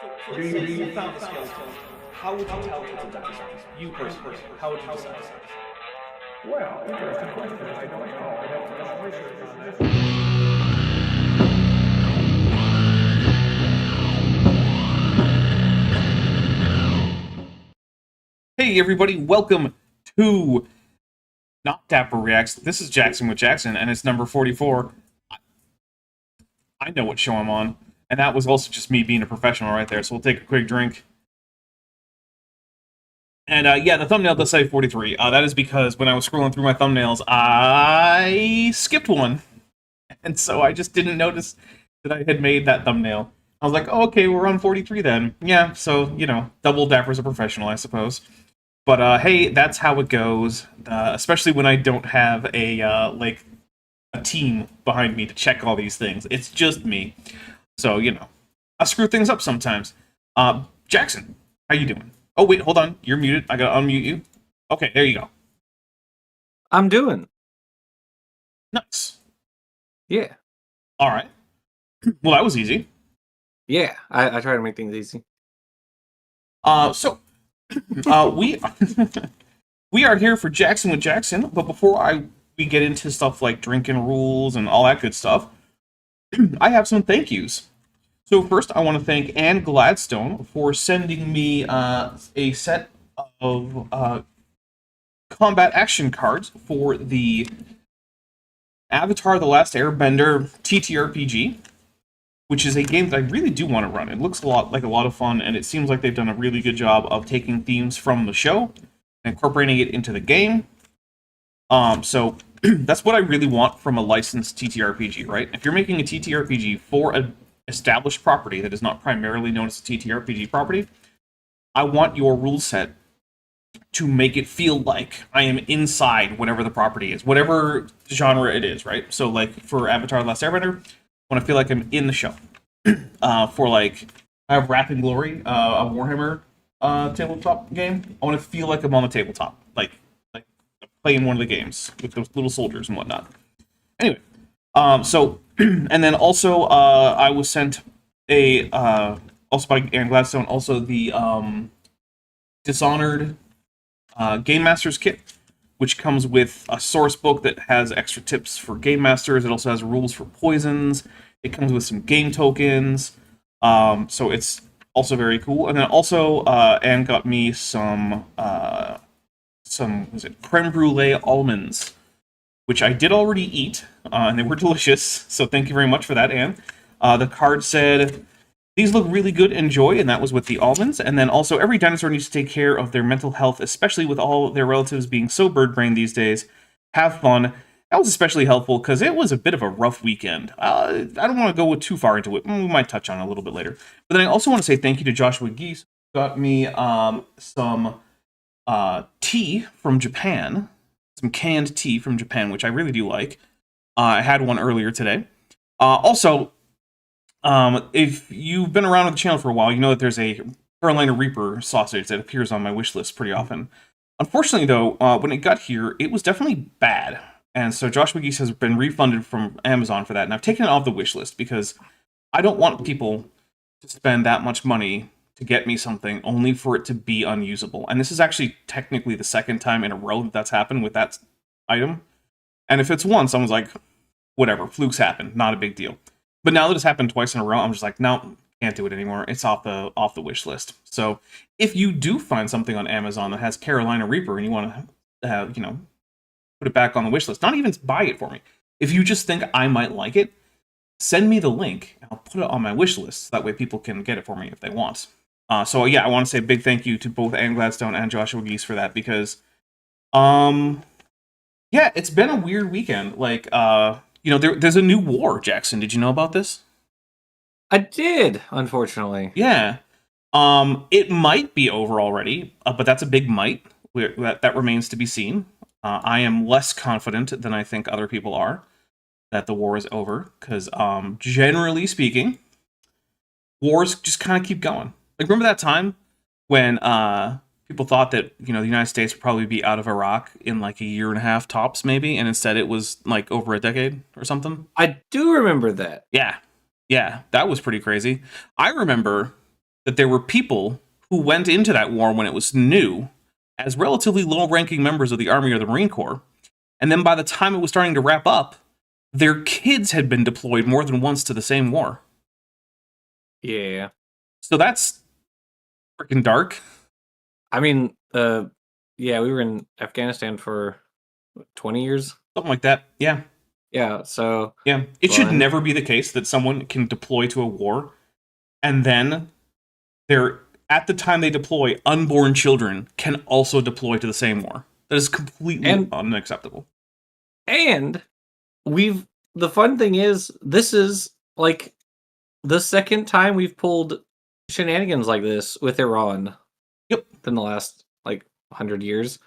So let's say you found a skeleton. How would you tell it's a dinosaur? You personally, how would you decide? Well, interesting question. I don't know. I'd have to do some research on that. Hey everybody, welcome to Not Dapper Reacts. This is Jackson with Jackson, and it's number 44. I know what show I'm on, and that was also just me being a professional right there, so we'll take a quick drink. And yeah, the thumbnail does say 43. That is because when I was scrolling through my thumbnails, I skipped one. And so I just didn't notice that I had made that thumbnail. I was like, oh, okay, we're on 43 then. Yeah, so, you know, double Dapper's a professional, I suppose. But hey, that's how it goes, especially when I don't have a team behind me to check all these things. It's just me. So, you know, I screw things up sometimes. Jackson, how you doing? Oh, wait, hold on. You're muted. I gotta unmute you. Okay, there you go. I'm doing. Nice. Yeah. All right. Well, that was easy. Yeah. I try to make things easy. So we we are here for Jackson with Jackson, but before we get into stuff like drinking rules and all that good stuff, I have some thank yous. So first, I want to thank Anne Gladstone for sending me a set of combat action cards for the Avatar: The Last Airbender TTRPG, which is a game that I really do want to run. It looks a lot of fun, and it seems like they've done a really good job of taking themes from the show and incorporating it into the game. So that's what I really want from a licensed TTRPG, right? If you're making a TTRPG for an established property that is not primarily known as a TTRPG property, I want your rule set to make it feel like I am inside whatever the property is, whatever genre it is, right? So like for Avatar: The Last Airbender, I want to feel like I'm in the show. For like, I have Wrath and Glory, a Warhammer tabletop game. I want to feel like I'm on the tabletop, like playing one of the games with those little soldiers and whatnot. Anyway, so and then also I was sent a also by Aaron Gladstone, also the Dishonored Game Masters kit, which comes with a source book that has extra tips for game masters. It also has rules for poisons. It comes with some game tokens. So it's also very cool. And then also, Anne got me some creme brulee almonds, which I did already eat, and they were delicious. So thank you very much for that, Anne. The card said, "These look really good, enjoy," and that was with the almonds. And then also, every dinosaur needs to take care of their mental health, especially with all their relatives being so bird-brained these days. Have fun. That was especially helpful because it was a bit of a rough weekend. I don't want to go too far into it. We might touch on it a little bit later. But then I also want to say thank you to Joshua Geese, who got me some tea from Japan, some canned tea from Japan, which I really do like. I had one earlier today. Also, if you've been around with the channel for a while, you know that there's a Carolina Reaper sausage that appears on my wish list pretty often. Unfortunately, though, when it got here, it was definitely bad. And so Joshua Geese has been refunded from Amazon for that. And I've taken it off the wish list because I don't want people to spend that much money to get me something only for it to be unusable. And this is actually technically the second time in a row that that's happened with that item. And if it's once, someone's like, whatever, flukes happen, not a big deal. But now that it's happened twice in a row, I'm just like, no, can't do it anymore. It's off the wish list. So if you do find something on Amazon that has Carolina Reaper and you want to have, you know, put it back on the wish list, not even buy it for me. If you just think I might like it, send me the link and I'll put it on my wish list. So that way people can get it for me if they want. So yeah, I want to say a big thank you to both Anne Gladstone and Joshua Geese for that because, yeah, it's been a weird weekend. Like, you know, there's a new war, Jackson. Did you know about this? I did, unfortunately. Yeah. It might be over already, but that's a big might. That remains to be seen. I am less confident than I think other people are that the war is over, because generally speaking, wars just kind of keep going. Like, remember that time when people thought that, you know, the United States would probably be out of Iraq in like a year and a half tops, maybe, and instead it was like over a decade or something? I do remember that. Yeah, that was pretty crazy. I remember that there were people who went into that war when it was new as relatively low-ranking members of the Army or the Marine Corps, and then by the time it was starting to wrap up, their kids had been deployed more than once to the same war. Yeah. So that's freaking dark. I mean, yeah, we were in Afghanistan for 20 years. Something like that. Yeah. Yeah, so Yeah. It should Fine. never be the case that someone can deploy to a war and then they're, at the time they deploy, unborn children can also deploy to the same war. That is completely unacceptable. And the fun thing is, this is like the second time we've pulled shenanigans like this with Iran. Yep. In the last 100 years.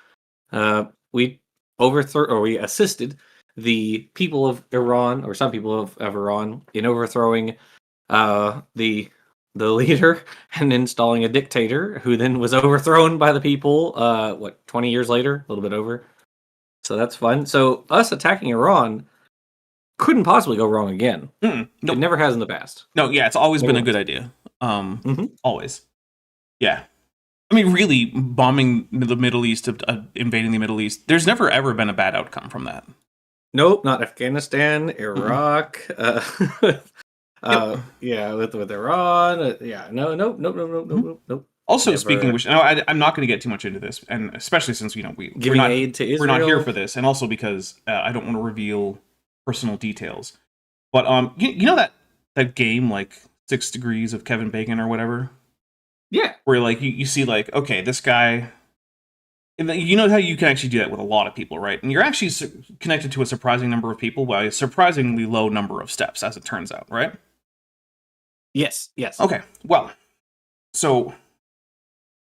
We we assisted the people of Iran, or some people of Iran, in overthrowing the leader and installing a dictator who then was overthrown by the people 20 years later, a little bit over. So that's fun. So us attacking Iran couldn't possibly go wrong again. Nope. It never has in the past. No, yeah, it's always been a Never good idea. Mhm. Always. Yeah. I mean, really, bombing the Middle East, invading the Middle East, there's never ever been a bad outcome from that. Nope, not Afghanistan, Iraq. Yeah, with Iran. Yeah, nope. Also, Never. speaking of which, no, I'm not going to get too much into this, and especially since we're Giving not aid to we're not here Israel. for this, and also because I don't want to reveal personal details. But you know that game, like 6 Degrees of Kevin Bacon or whatever, Yeah. where like you see like, okay, this guy. And you know how you can actually do that with a lot of people, right? And you're actually connected to a surprising number of people by a surprisingly low number of steps, as it turns out, right? Yes. Okay, well, so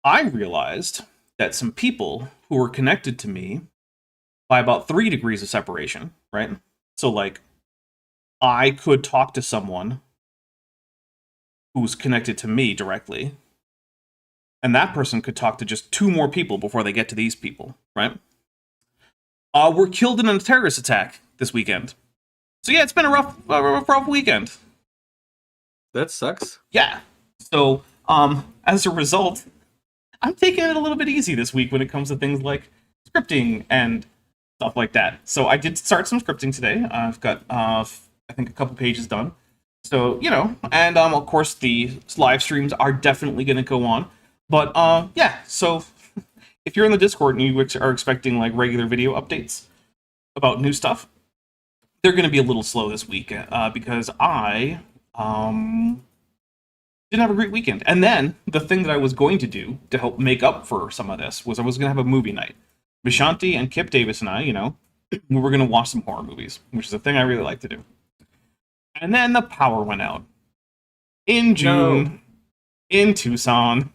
I realized that some people who were connected to me by about 3 degrees of separation, right? So, like, I could talk to someone who's connected to me directly, and that person could talk to just 2 more people before they get to these people, right? Were killed in a terrorist attack this weekend. So yeah, it's been a rough weekend. That sucks. Yeah. So, as a result, I'm taking it a little bit easy this week when it comes to things like scripting and stuff like that. So I did start some scripting today. I've got, I think, a couple pages done. So, and of course the live streams are definitely going to go on. But, yeah, so if you're in the Discord and you are expecting like regular video updates about new stuff, they're going to be a little slow this week because I didn't have a great weekend. And then the thing that I was going to do to help make up for some of this was I was going to have a movie night. Vishanti and Kip Davis and I, we were going to watch some horror movies, which is a thing I really like to do. And then the power went out in June in Tucson.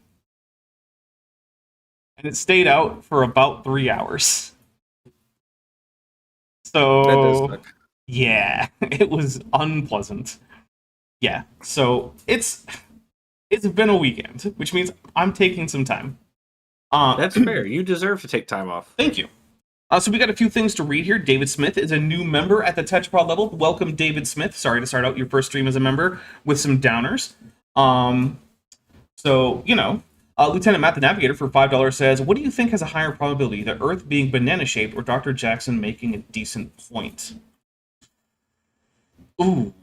And it stayed out for about 3 hours. So, That does suck. yeah, it was unpleasant. Yeah, so it's been a weekend, which means I'm taking some time. That's fair. You deserve to take time off. Thank you. So we got a few things to read here. David Smith is a new member at the Tetrapod level. Welcome, David Smith. Sorry to start out your first stream as a member with some downers. So, Lieutenant Matt the Navigator for $5 says, what do you think has a higher probability, the Earth being banana-shaped or Dr. Jackson making a decent point? Ooh.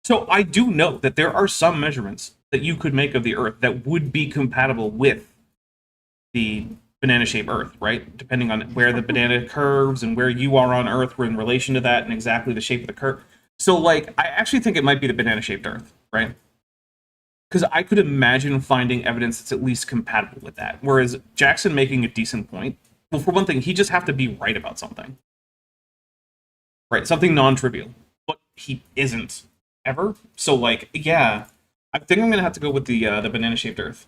So I do know that there are some measurements that you could make of the Earth that would be compatible with the banana-shaped Earth, right? Depending on where the banana curves and where you are on Earth, we're in relation to that and exactly the shape of the curve. So, like, I actually think it might be the banana-shaped Earth, right? Because I could imagine finding evidence that's at least compatible with that. Whereas Jackson making a decent point, well, for one thing, he just have to be right about something. Right? Something non-trivial. But he isn't, ever. So, like, yeah, I think I'm going to have to go with the banana-shaped Earth.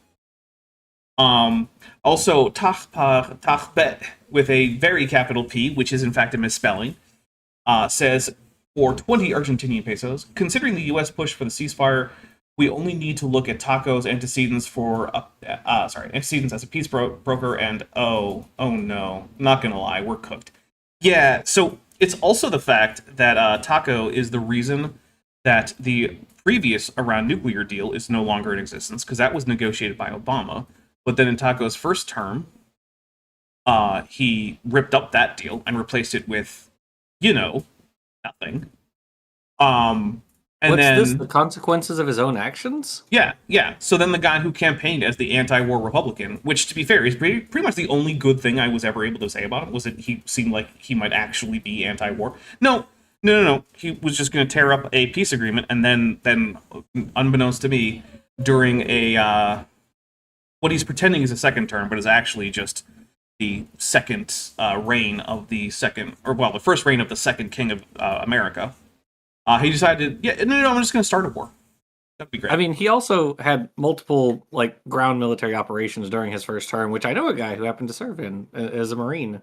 Also, Tahbet, with a very capital P, which is in fact a misspelling, says, for 20 Argentinian pesos, considering the U.S. push for the ceasefire, we only need to look at Taco's antecedents antecedents as a peace broker, and oh no, not gonna lie, we're cooked. Yeah, so It's also the fact that Taco is the reason that the previous Iran nuclear deal is no longer in existence, because that was negotiated by Obama. But then in Taco's first term, he ripped up that deal and replaced it with, nothing. And What's then this? The consequences of his own actions? yeah. So then the guy who campaigned as the anti-war Republican, which to be fair is pretty much the only good thing I was ever able to say about him, was that he seemed like he might actually be anti-war. No. He was just going to tear up a peace agreement, and then, unbeknownst to me, during a what he's pretending is a second term, but is actually just the second reign of the the first reign of the second king of America. He decided, no, I'm just going to start a war. That'd be great. I mean, he also had multiple ground military operations during his first term, which I know a guy who happened to serve in as a Marine.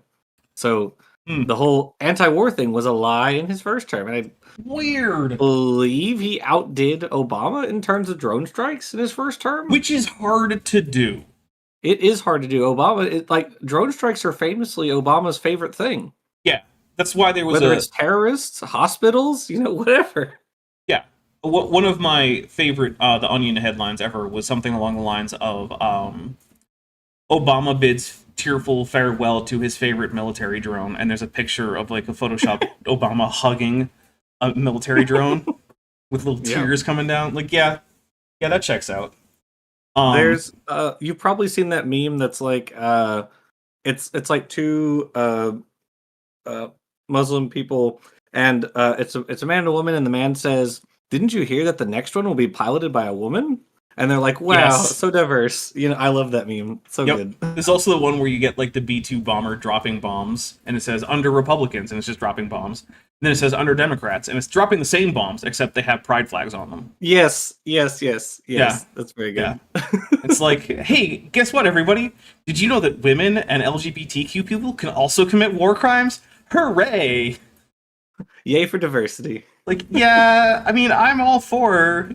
So the whole anti-war thing was a lie in his first term, and Weird. believe he outdid Obama in terms of drone strikes in his first term, Which is hard to do. It is hard to do. Drone strikes are famously Obama's favorite thing. Yeah, that's why there was whether it's terrorists, hospitals, whatever. Yeah, one of my favorite The Onion headlines ever was something along the lines of Obama bids tearful farewell to his favorite military drone, and there's a picture of a Photoshop Obama hugging a military drone with little tears coming down. Yeah, that checks out. There's you've probably seen that meme that's it's like two Muslim people, and it's a man and a woman, and the man says, "Didn't you hear that the next one will be piloted by a woman?" And they're like, "Wow, yes. So diverse." I love that meme. So good. There's also the one where you get the B-2 bomber dropping bombs, and it says under Republicans, and it's just dropping bombs. And then it says under Democrats, and it's dropping the same bombs, except they have pride flags on them. Yes. Yeah. That's very good. Yeah. It's hey, guess what, everybody? Did you know that women and LGBTQ people can also commit war crimes? Hooray! Yay for diversity. Yeah, I mean, I'm all for,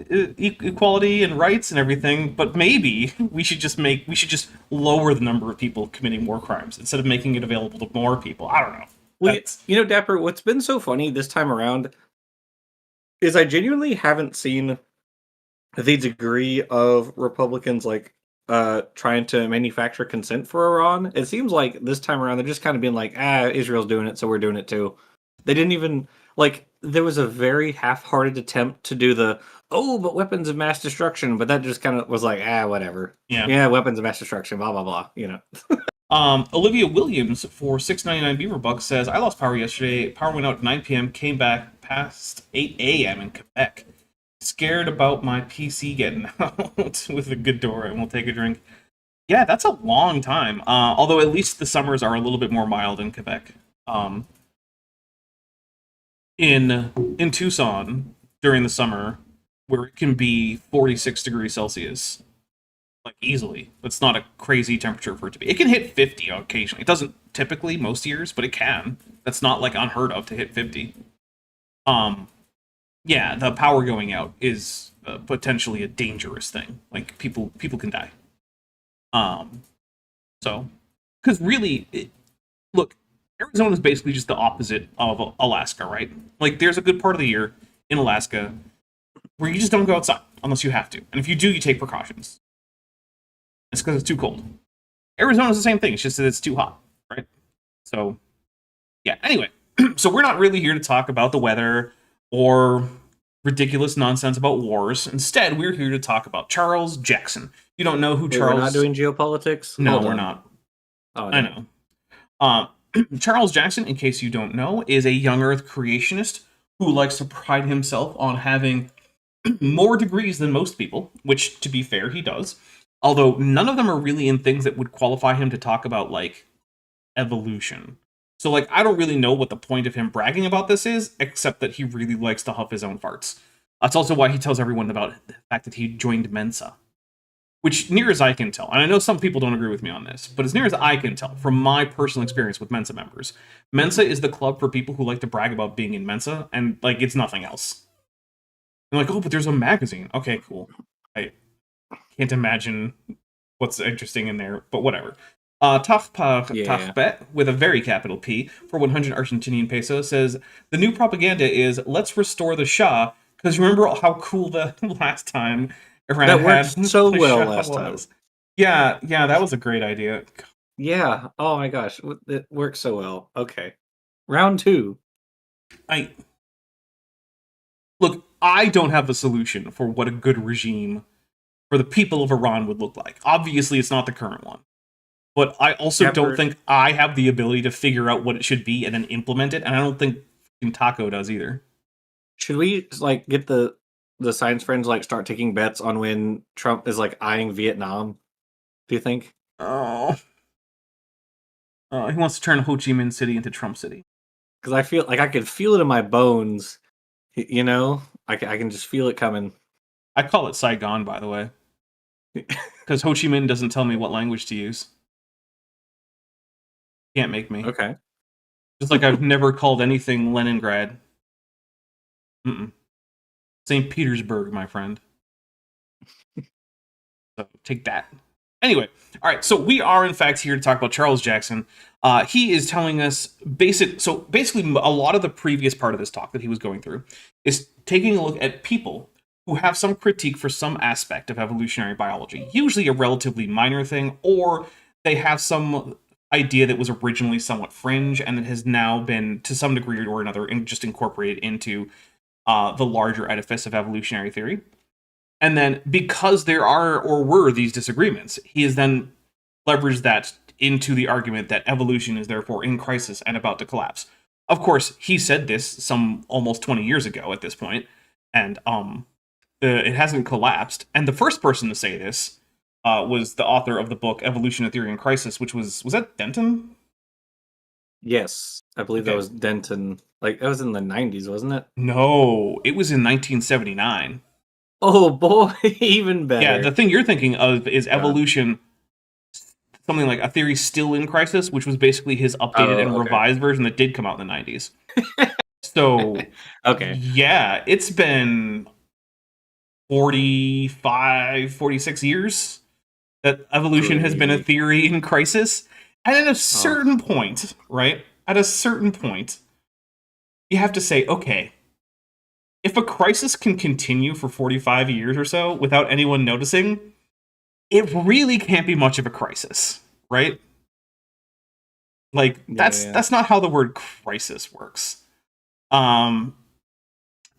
equality and rights and everything, but maybe we should just lower the number of people committing war crimes instead of making it available to more people. I don't know. Well, Dapper, what's been so funny this time around is I genuinely haven't seen the degree of Republicans trying to manufacture consent for Iran. It seems like this time around they're just kind of being Israel's doing it, so we're doing it too. They didn't even there was a very half-hearted attempt to do but weapons of mass destruction, but that just kind of was whatever. Yeah, weapons of mass destruction, blah blah blah. Olivia Williams for $6.99 Beaver Bucks says, I lost power yesterday. Power went out at 9 p.m., came back past 8 a.m. in Quebec. Scared about my PC getting out with a good door, and we'll take a drink. Yeah, that's a long time. Although at least the summers are a little bit more mild in Quebec. In Tucson during the summer, where it can be 46 degrees Celsius, easily. That's not a crazy temperature for it to be. It can hit 50 occasionally. It doesn't typically most years, but it can. That's not unheard of to hit 50. Yeah, the power going out is potentially a dangerous thing. People can die. So, because really, look, Arizona is basically just the opposite of Alaska, right? There's a good part of the year in Alaska where you just don't go outside unless you have to. And if you do, you take precautions. It's because it's too cold. Arizona's the same thing. It's just that it's too hot, right? So, yeah. Anyway, so we're not really here to talk about the weather or ridiculous nonsense about wars. Instead, we're here to talk about Charles Jackson. You don't know who Charles... We're not doing geopolitics? No, we're not. Oh, no. I know. Charles Jackson, in case you don't know, is a young Earth creationist who likes to pride himself on having more degrees than most people, which, to be fair, he does. Although none of them are really in things that would qualify him to talk about, evolution. So, I don't really know what the point of him bragging about this is, except that he really likes to huff his own farts. That's also why he tells everyone about the fact that he joined Mensa. Which, near as I can tell, and I know some people don't agree with me on this, but as near as I can tell, from my personal experience with Mensa members, Mensa is the club for people who like to brag about being in Mensa, and, it's nothing else. And oh, but there's a magazine. Okay, cool. I can't imagine what's interesting in there, but whatever. Tachbet, with a very capital P, for 100 Argentinian pesos, says, the new propaganda is, let's restore the Shah, because remember how cool the last time Iran That had worked so the well Shah last was. time. Yeah, that was a great idea. Yeah. Oh my gosh, it worked so well. Okay. Round 2. Look, I don't have a solution for what a good regime for the people of Iran would look like. Obviously, it's not the current one. But I also don't think I have the ability to figure out what it should be and then implement it, and I don't think Taco does either. Should we like get the science friends like start taking bets on when Trump is like eyeing Vietnam? Do you think? Oh. He wants to turn Ho Chi Minh City into Trump City. Because I feel like I could feel it in my bones. You know, I can just feel it coming. I call it Saigon, by the way, because Ho Chi Minh doesn't tell me what language to use. Can't make me. Okay. Just like I've never called anything Leningrad. St. Petersburg, my friend. So take that. Anyway, all right. So we are in fact here to talk about Charles Jackson. He is telling us basically a lot of the previous part of this talk that he was going through is taking a look at people who have some critique for some aspect of evolutionary biology, usually a relatively minor thing, or they have some idea that was originally somewhat fringe and that has now been, to some degree or another, just incorporated into the larger edifice of evolutionary theory. And then, because there are or were these disagreements, he has then leveraged that into the argument that evolution is therefore in crisis and about to collapse. Of course, he said this some almost 20 years ago at this point, and it hasn't collapsed. And the first person to say this was the author of the book Evolution, a Theory in Crisis, which was that Denton? Yes, I believe that was Denton. Like, that was in the 90s, wasn't it? No, it was in 1979. Oh boy, even better. Yeah, the thing you're thinking of is Evolution, something like A Theory Still in Crisis, which was basically his updated and revised version that did come out in the 90s. So, yeah, it's been 46 years that evolution has been a theory in crisis. And at a certain point, right? At a certain point, you have to say, okay, if a crisis can continue for 45 years or so without anyone noticing, it really can't be much of a crisis, right? Like, that's not how the word crisis works.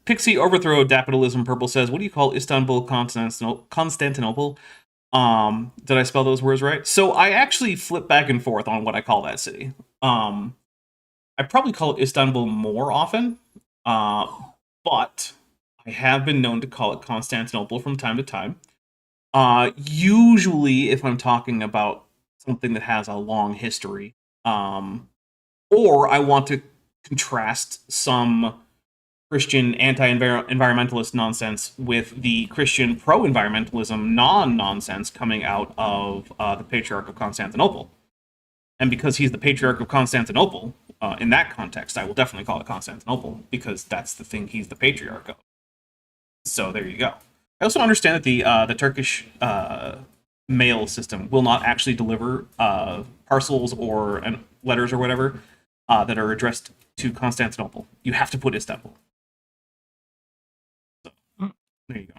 Pixie Overthrow Dapitalism Purple says, what do you call Istanbul, Constantinople? Did I spell those words right? So I actually flip back and forth on what I call that city. I probably call it Istanbul more often, but I have been known to call it Constantinople from time to time. Usually if I'm talking about something that has a long history, or I want to contrast some Christian anti-environmentalist nonsense with the Christian pro-environmentalism non-nonsense coming out of the Patriarch of Constantinople. And because he's the Patriarch of Constantinople, in that context, I will definitely call it Constantinople, because that's the thing he's the Patriarch of. So there you go. I also understand that the Turkish mail system will not actually deliver parcels or letters or whatever that are addressed to Constantinople. You have to put Istanbul. So, there you go.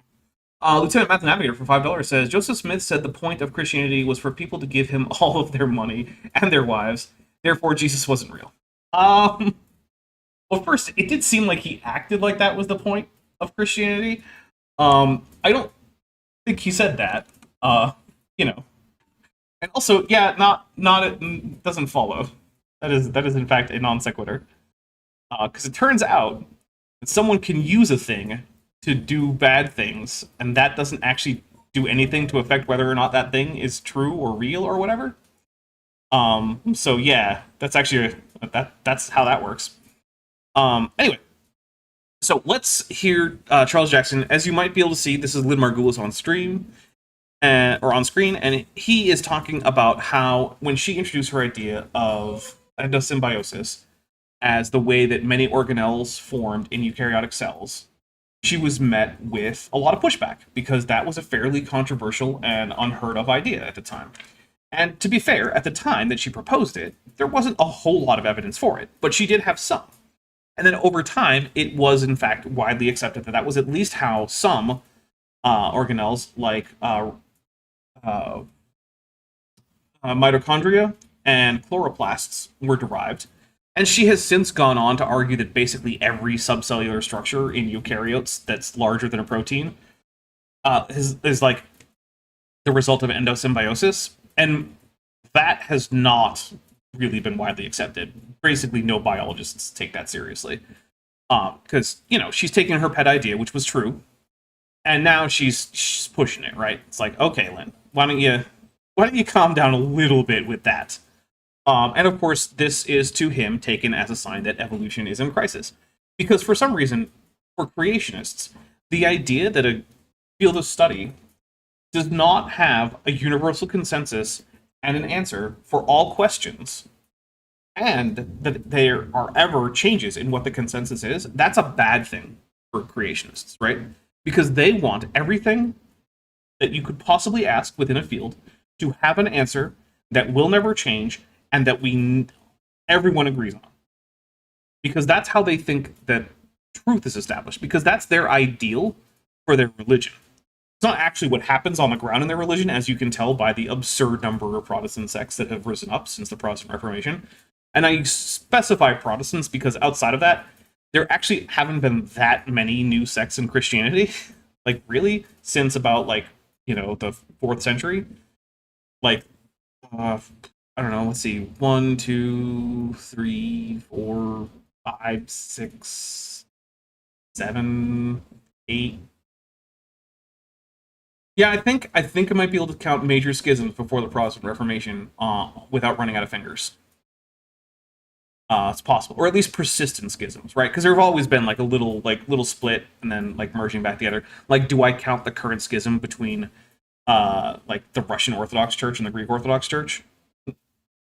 Lieutenant Math Navigator for $5 says, Joseph Smith said the point of Christianity was for people to give him all of their money and their wives. Therefore, Jesus wasn't real. Well, first, it did seem like he acted like that was the point of Christianity. I don't think he said that. And also, yeah, it doesn't follow. That is in fact a non sequitur. Because it turns out that someone can use a thing to do bad things, and that doesn't actually do anything to affect whether or not that thing is true or real or whatever. So yeah, that's actually that's how that works. Anyway, so let's hear Charles Jackson. As you might be able to see, this is Lynn Margulis on stream, or on screen, and he is talking about how when she introduced her idea of endosymbiosis as the way that many organelles formed in eukaryotic cells, she was met with a lot of pushback because that was a fairly controversial and unheard of idea at the time. And to be fair, at the time that she proposed it, there wasn't a whole lot of evidence for it, but she did have some. And then over time, it was in fact widely accepted that that was at least how some organelles, like mitochondria and chloroplasts, were derived. And she has since gone on to argue that basically every subcellular structure in eukaryotes that's larger than a protein is like the result of endosymbiosis. And that has not really been widely accepted. Basically, no biologists take that seriously. Because, she's taking her pet idea, which was true, and now she's pushing it, right? It's like, okay, Lynn, why don't you calm down a little bit with that? And of course, this is to him taken as a sign that evolution is in crisis. Because for some reason, for creationists, the idea that a field of study does not have a universal consensus and an answer for all questions, and that there are ever changes in what the consensus is, that's a bad thing for creationists, right? Because they want everything that you could possibly ask within a field to have an answer that will never change and that everyone agrees on. Because that's how they think that truth is established, because that's their ideal for their religion. It's not actually what happens on the ground in their religion, as you can tell by the absurd number of Protestant sects that have risen up since the Protestant Reformation. And I specify Protestants because outside of that, there actually haven't been that many new sects in Christianity. Like, really? Since about, the 4th century? I don't know, let's see, 1, 2, 3, 4, 5, 6, 7, 8. Yeah, I think I might be able to count major schisms before the Protestant Reformation without running out of fingers. It's possible, or at least persistent schisms, right? Because there have always been a little split and then merging back together. Do I count the current schism between the Russian Orthodox Church and the Greek Orthodox Church?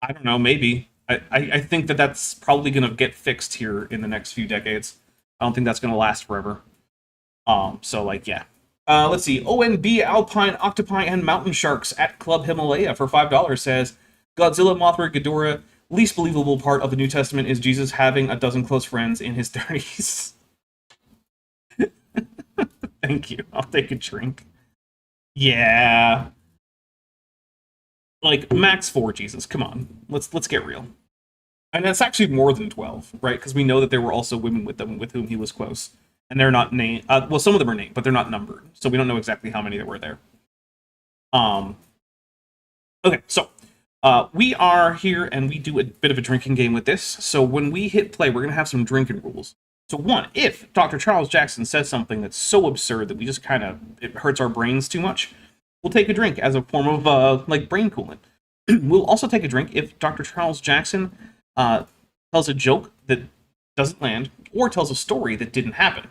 I don't know, maybe. I think that's probably going to get fixed here in the next few decades. I don't think that's going to last forever. Yeah. Let's see. ONB, Alpine, Octopi, and Mountain Sharks at Club Himalaya for $5 says, Godzilla, Mothra, Ghidorah, least believable part of the New Testament is Jesus having a dozen close friends in his 30s. Thank you. I'll take a drink. Yeah. Max 4 Jesus. Come on. Let's get real. And that's actually more than 12, right? Because we know that there were also women with whom he was close. And they're not named. Well, some of them are named, but they're not numbered. So we don't know exactly how many there were there. Okay, so we are here and we do a bit of a drinking game with this. So when we hit play, we're going to have some drinking rules. So one, if Dr. Charles Jackson says something that's so absurd that we just it hurts our brains too much, we'll take a drink as a form of brain coolant. We'll also take a drink if Dr. Charles Jackson tells a joke that doesn't land or tells a story that didn't happen.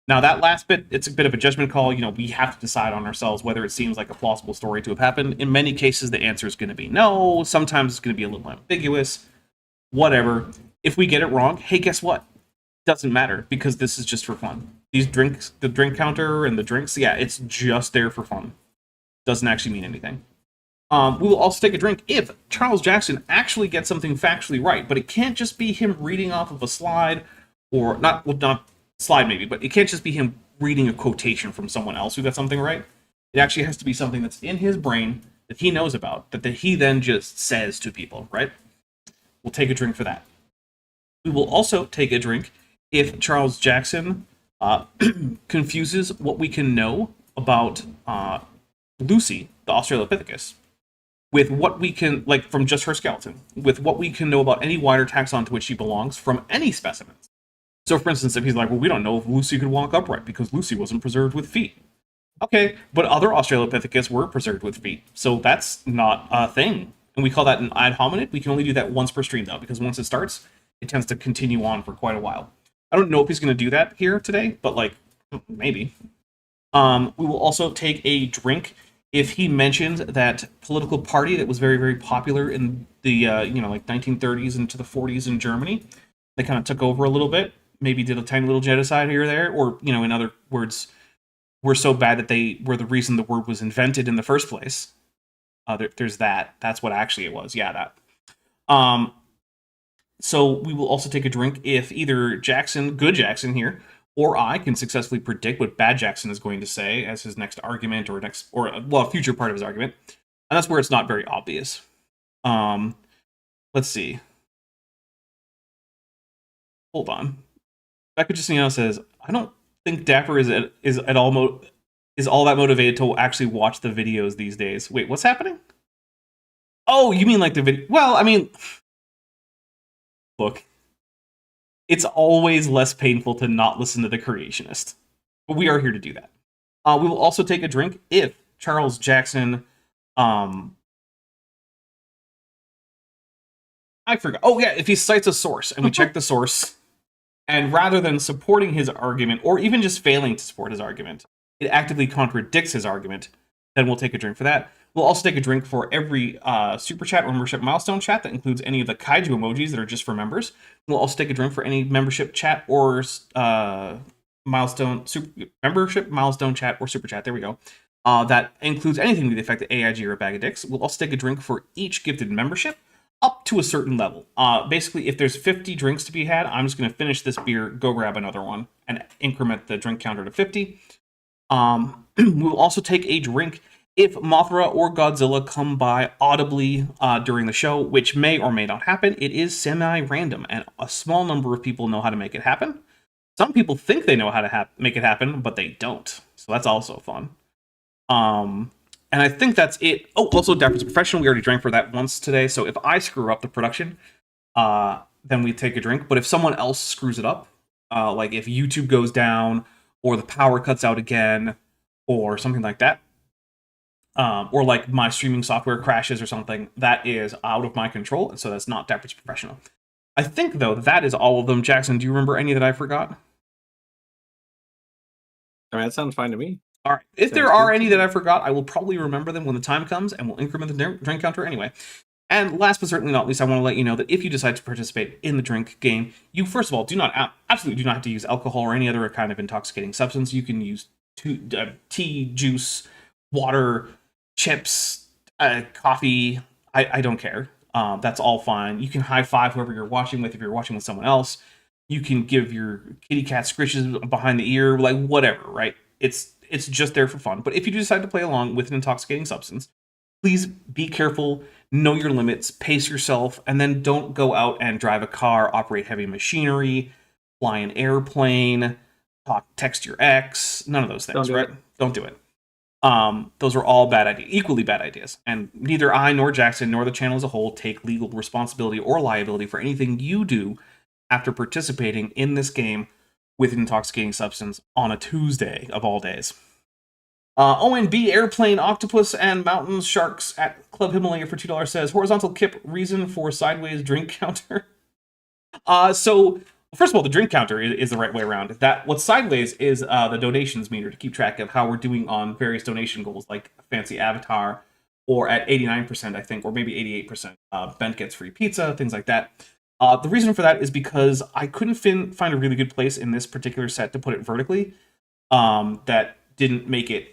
Now, that last bit, it's a bit of a judgment call. We have to decide on ourselves whether it seems like a plausible story to have happened. In many cases, the answer is going to be no. Sometimes it's going to be a little ambiguous. Whatever. If we get it wrong, hey, guess what? Doesn't matter, because this is just for fun. These drinks, the drink counter and the drinks, yeah, it's just there for fun. Doesn't actually mean anything. We will also take a drink if Charles Jackson actually gets something factually right, but it can't just be him reading off of a slide, or not slide maybe, but it can't just be him reading a quotation from someone else who got something right. It actually has to be something that's in his brain that he knows about, that he then just says to people, right? We'll take a drink for that. We will also take a drink if Charles Jackson confuses what we can know about Lucy, the Australopithecus, with what we can, from just her skeleton, with what we can know about any wider taxon to which she belongs from any specimens. So, for instance, if he's like, well, we don't know if Lucy could walk upright because Lucy wasn't preserved with feet. Okay, but other Australopithecus were preserved with feet, so that's not a thing. And we call that an ad hominid. We can only do that once per stream, though, because once it starts, it tends to continue on for quite a while. I don't know if he's going to do that here today, but, maybe. We will also take a drink if he mentions that political party that was very, very popular in the, 1930s into the 40s in Germany. They kind of took over a little bit. Maybe did a tiny little genocide here or there, or, in other words, were so bad that they were the reason the word was invented in the first place. There's that. That's what actually it was. Yeah, that. So we will also take a drink if either Jackson, good Jackson here, or I can successfully predict what bad Jackson is going to say as his next argument or a future part of his argument. And that's where it's not very obvious. Let's see. Hold on. Becca Justiniano says, I don't think Dapper is all that motivated to actually watch the videos these days. Wait, what's happening? Oh, you mean like the video? Well, I mean, look, it's always less painful to not listen to the creationist. But we are here to do that. We will also take a drink if Charles Jackson, I forgot. Oh yeah, if he cites a source and we check the source, and rather than supporting his argument or even just failing to support his argument, it actively contradicts his argument, then we'll take a drink for that. We'll also take a drink for every super chat or membership milestone chat that includes any of the kaiju emojis that are just for members. We'll also take a drink for any membership chat or membership milestone chat or super chat. There we go. That includes anything to the effect of AIG or a bag of dicks. We'll also take a drink for each gifted membership up to a certain level. Basically, if there's 50 drinks to be had, I'm just going to finish this beer, go grab another one, and increment the drink counter to 50. We'll also take a drink if Mothra or Godzilla come by audibly during the show, which may or may not happen. It is semi-random, and a small number of people know how to make it happen. Some people think they know how to make it happen, but they don't. So that's also fun. And I think that's it. Oh, also, Dapper's a professional. We already drank for that once today. So if I screw up the production, then we take a drink. But if someone else screws it up, like if YouTube goes down, or the power cuts out again, or something like that, or like my streaming software crashes or something, that is out of my control. And so that's not Dapper's professional. I think, though, that is all of them. Jackson, do you remember any that I forgot? I mean, that sounds fine to me. All right. If there are any that I forgot, I will probably remember them when the time comes, and we'll increment the drink counter anyway. And last but certainly not least, I want to let you know that if you decide to participate in the drink game, you, first of all, absolutely do not have to use alcohol or any other kind of intoxicating substance. You can use tea, juice, water, chips, coffee. I don't care. That's all fine. You can high five whoever you're watching with if you're watching with someone else. You can give your kitty cat scritches behind the ear, like whatever, right? It's just there for fun. But if you decide to play along with an intoxicating substance, please be careful, know your limits, pace yourself, and then don't go out and drive a car, operate heavy machinery, fly an airplane, text your ex, none of those things, right? Don't do it. Those are all bad ideas, equally bad ideas. And neither I nor Jackson nor the channel as a whole take legal responsibility or liability for anything you do after participating in this game with an intoxicating substance on a Tuesday of all days. ONB, Airplane, Octopus, and Mountains Sharks at Club Himalaya for $2 says, horizontal kip reason for sideways drink counter. So, first of all, the drink counter is the right way around. What's sideways is the donations meter to keep track of how we're doing on various donation goals, like Fancy Avatar, or at 89%, I think, or maybe 88%. Bent gets free pizza, things like that. The reason for that is because I couldn't find a really good place in this particular set to put it vertically that didn't make it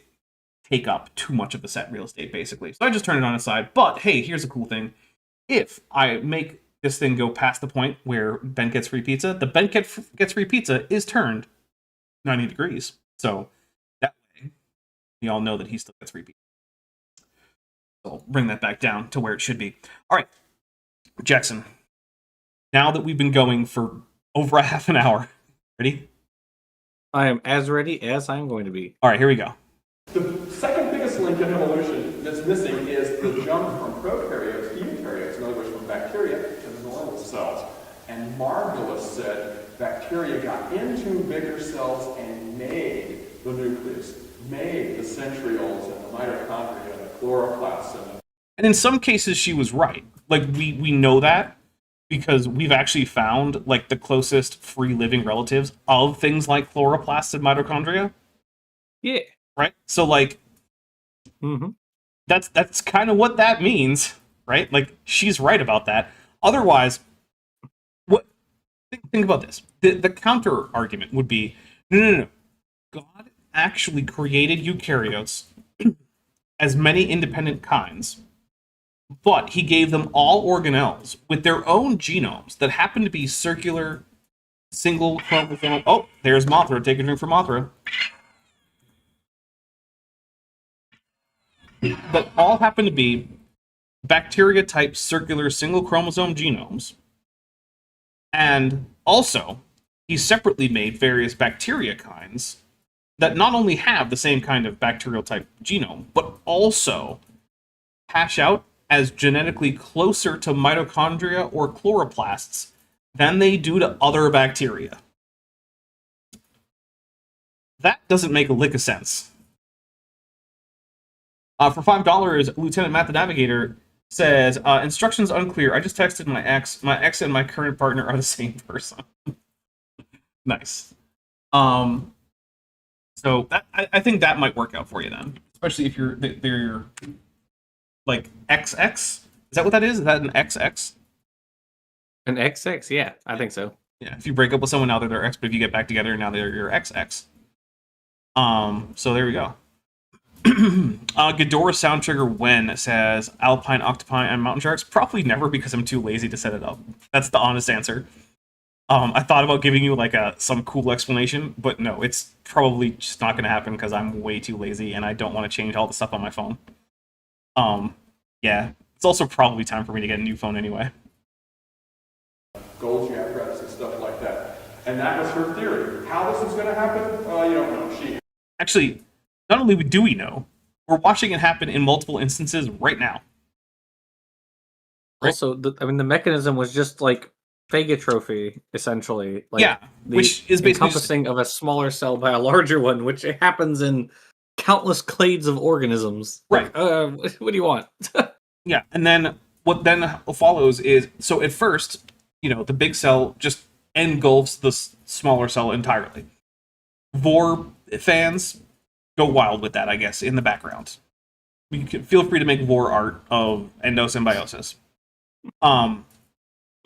take up too much of the set real estate, basically. So I just turned it on its side. But hey, here's a cool thing. If I make this thing go past the point where Ben gets free pizza, the Ben gets free pizza is turned 90 degrees. So that way, we all know that he still gets free pizza. So I'll bring that back down to where it should be. All right, Jackson. Now that we've been going for over a half an hour, ready? I am as ready as I'm going to be. All right, here we go. The second biggest link in evolution that's missing is the jump from prokaryotes to eukaryotes, in other words, from bacteria to normal cells. And Margulis said bacteria got into bigger cells and made the nucleus, made the centrioles and the mitochondria and the chloroplasts. And in some cases, she was right. Like, we know that because we've actually found, like, the closest free living relatives of things like chloroplasts and mitochondria. Yeah. Right? So, like, that's kind of what that means, right? Like, she's right about that. Otherwise, think about this. The counter argument would be, no. God actually created eukaryotes as many independent kinds but he gave them all organelles with their own genomes that happen to be circular, single chromosome. Oh, there's Mothra. Take a drink for Mothra. That all happen to be bacteria-type circular single chromosome genomes. And also, he separately made various bacteria kinds that not only have the same kind of bacterial type genome, but also hash out as genetically closer to mitochondria or chloroplasts than they do to other bacteria. That doesn't make a lick of sense. For $5, Lieutenant Matt the Navigator says, instructions unclear. I just texted my ex. My ex and my current partner are the same person. Nice. So I think that might work out for you then, especially if they're like XX. Is that what that is? Is that an XX? An XX, yeah, I think so. Yeah, if you break up with someone now they're their ex, but if you get back together now they're your XX. So there we go. Ghidorah Sound Trigger When says Alpine Octopi and Mountain Sharks. Probably never, because I'm too lazy to set it up. That's the honest answer. I thought about giving you like some cool explanation, but no, it's probably just not going to happen because I'm way too lazy and I don't want to change all the stuff on my phone. Yeah, it's also probably time for me to get a new phone anyway. Golgi apparatus and stuff like that. And that was her theory. How this is going to happen, you don't know. Actually, not only do we know, we're watching it happen in multiple instances right now. Right? Also, the mechanism was just like phagotrophy, essentially. Like, yeah, which is basically encompassing of a smaller cell by a larger one, which happens in countless clades of organisms. Right. Like, what do you want? Yeah, and then what then follows is, so at first, the big cell just engulfs the smaller cell entirely. Vor fans go wild with that, I guess, in the background. You can feel free to make Vor art of endosymbiosis.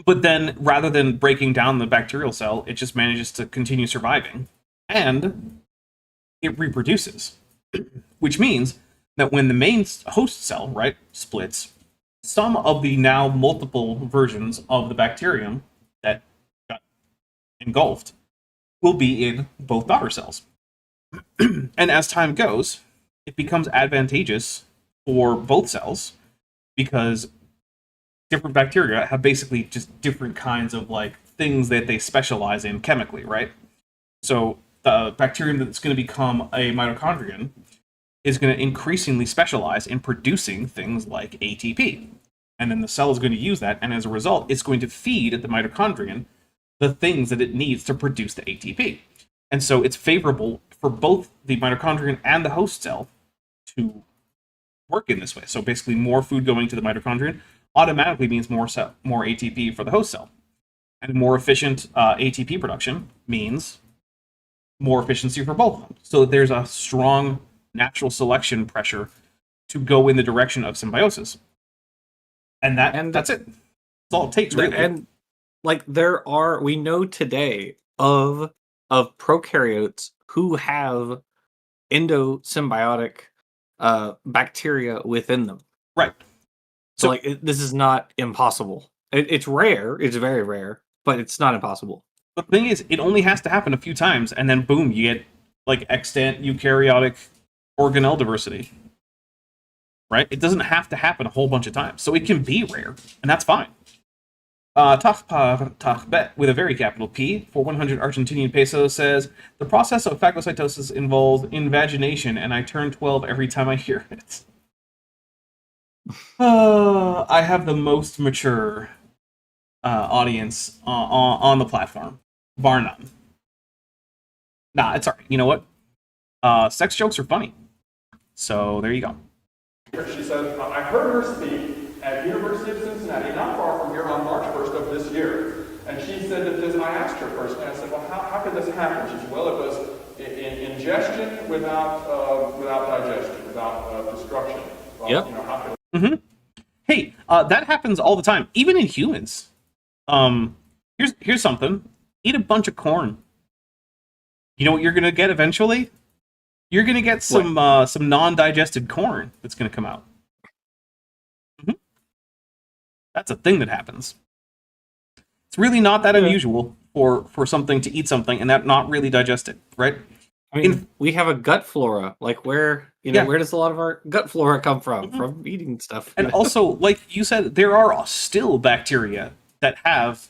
But then, rather than breaking down the bacterial cell, it just manages to continue surviving. And it reproduces. Which means that when the main host cell, right, splits, some of the now multiple versions of the bacterium that got engulfed will be in both daughter cells. And as time goes, it becomes advantageous for both cells because different bacteria have basically just different kinds of like things that they specialize in chemically, right? So the bacterium that's going to become a mitochondrion is going to increasingly specialize in producing things like ATP. And then the cell is going to use that, and as a result, it's going to feed the mitochondrion the things that it needs to produce the ATP. And so it's favorable for both the mitochondrion and the host cell to work in this way. So basically more food going to the mitochondrion automatically means more ATP for the host cell. And more efficient ATP production means more efficiency for both of them. So there's a strong natural selection pressure to go in the direction of symbiosis. And that's it. That's all it takes, really. And like we know today of prokaryotes who have endosymbiotic bacteria within them. Right. So like this is not impossible. It's rare. It's very rare, but it's not impossible. The thing is, it only has to happen a few times, and then boom, you get like extant eukaryotic organelle diversity. Right? It doesn't have to happen a whole bunch of times. So it can be rare, and that's fine. Tachbet with a very capital P for 100 Argentinian pesos says, the process of phagocytosis involves invagination, and I turn 12 every time I hear it. I have the most mature audience on the platform, bar none. Nah, it's alright. You know what? Sex jokes are funny. So there you go. She said, I heard her speak at University of Cincinnati, not far from here, on March 1st of this year. And she said that this, I asked her personally, I said, well, how could this happen? She said, well, it was ingestion without digestion, without destruction. Well, yep. How could Hey, that happens all the time, even in humans. Here's something. Eat a bunch of corn. You know what you're gonna get eventually? You're gonna get some non-digested corn that's gonna come out. That's a thing that happens. It's really not that unusual for something to eat something and that not really digest it, right? I mean, we have a gut flora. Like where where does a lot of our gut flora come from? From eating stuff. And also, like you said, there are still bacteria that have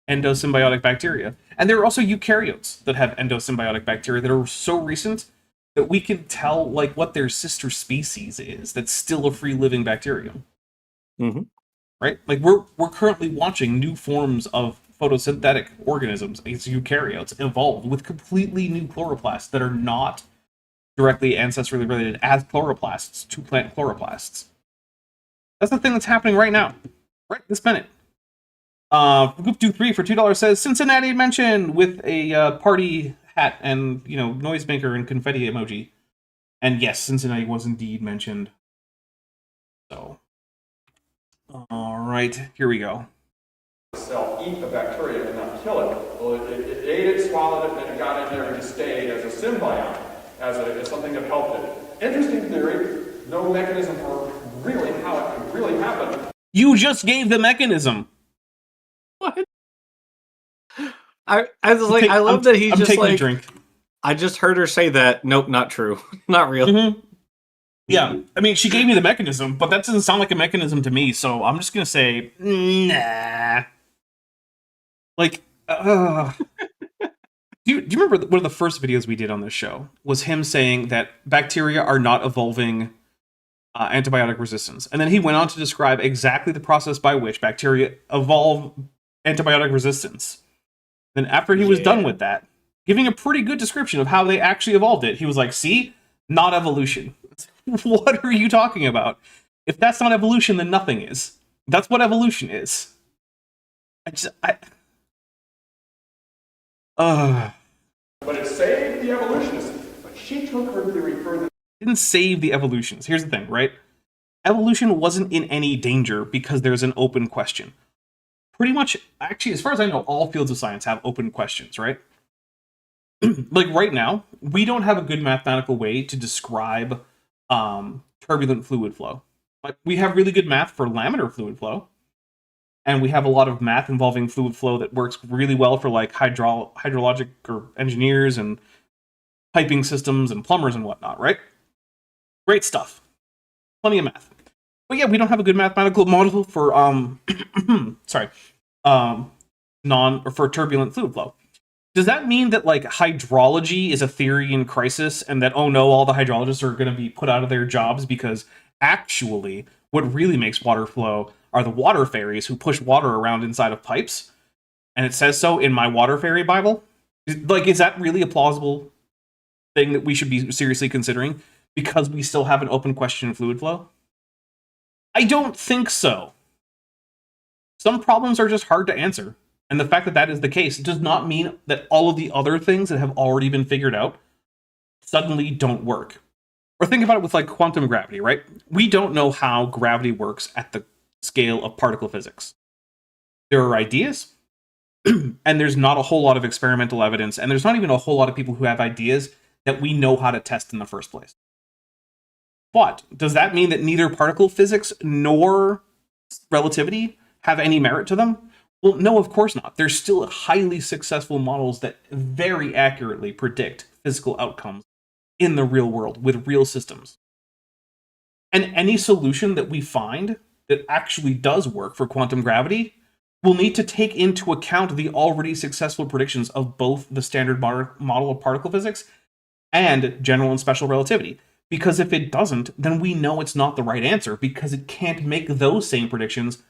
endosymbiotic bacteria. And there are also eukaryotes that have endosymbiotic bacteria that are so recent that we can tell like what their sister species is that's still a free living bacterium. Right? Like we're currently watching new forms of photosynthetic organisms, these eukaryotes, evolve with completely new chloroplasts that are not directly ancestrally related as chloroplasts to plant chloroplasts. That's the thing that's happening right now. Right this minute. Goop23 for $2 says Cincinnati mentioned with a party hat and noisemaker and confetti emoji. And yes, Cincinnati was indeed mentioned. So, all right, here we go. The cell eat the bacteria and not kill it. Well, it ate it, swallowed it, and it got in there and just stayed as a symbiont, as something that helped it. Interesting theory. No mechanism for really how it could really happen. You just gave the mechanism. What? I was like, I love that he's just like, drink. I just heard her say that. Nope, not true. Not real. Yeah, I mean, she gave me the mechanism, but that doesn't sound like a mechanism to me, so I'm just gonna say, nah. Like, do you remember one of the first videos we did on this show was him saying that bacteria are not evolving antibiotic resistance, and then he went on to describe exactly the process by which bacteria evolve antibiotic resistance. Then after he was done with that, giving a pretty good description of how they actually evolved it, he was like, see, not evolution. What are you talking about? If that's not evolution, then nothing is. That's what evolution is. But it saved the evolutionists. But she took her theory further. Didn't save the evolutionists. Here's the thing, right? Evolution wasn't in any danger because there's an open question. Pretty much, actually, as far as I know, all fields of science have open questions, right? Like right now, we don't have a good mathematical way to describe turbulent fluid flow. Like we have really good math for laminar fluid flow, and we have a lot of math involving fluid flow that works really well for like hydrologic or engineers and piping systems and plumbers and whatnot, right? Great stuff. Plenty of math. But yeah, we don't have a good mathematical model for for turbulent fluid flow. Does that mean that like hydrology is a theory in crisis and that, oh no, all the hydrologists are going to be put out of their jobs because actually what really makes water flow are the water fairies who push water around inside of pipes? And it says so in my water fairy Bible? Like, is that really a plausible thing that we should be seriously considering because we still have an open question in fluid flow? I don't think so. Some problems are just hard to answer. And the fact that that is the case does not mean that all of the other things that have already been figured out suddenly don't work. Or think about it with like quantum gravity, right? We don't know how gravity works at the scale of particle physics. There are ideas, and there's not a whole lot of experimental evidence, and there's not even a whole lot of people who have ideas that we know how to test in the first place. But does that mean that neither particle physics nor relativity have any merit to them? Well, no, of course not. There's still highly successful models that very accurately predict physical outcomes in the real world with real systems. And any solution that we find that actually does work for quantum gravity will need to take into account the already successful predictions of both the standard model of particle physics and general and special relativity. Because if it doesn't, then we know it's not the right answer because it can't make those same predictions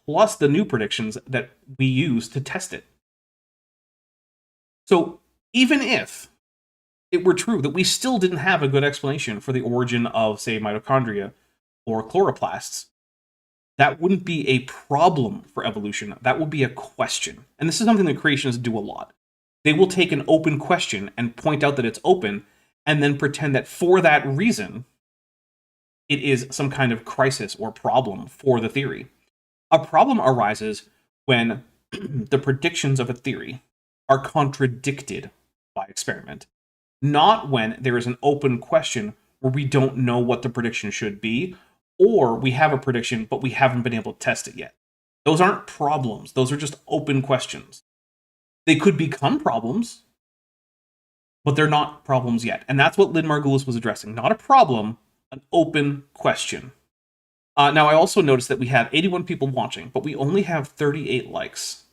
plus the new predictions that we use to test it. So even if it were true that we still didn't have a good explanation for the origin of, say, mitochondria or chloroplasts, that wouldn't be a problem for evolution. That would be a question. And this is something that creationists do a lot. They will take an open question and point out that it's open, and then pretend that for that reason, it is some kind of crisis or problem for the theory. A problem arises when the predictions of a theory are contradicted by experiment, not when there is an open question where we don't know what the prediction should be, or we have a prediction, but we haven't been able to test it yet. Those aren't problems. Those are just open questions. They could become problems, but they're not problems yet. And that's what Lynn Margulis was addressing. Not a problem, an open question. Now, I also noticed that we have 81 people watching, but we only have 38 likes.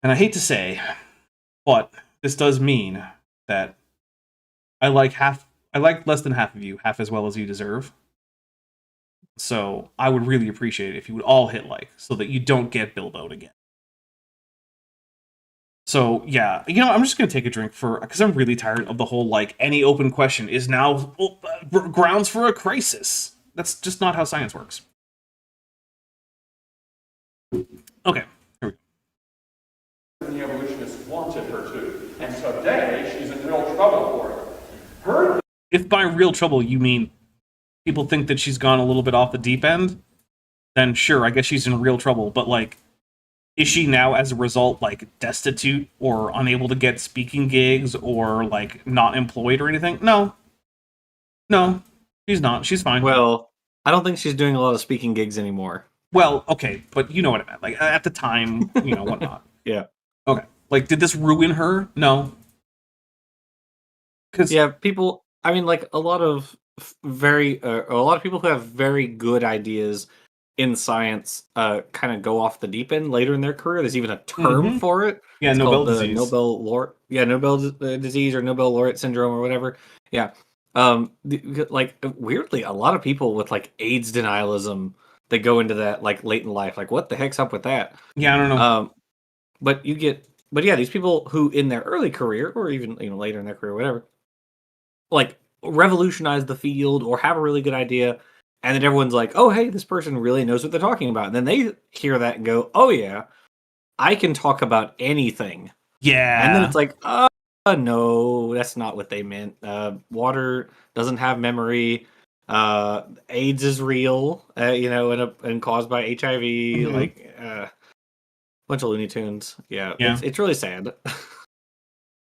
And I hate to say, but this does mean that I like less than half of you, half as well as you deserve. So I would really appreciate it if you would all hit like, so that you don't get billboed again. So yeah, I'm just gonna take a drink because I'm really tired of the whole like any open question is now grounds for a crisis. That's just not how science works. Okay, here we go. The evolutionists wanted her to, and today she's in real trouble for it. Her. If by real trouble you mean people think that she's gone a little bit off the deep end, then sure, I guess she's in real trouble. But like, is she now as a result like destitute or unable to get speaking gigs or like not employed or anything? No, she's not. She's fine. Well, I don't think she's doing a lot of speaking gigs anymore. Well, okay, but you know what I meant. Like at the time, whatnot. Yeah. Okay. Like, did this ruin her? No. Because people. I mean, like a lot of people who have very good ideas in science kind of go off the deep end later in their career. There's even a term for it. Yeah, it's Nobel called disease. Nobel laureate. Yeah, Nobel disease or Nobel laureate syndrome or whatever. Yeah. Like weirdly, a lot of people with like AIDS denialism, they go into that like late in life. Like, what the heck's up with that? Yeah, I don't know. But these people who in their early career or even later in their career, whatever, like revolutionize the field or have a really good idea, and then everyone's like, oh hey, this person really knows what they're talking about, and then they hear that and go, oh yeah, I can talk about anything. Yeah. And then it's like, no, that's not what they meant. Water doesn't have memory. AIDS is real, and caused by HIV. Mm-hmm. Like bunch of Looney Tunes. Yeah. It's really sad.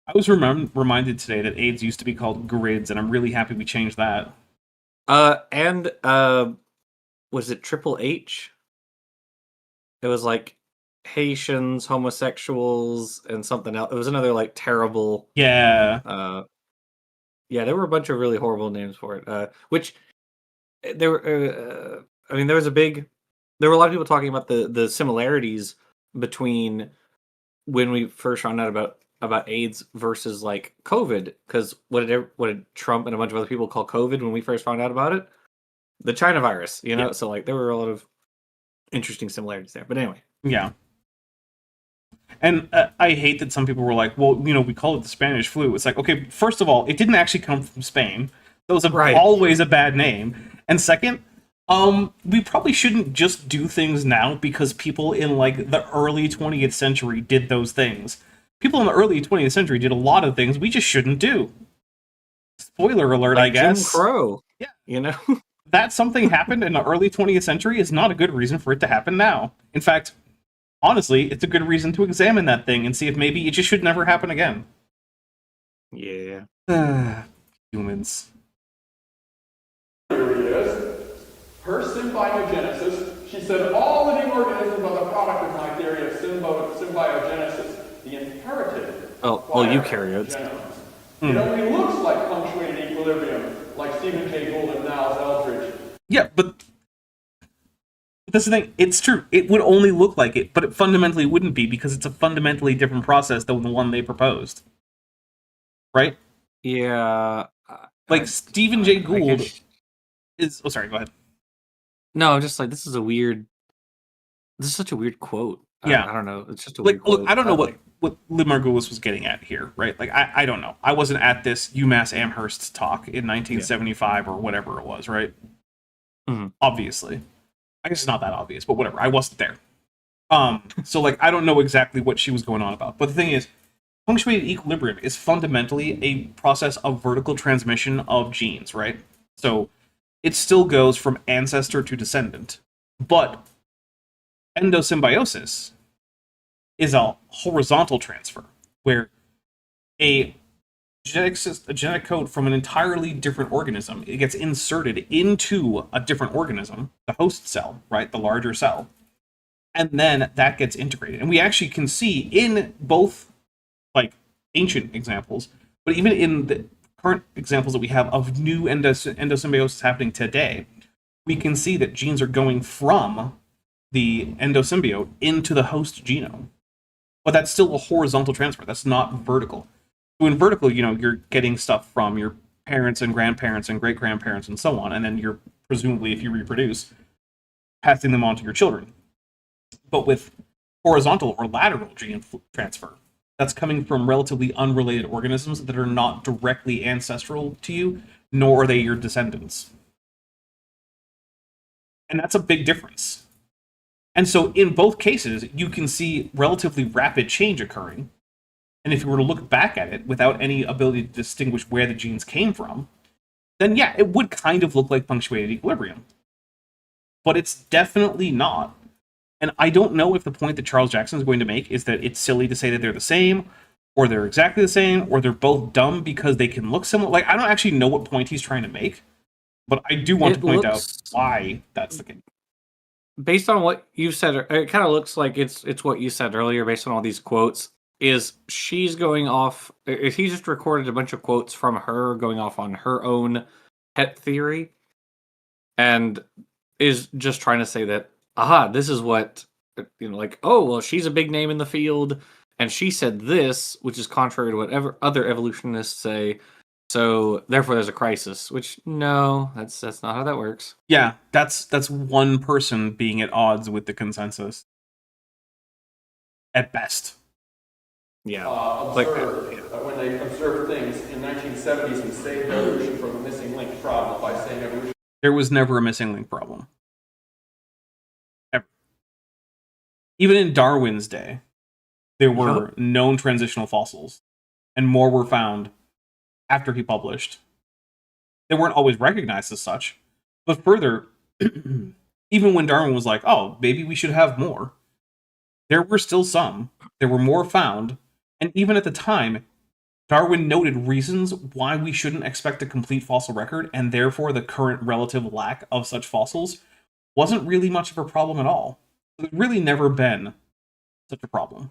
I was reminded today that AIDS used to be called grids, and I'm really happy we changed that. And was it Triple H? It was like Haitians, homosexuals, and something else. It was another like terrible. Yeah. There were a bunch of really horrible names for it. Which there were. There were a lot of people talking about the similarities between when we first found out about AIDS versus like COVID, because what did Trump and a bunch of other people call COVID when we first found out about it? The China virus, Yeah. So like there were a lot of interesting similarities there. But anyway. Yeah. And I hate that some people were like, well, we call it the Spanish flu. It's like, okay, first of all, it didn't actually come from Spain. That was always a bad name. And second, we probably shouldn't just do things now because people in like the early 20th century did those things. People in the early 20th century did a lot of things we just shouldn't do. Spoiler alert, like I guess. Jim Crow. Yeah. That something happened in the early 20th century is not a good reason for it to happen now. In fact, honestly, it's a good reason to examine that thing and see if maybe it just should never happen again. Yeah. Humans. Here he is. Her symbiogenesis. She said all living organisms are the product of my theory of symbiogenesis, the inherited. Eukaryotes. Genomes. It only looks like punctuated equilibrium, like Stephen K. Gould and Niles Eldridge. Yeah, but that's the thing. It's true. It would only look like it, but it fundamentally wouldn't be because it's a fundamentally different process than the one they proposed. Right? Yeah. Like Stephen J. Gould is. Oh, sorry. Go ahead. No, just like this is such a weird quote. Yeah. I don't know. It's just a weird Look, quote. I don't know what Lynn Margulis was getting at here, right? Like, I don't know. I wasn't at this UMass Amherst talk in 1975 or whatever it was, right? Mm-hmm. Obviously. I guess it's not that obvious, but whatever. I wasn't there. So, like, I don't know exactly what she was going on about. But the thing is, punctuated equilibrium is fundamentally a process of vertical transmission of genes, right? So, it still goes from ancestor to descendant. But endosymbiosis is a horizontal transfer, where a genetic code from an entirely different organism, it gets inserted into a different organism, the host cell, right, the larger cell, and then that gets integrated. And we actually can see in both like ancient examples, but even in the current examples that we have of new endosymbiosis happening today, we can see that genes are going from the endosymbiote into the host genome. But that's still a horizontal transfer. That's not vertical. So in vertical, you're getting stuff from your parents and grandparents and great-grandparents and so on, and then you're presumably, if you reproduce, passing them on to your children. But with horizontal or lateral gene transfer, that's coming from relatively unrelated organisms that are not directly ancestral to you, nor are they your descendants. And that's a big difference. And so in both cases, you can see relatively rapid change occurring. And if you were to look back at it without any ability to distinguish where the genes came from, then yeah, it would kind of look like punctuated equilibrium. But it's definitely not. And I don't know if the point that Charles Jackson is going to make is that it's silly to say that they're the same, or they're exactly the same, or they're both dumb because they can look similar. Like, I don't actually know what point he's trying to make, but I do want to point out why that's the case. Based on what you said, it kind of looks like it's what you said earlier, based on all these quotes, is she's going off, if he just recorded a bunch of quotes from her going off on her own pet theory, and is just trying to say that, this is what, like, oh, well, she's a big name in the field, and she said this, which is contrary to whatever other evolutionists say, so therefore there's a crisis, which, no, that's not how that works. Yeah, that's one person being at odds with the consensus. At best. Yeah. When they observed things in 1970s and saved evolution from a missing link problem by saying evolution. There was never a missing link problem. Ever. Even in Darwin's day, there were known transitional fossils, and more were found after he published. They weren't always recognized as such. But further, even when Darwin was like, oh, maybe we should have more, there were still some. There were more found. And even at the time, Darwin noted reasons why we shouldn't expect a complete fossil record, and therefore the current relative lack of such fossils wasn't really much of a problem at all. There's really never been such a problem.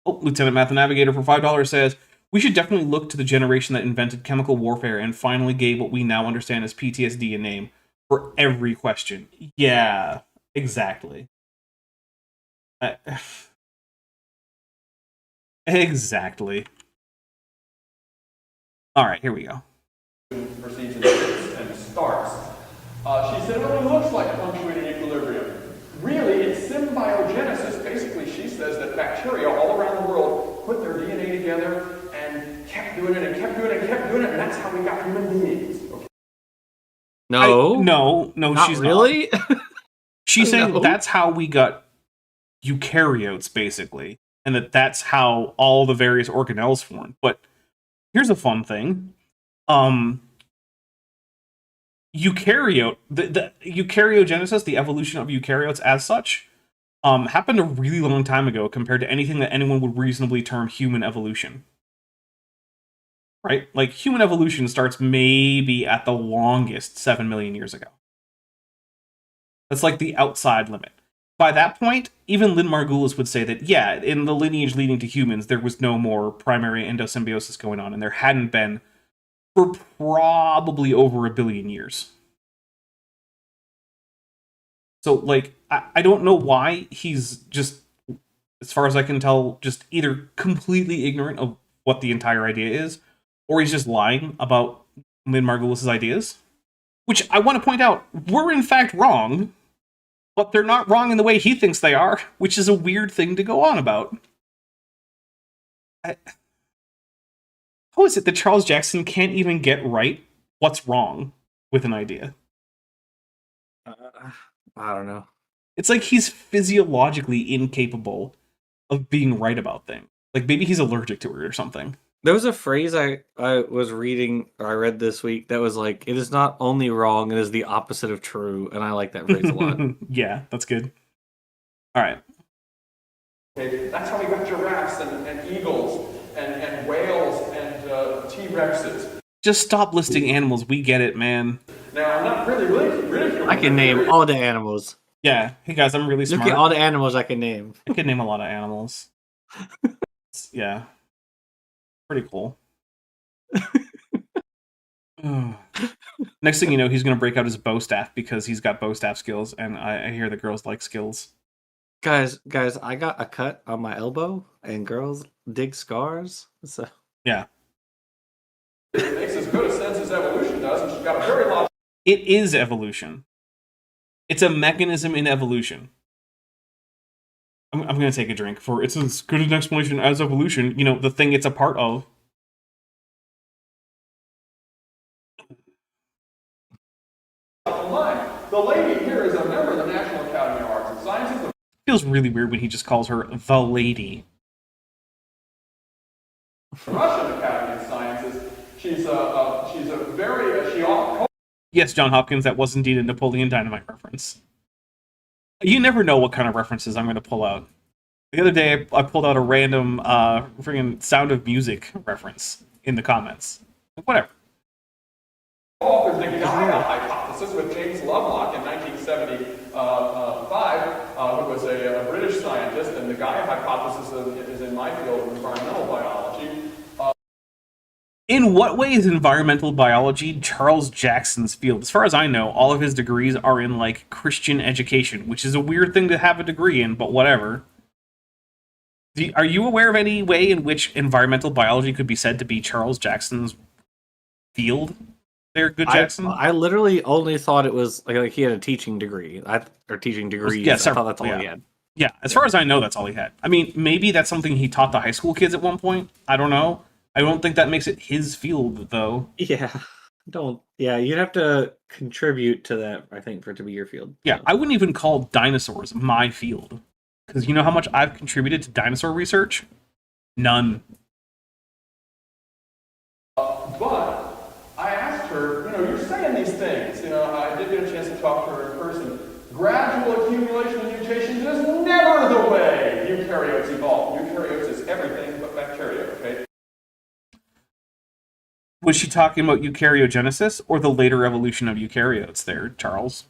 Oh, Lieutenant Math Navigator for $5 says, we should definitely look to the generation that invented chemical warfare and finally gave what we now understand as PTSD a name for every question. Yeah, exactly. Exactly. All right, here we go. Proceeds and starts. She said it only looks like punctuated equilibrium. Really, it's symbiogenesis. Basically, she says that bacteria all around the world put their DNA together and kept doing it and kept doing it and kept doing it, and that's how we got human beings. Okay. No, she's really. Not. She's saying that's how we got eukaryotes, basically, and that's how all the various organelles formed. But here's a fun thing. Eukaryote, the eukaryogenesis, the evolution of eukaryotes as such, happened a really long time ago compared to anything that anyone would reasonably term human evolution. Right? Like, human evolution starts maybe at the longest 7 million years ago. That's like the outside limit. By that point, even Lynn Margulis would say that, yeah, in the lineage leading to humans, there was no more primary endosymbiosis going on, and there hadn't been for probably over 1 billion years. So, like, I don't know why he's just, as far as I can tell, just either completely ignorant of what the entire idea is, or he's just lying about Lynn Margulis' ideas. Which, I want to point out, were in fact wrong, but they're not wrong in the way he thinks they are, which is a weird thing to go on about. How is it that Charles Jackson can't even get right what's wrong with an idea? I don't know. It's like he's physiologically incapable of being right about things. Like, maybe he's allergic to it or something. There was a phrase I was reading, or I read this week, that was like, it is not only wrong, it is the opposite of true. And I like that phrase a lot. Yeah, that's good. All right. Okay, that's how we got giraffes and eagles and whales and T-Rexes. Just stop listing animals. We get it, man. Now, I'm not really ridiculing. I can name all the animals. Yeah. Hey guys, I'm really Look smart. at all the animals I can name. I can name a lot of animals. Yeah. Pretty cool. Next thing you know, he's going to break out his bow staff because he's got bow staff skills, and I hear the girls like skills. Guys, I got a cut on my elbow, and girls dig scars. So Yeah. It makes as good a sense as evolution does, and she's got a very logical. It is evolution. It's a mechanism in evolution. I'm going to take a drink for it's as good an explanation as evolution. You know, the thing it's a part of. Line. The lady here is a member of the National Academy of Arts and Sciences. Feels really weird when he just calls her the lady. The Russian Academy of Sciences. She's a very she all. Yes, John Hopkins, that was indeed a Napoleon Dynamite reference. You never know what kind of references I'm going to pull out. The other day, I pulled out a random friggin' Sound of Music reference in the comments. Whatever. Authors the Gaia hypothesis with James Lovelock in 1975, who was a British scientist, and the Gaia hypothesis is in my field of environmental biology. In what way is environmental biology Charles Jackson's field? As far as I know, all of his degrees are in, like, Christian education, which is a weird thing to have a degree in, but whatever. Are you aware of any way in which environmental biology could be said to be Charles Jackson's field? There, good Jackson? I literally only thought it was like he had a teaching degree, or teaching degrees. Yeah, I thought that's all he had. Yeah, as far as I know, that's all he had. I mean, maybe that's something he taught the high school kids at one point. I don't know. I don't think that makes it his field, though. Yeah, you'd have to contribute to that, I think, for it to be your field. Yeah, I wouldn't even call dinosaurs my field. Because you know how much I've contributed to dinosaur research? None. But I asked her, you're saying these things. I did get a chance to talk to her in person. Gradual accumulation of mutations is never the way eukaryotes evolve. Eukaryotes is everything but bacteria, okay? Was she talking about eukaryogenesis or the later evolution of eukaryotes there, Charles?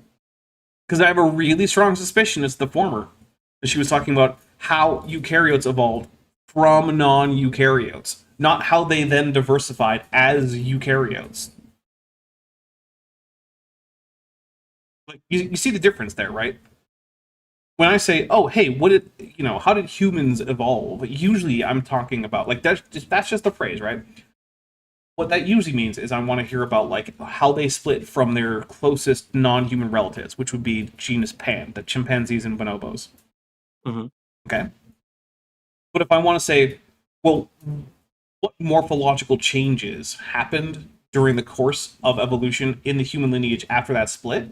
Because I have a really strong suspicion it's the former. She was talking about how eukaryotes evolved from non-eukaryotes, not how they then diversified as eukaryotes. Like you see the difference there, right? When I say, "Oh, hey, how did humans evolve?" Usually, I'm talking about like that's just the phrase, right? What that usually means is I want to hear about like how they split from their closest non-human relatives, which would be genus Pan, the chimpanzees and bonobos. Mm-hmm. Okay. But if I want to say, well, what morphological changes happened during the course of evolution in the human lineage after that split,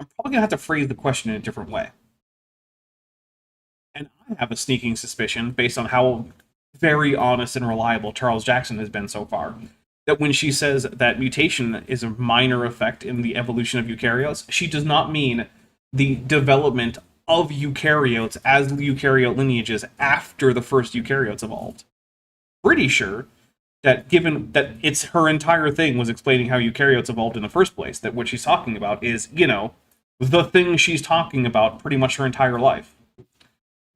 I'm probably going to have to phrase the question in a different way. And I have a sneaking suspicion, based on how very honest and reliable Charles Jackson has been so far, that when she says that mutation is a minor effect in the evolution of eukaryotes, she does not mean the development of eukaryotes as eukaryote lineages after the first eukaryotes evolved. Pretty sure that given that it's her entire thing was explaining how eukaryotes evolved in the first place, that what she's talking about is, the thing she's talking about pretty much her entire life.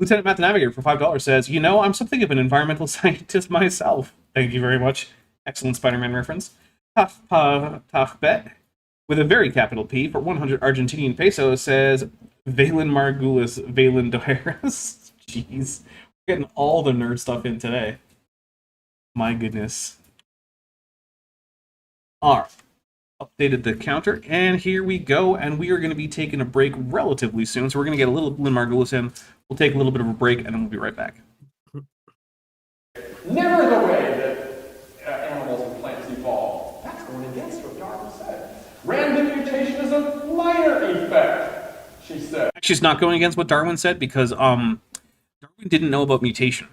Lieutenant Math Navigator for $5 says, I'm something of an environmental scientist myself. Thank you very much. Excellent Spider-Man reference. Tafbet, with a very capital P, for 100 Argentinian pesos, says, Valen Margulis, Valen Doheras. Jeez. We're getting all the nerd stuff in today. My goodness. Alright. Updated the counter, and here we go, and we are going to be taking a break relatively soon, so we're going to get a little Lynn Margulis in. We'll take a little bit of a break, and then we'll be right back. Never the way that animals and plants evolve. That's going against what Darwin said. Random mutation is a minor effect, she said. Actually, it's not going against what Darwin said, because Darwin didn't know about mutation.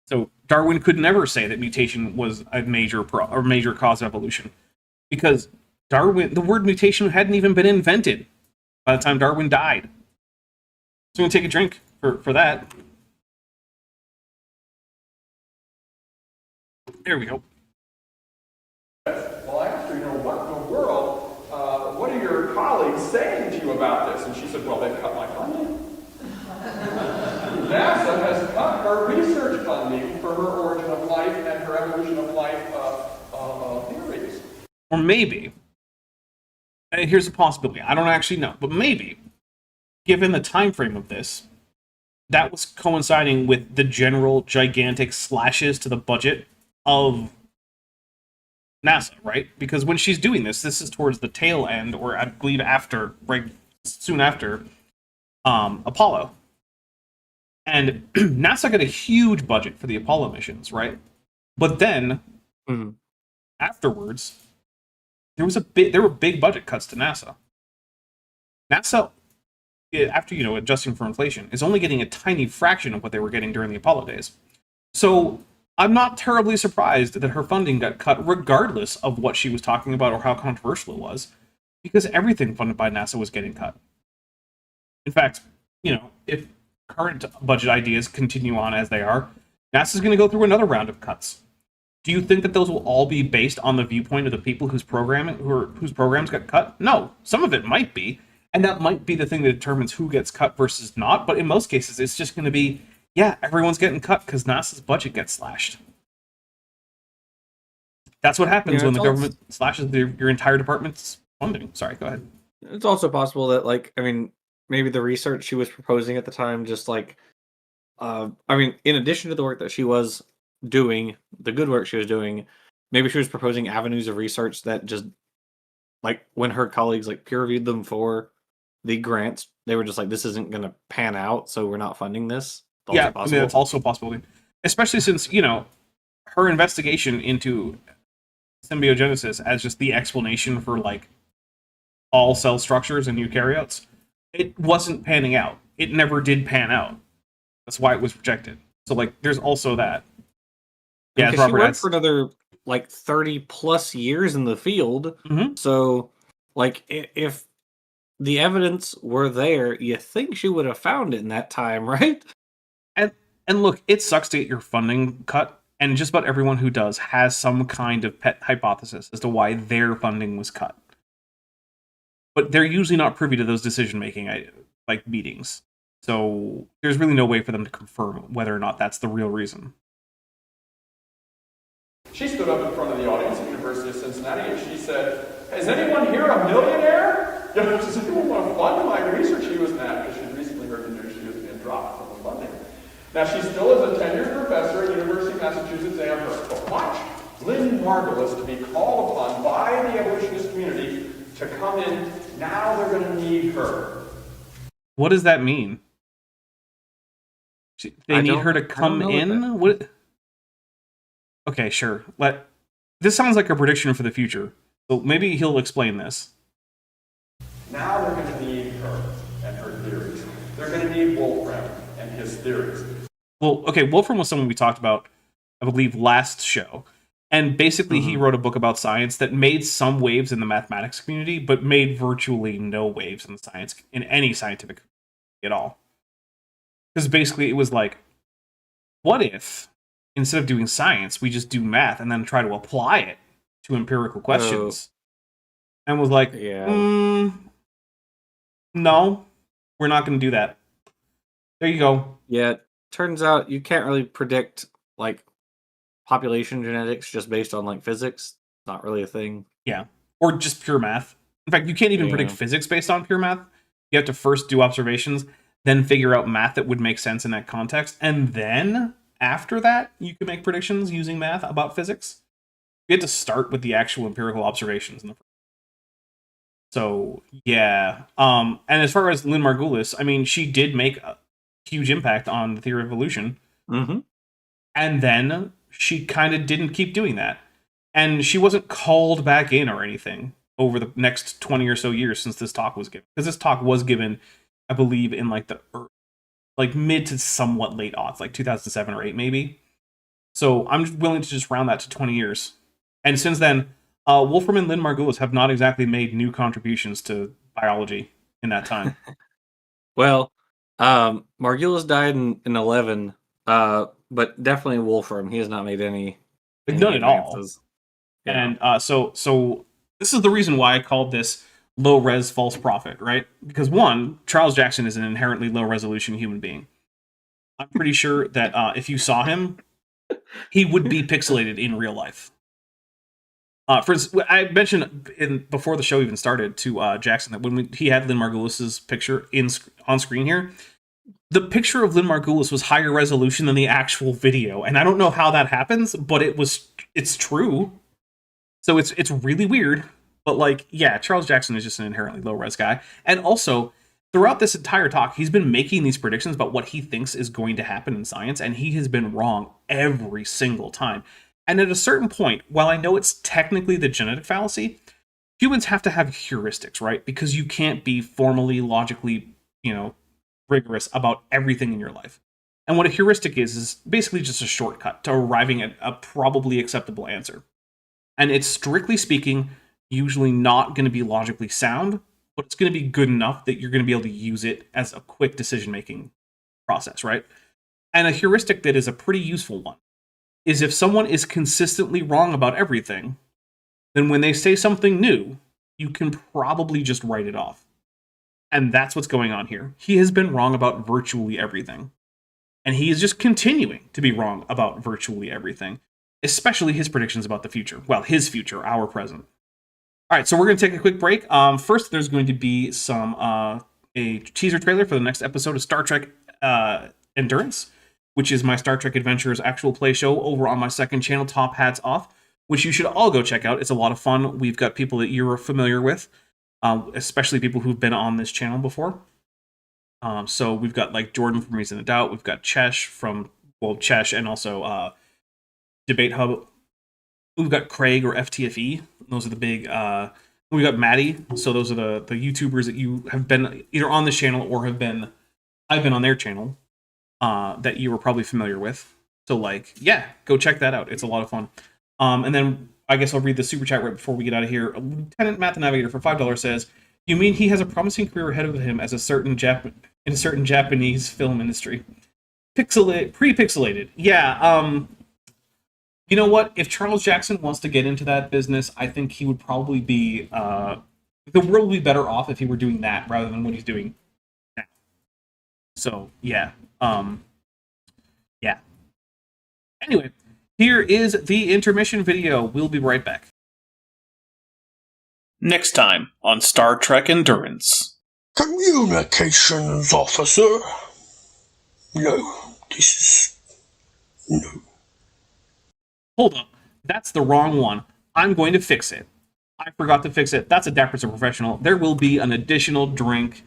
So Darwin could never say that mutation was a major cause of evolution, because the word mutation hadn't even been invented by the time Darwin died. So we're going to take a drink for that. There we go. Well, I asked her, what in the world, what are your colleagues saying you about this? And she said, well, they've cut my funding. NASA has cut her research funding for her origin of life and her evolution of life theories. Or maybe, and here's a possibility, I don't actually know, but maybe, given the time frame of this, that was coinciding with the general gigantic slashes to the budget of NASA, right? Because when she's doing this is towards the tail end, or I believe after, right, soon after Apollo. And NASA got a huge budget for the Apollo missions, right? But then, afterwards, there were big budget cuts to NASA. NASA, after, adjusting for inflation, is only getting a tiny fraction of what they were getting during the Apollo days. So I'm not terribly surprised that her funding got cut regardless of what she was talking about or how controversial it was, because everything funded by NASA was getting cut. In fact, if current budget ideas continue on as they are, NASA's going to go through another round of cuts. Do you think that those will all be based on the viewpoint of the people whose programs got cut? No, some of it might be, and that might be the thing that determines who gets cut versus not. But in most cases, it's just going to be, yeah, everyone's getting cut because NASA's budget gets slashed. That's what happens when the government slashes your entire department's funding. Sorry, go ahead. It's also possible that, maybe the research she was proposing at the time, just in addition to the work that she was doing, the good work she was doing, maybe she was proposing avenues of research that just, when her colleagues, peer reviewed them for the grants, they were just like, this isn't going to pan out, so we're not funding this. Yeah, it's also a possibility. Especially since, her investigation into symbiogenesis as just the explanation for, all cell structures and eukaryotes, it wasn't panning out. It never did pan out. That's why it was rejected. So, there's also that. Yeah, she worked for another, 30 plus years in the field. Mm-hmm. So, if the evidence were there, you think she would have found it in that time, right? And look, it sucks to get your funding cut, and just about everyone who does has some kind of pet hypothesis as to why their funding was cut. But they're usually not privy to those decision-making meetings. So there's really no way for them to confirm whether or not that's the real reason. She stood up in front of the audience at the University of Cincinnati and she said, "Is anyone here a millionaire? Does anyone want to fund my research?" She was mad because she'd recently heard the news she was being dropped from the funding. Now, she still is a tenured professor at University of Massachusetts Amherst. But watch Lynn Margulis to be called upon by the evolutionist community to come in. Now they're going to need her. What does that mean? They need her to come in? What? Okay, sure. This sounds like a prediction for the future. So maybe he'll explain this. Now they're going to need her and her theories. They're going to need Wolfram and his theories. Well, okay, Wolfram was someone we talked about, I believe, last show. And basically, he wrote a book about science that made some waves in the mathematics community, but made virtually no waves in any scientific community at all. Because basically, it was what if, instead of doing science, we just do math and then try to apply it to empirical questions? And was no, we're not going to do that. There you go. Yeah, turns out you can't really predict, population genetics just based on physics. Not really a thing. Yeah, or just pure math. In fact, you can't even predict physics based on pure math. You have to first do observations, then figure out math that would make sense in that context, and then after that you can make predictions using math about physics. You have to start with the actual empirical observations in the first. So yeah, and as far as Lynn Margulis, I mean, she did make a huge impact on the theory of evolution, and then she kind of didn't keep doing that. And she wasn't called back in or anything over the next 20 or so years since this talk was given. Because this talk was given, I believe, in the mid to somewhat late aughts, 2007 or 8 maybe. So I'm willing to just round that to 20 years. And since then, Wolfram and Lynn Margulis have not exactly made new contributions to biology in that time. Well, Margulis died in 11, but definitely Wolfram. He has not made any none at all. Yeah. And so this is the reason why I called this low-res false prophet, right? Because one, Charles Jackson is an inherently low-resolution human being. I'm pretty sure that if you saw him, he would be pixelated in real life. For instance, I mentioned before the show even started to Jackson that when he had Lynn Margulis's picture on screen here, the picture of Lynn Margulis was higher resolution than the actual video, and I don't know how that happens, but it's true. So it's really weird. But like, yeah, Charles Jackson is just an inherently low res guy, and also throughout this entire talk, he's been making these predictions about what he thinks is going to happen in science, and he has been wrong every single time. And at a certain point, while I know it's technically the genetic fallacy, humans have to have heuristics, right? Because you can't be formally, logically, rigorous about everything in your life. And what a heuristic is basically just a shortcut to arriving at a probably acceptable answer. And it's, strictly speaking, usually not going to be logically sound, but it's going to be good enough that you're going to be able to use it as a quick decision-making process, right? And a heuristic that is a pretty useful one is if someone is consistently wrong about everything, then when they say something new, you can probably just write it off. And that's what's going on here. He has been wrong about virtually everything. And he is just continuing to be wrong about virtually everything, especially his predictions about the future. Well, his future, our present. All right, so we're going to take a quick break. First, there's going to be a teaser trailer for the next episode of Star Trek Endurance, which is my Star Trek Adventures actual play show over on my second channel, Top Hats Off, which you should all go check out. It's a lot of fun. We've got people that you're familiar with, especially people who've been on this channel before. So we've got like Jordan from Reason and Doubt. We've got Chesh and also Debate Hub. We've got Craig or FTFE. Those are the big... we've got Maddie. So those are the YouTubers that you have been either on this channel or I've been on their channel. That you were probably familiar with. So like, yeah, go check that out. It's a lot of fun. And then I guess I'll read the super chat right before we get out of here. Lieutenant Matt the Navigator for $5 says, "You mean he has a promising career ahead of him as in a certain Japanese film industry? Pre-pixelated. Yeah, you know what? If Charles Jackson wants to get into that business, I think he would probably be the world would be better off if he were doing that rather than what he's doing now. So yeah. Yeah. Anyway, here is the intermission video. We'll be right back. Next time on Star Trek Endurance. Communications officer. No, this is... no. Hold up. That's the wrong one. I'm going to fix it. I forgot to fix it. That's a Dapper's a Professional. There will be an additional drink.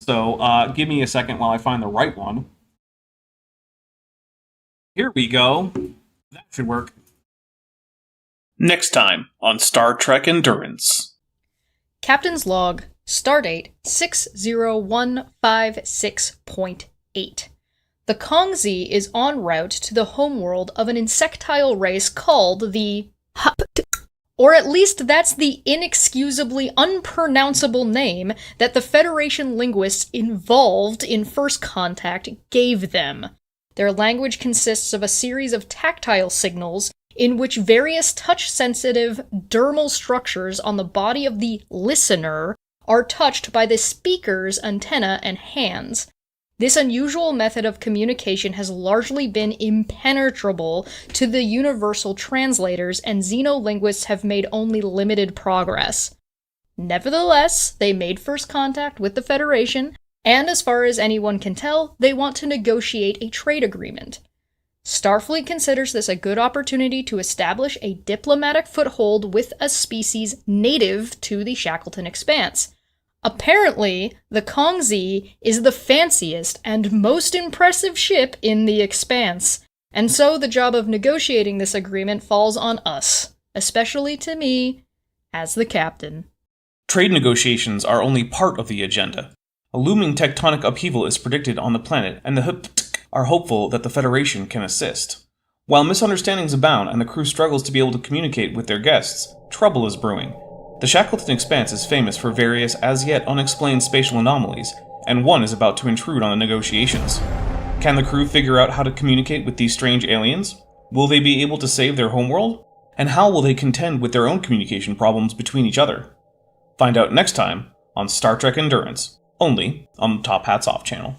So give me a second while I find the right one. Here we go. That should work. Next time on Star Trek Endurance. Captain's Log, Stardate 60156.8. The Kongzi is en route to the homeworld of an insectile race called the or at least that's the inexcusably unpronounceable name that the Federation linguists involved in First Contact gave them. Their language consists of a series of tactile signals in which various touch-sensitive dermal structures on the body of the listener are touched by the speaker's antenna and hands. This unusual method of communication has largely been impenetrable to the universal translators, and xenolinguists have made only limited progress. Nevertheless, they made first contact with the Federation, and as far as anyone can tell, they want to negotiate a trade agreement. Starfleet considers this a good opportunity to establish a diplomatic foothold with a species native to the Shackleton Expanse. Apparently, the Kongzi is the fanciest and most impressive ship in the Expanse, and so the job of negotiating this agreement falls on us, especially to me, as the captain. Trade negotiations are only part of the agenda. A looming tectonic upheaval is predicted on the planet, and the are hopeful that the Federation can assist. While misunderstandings abound and the crew struggles to be able to communicate with their guests, trouble is brewing. The Shackleton Expanse is famous for various as-yet unexplained spatial anomalies, and one is about to intrude on the negotiations. Can the crew figure out how to communicate with these strange aliens? Will they be able to save their homeworld? And how will they contend with their own communication problems between each other? Find out next time on Star Trek Endurance, only on the Top Hats Off channel.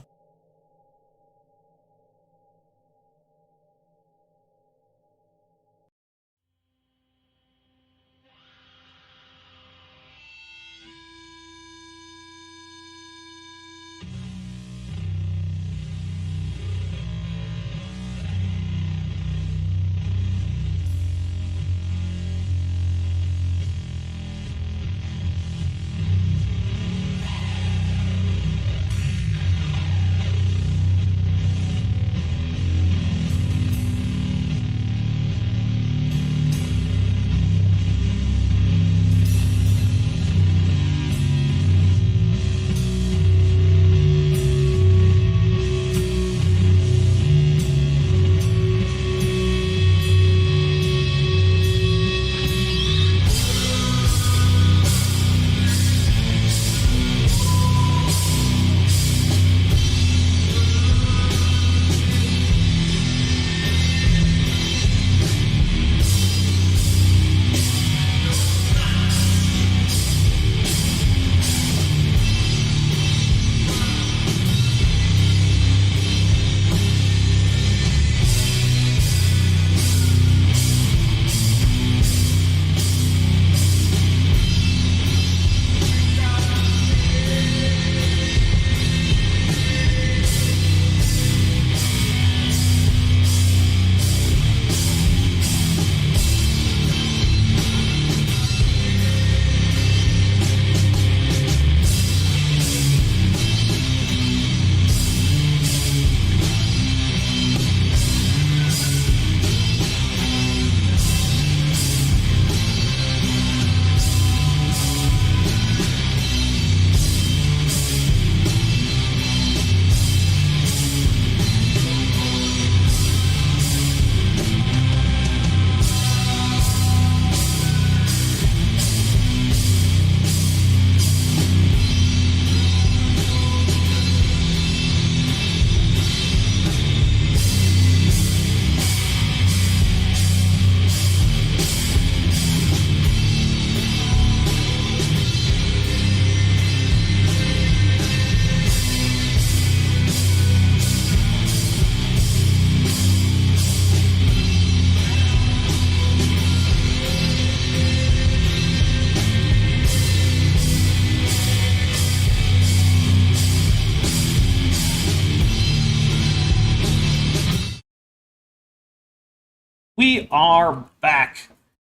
We are back.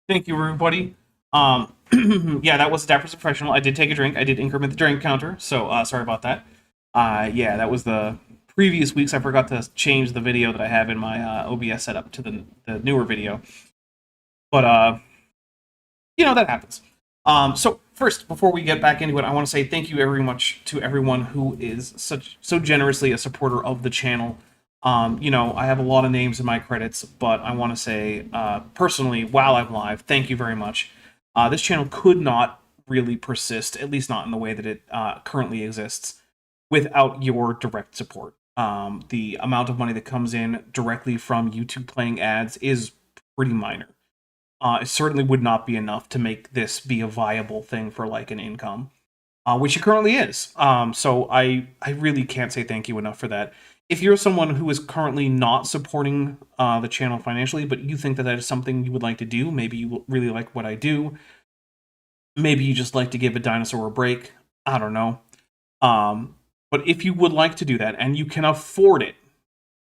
Thank you, everybody. Yeah, that was Dapper's Professional. I did take a drink. I did increment the drink counter, so sorry about that. Yeah, that was the previous weeks. I forgot to change the video that I have in my OBS setup to the newer video. But, you know, that happens. So first, before we get back into it, I want to say thank you very much to everyone who is so generously a supporter of the channel. You know, I have a lot of names in my credits, but I want to say, personally, while I'm live, thank you very much. This channel could not really persist, at least not in the way that it currently exists, without your direct support. The amount of money that comes in directly from YouTube playing ads is pretty minor. It certainly would not be enough to make this be a viable thing for, like, an income, which it currently is. So I really can't say thank you enough for that. If you're someone who is currently not supporting the channel financially, but you think that that is something you would like to do, maybe you really like what I do, maybe you just like to give a dinosaur a break, I don't know. But if you would like to do that, and you can afford it,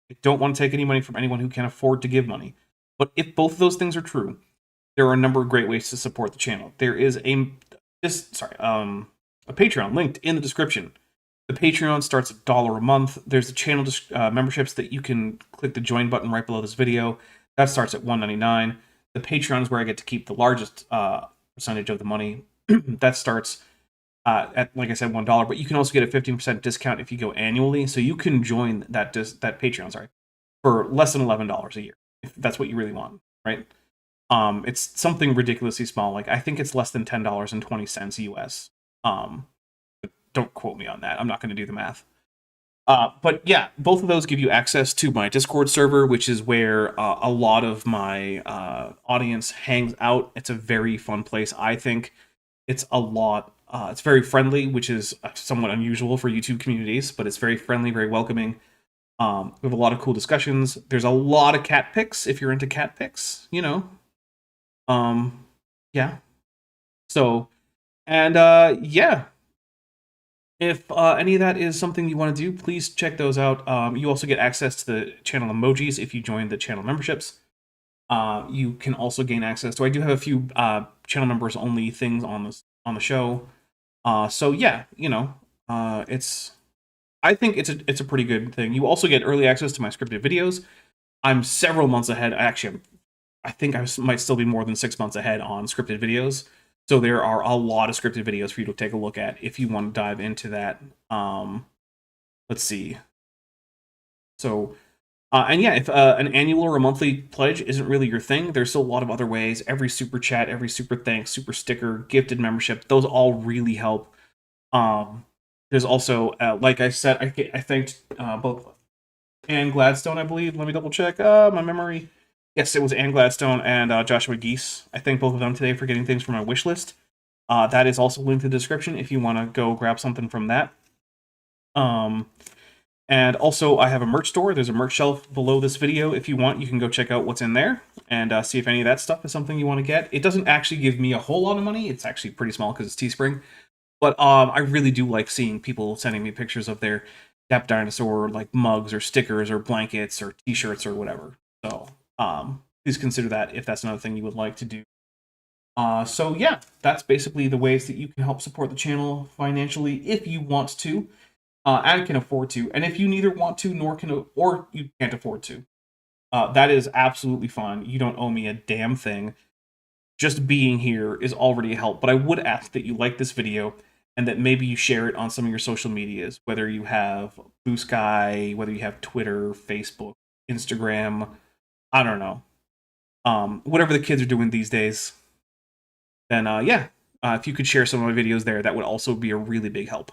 I don't want to take any money from anyone who can afford to give money, but if both of those things are true, there are a number of great ways to support the channel. There is a Patreon linked in the description. The Patreon starts at $1 a month. There's the channel memberships that you can click the join button right below this video. That starts at $1.99. The Patreon is where I get to keep the largest percentage of the money. That starts at, like I said, $1. But you can also get a 15% discount if you go annually. So you can join that Patreon, for less than $11 a year, if that's what you really want, right? It's something ridiculously small. Like, I think it's less than $10.20 US. Don't quote me on that. I'm not going to do the math. But yeah, both of those give you access to my Discord server, which is where a lot of my audience hangs out. It's a very fun place, I think. It's a lot. It's very friendly, which is somewhat unusual for YouTube communities, but it's very friendly, very welcoming. We have a lot of cool discussions. There's a lot of cat pics if you're into cat pics, you know. Yeah. So, and yeah. If any of that is something you want to do, please check those out. You also get access to the channel emojis if you join the channel memberships. You can also gain access to. I do have a few channel members only things on the show. So yeah, you know, I think it's a pretty good thing. You also get early access to my scripted videos. I'm several months ahead. Actually, I think I might still be more than 6 months ahead on scripted videos. So there are a lot of scripted videos for you to take a look at if you want to dive into that. Let's see. So, and yeah, if an annual or a monthly pledge isn't really your thing, there's still a lot of other ways. Every super chat, every super thanks, super sticker, gifted membership, those all really help. There's also, like I said, I thanked both Ann Gladstone, I believe. Let me double check my memory. Yes, it was Ann Gladstone and Joshua Geese. I thank both of them today for getting things from my wish list. That is also linked in the description if you want to go grab something from that. And also, I have a merch store. There's a merch shelf below this video. If you want, you can go check out what's in there and see if any of that stuff is something you want to get. It doesn't actually give me a whole lot of money. It's actually pretty small because it's Teespring. But I really do like seeing people sending me pictures of their Dap Dinosaur like mugs or stickers or blankets or t-shirts or whatever. So please consider that if that's another thing you would like to do. So yeah, that's basically the ways that you can help support the channel financially if you want to and can afford to. And if you neither want to nor can or you can't afford to, that is absolutely fine. You don't owe me a damn thing. Just being here is already a help. But I would ask that you like this video and that maybe you share it on some of your social medias, whether you have Blue Sky, whether you have Twitter, Facebook, Instagram, I don't know. Whatever the kids are doing these days, then yeah, if you could share some of my videos there, that would also be a really big help.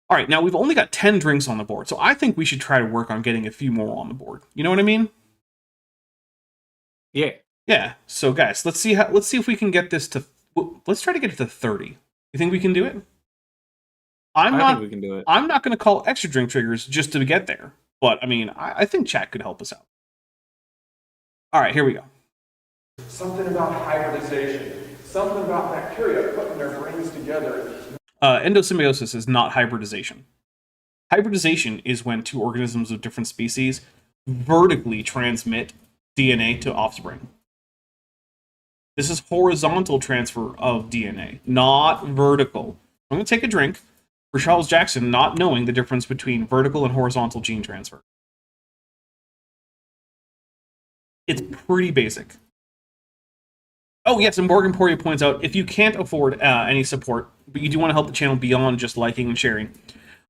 All right, now we've only got 10 drinks on the board, so I think we should try to work on getting a few more on the board. You know what I mean? Yeah. Yeah. So guys, let's see if we can get this to. Let's try to get it to 30. You think we can do it? I think we can do it. I'm not going to call extra drink triggers just to get there, but I mean, I think chat could help us out. All right, here we go. Something about hybridization. Something about bacteria putting their brains together. Endosymbiosis is not hybridization. Hybridization is when two organisms of different species vertically transmit DNA to offspring. This is horizontal transfer of DNA, not vertical. I'm going to take a drink for Charles Jackson not knowing the difference between vertical and horizontal gene transfer. It's pretty basic. Oh yes, and Morgan Poria points out, if you can't afford any support, but you do want to help the channel beyond just liking and sharing,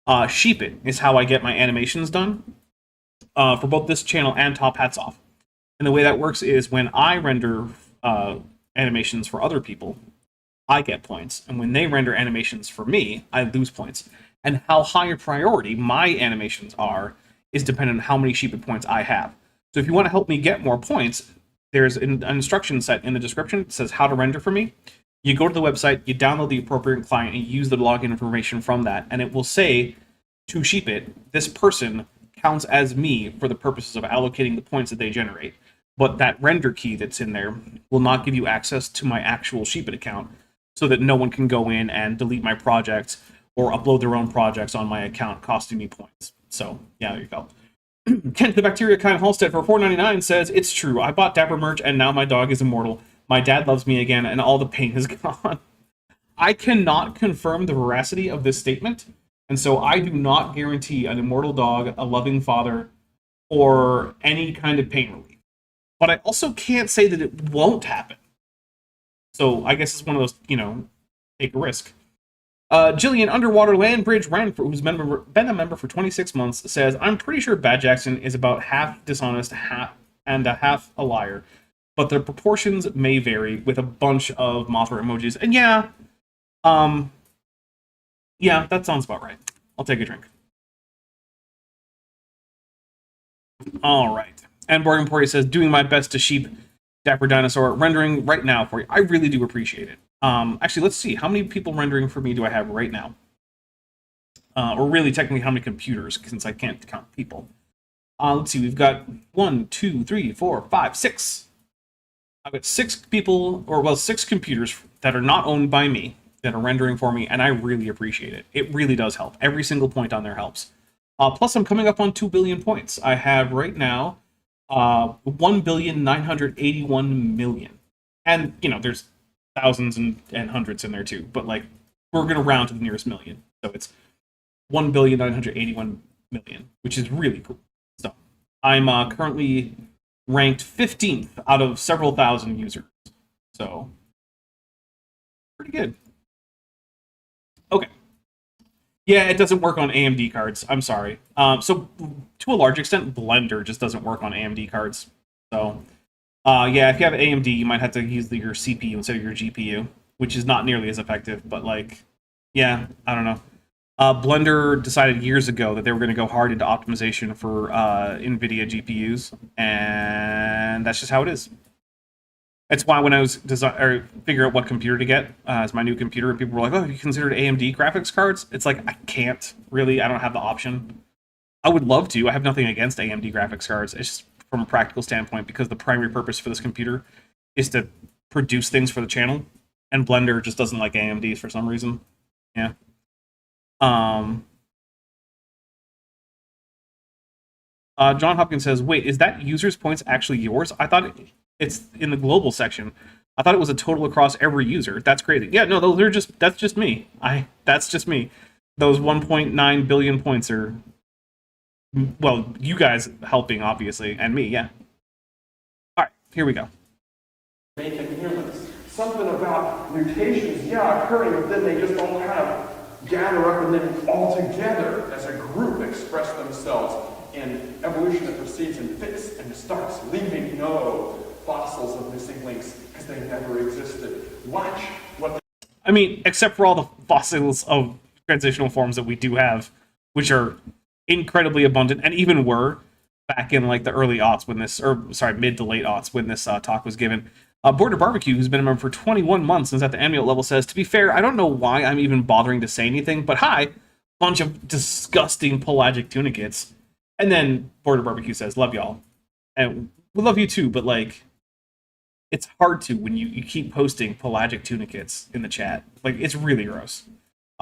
Sheepit is how I get my animations done for both this channel and Top Hats Off. And the way that works is when I render animations for other people, I get points. And when they render animations for me, I lose points. And how high a priority my animations are is dependent on how many Sheepit points I have. So if you want to help me get more points, there's an instruction set in the description that says how to render for me. You go to the website, you download the appropriate client, and use the login information from that. And it will say to Sheepit, this person counts as me for the purposes of allocating the points that they generate. But that render key that's in there will not give you access to my actual Sheepit account so that no one can go in and delete my projects or upload their own projects on my account, costing me points. So, yeah, there you go. Kent the Bacteria Kind Halstead for $4.99 says, it's true, I bought Dapper merch and now my dog is immortal. My dad loves me again and all the pain is gone. I cannot confirm the veracity of this statement, and so I do not guarantee an immortal dog, a loving father, or any kind of pain relief. But I also can't say that it won't happen. So I guess it's one of those, you know, take a risk. Jillian Underwater Land Bridge Ranford, who's been a member for 26 months, says, I'm pretty sure Bad Jackson is about half dishonest half a liar, but the proportions may vary with a bunch of Mothra emojis. And yeah, that sounds about right. I'll take a drink. All right. And Morgan Poria says, doing my best to sheep Dapper Dinosaur, rendering right now for you. I really do appreciate it. Actually, let's see. How many people rendering for me do I have right now? Or really, technically, how many computers, since I can't count people. Let's see. We've got 1, 2, 3, 4, 5, 6. I've got 6 people, or well, 6 computers that are not owned by me that are rendering for me, and I really appreciate it. It really does help. Every single point on there helps. Plus, I'm coming up on 2 billion points. I have right now 1,981,000,000. And, you know, there's thousands and hundreds in there too, but like, we're going to round to the nearest million. So it's 1,981,000,000, which is really cool. So I'm currently ranked 15th out of several thousand users. So pretty good. Okay. Yeah, it doesn't work on AMD cards. I'm sorry. So to a large extent, Blender just doesn't work on AMD cards. So yeah, if you have AMD, you might have to use your CPU instead of your GPU, which is not nearly as effective. But like, yeah, I don't know. Blender decided years ago that they were going to go hard into optimization for NVIDIA GPUs, and that's just how it is. That's why when I was figure out what computer to get as my new computer, and people were like, "Oh, have you considered AMD graphics cards?" It's like, I can't really. I don't have the option. I would love to. I have nothing against AMD graphics cards. It's just from a practical standpoint, because the primary purpose for this computer is to produce things for the channel, and Blender just doesn't like AMDs for some reason. Yeah. John Hopkins says, "Wait, is that users' points actually yours? I thought it's in the global section. I thought it was a total across every user. That's crazy." Yeah, no, those are that's just me. That's just me. Those 1.9 billion points are, well, you guys helping, obviously, and me, yeah. All right, here we go. Making humans. Something about mutations, yeah, occurring, but then they just all kind of gather up and then all together as a group express themselves in evolution that proceeds in fits and starts, leaving no fossils of missing links because they never existed. Watch what. I mean, except for all the fossils of transitional forms that we do have, which are incredibly abundant, and even were back in like the early aughts when this, or sorry, mid to late aughts when this talk was given. Border Barbecue, who's been a member for 21 months and is at the annual level, says, "To be fair, I don't know why I'm even bothering to say anything, but hi, bunch of disgusting pelagic tunicates." And then Border Barbecue says, "Love y'all." And we love you too, but like, it's hard to when you keep posting pelagic tunicates in the chat. Like, it's really gross.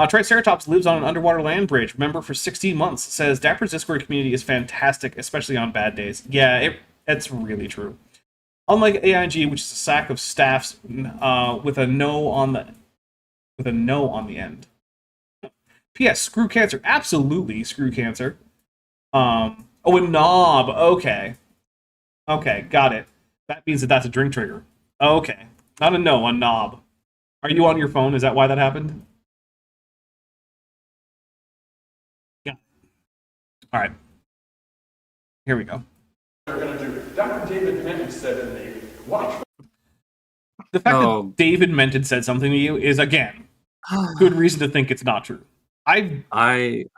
Triceratops lives on an underwater land bridge. Member for 16 months. Says, "Dapper's Discord community is fantastic, especially on bad days." Yeah, it's really true. Unlike AIG, which is a sack of staffs with a no on the end. P.S. Screw cancer. Absolutely, screw cancer. Oh, a knob. Okay. Okay, got it. That means that that's a drink trigger. Okay. Not a no, a knob. Are you on your phone? Is that why that happened? Yeah. All right. Here we go. They're going to do. Dr. David Menton said in the watch. The fact that David Menton said something to you is, again, good reason to think it's not true. I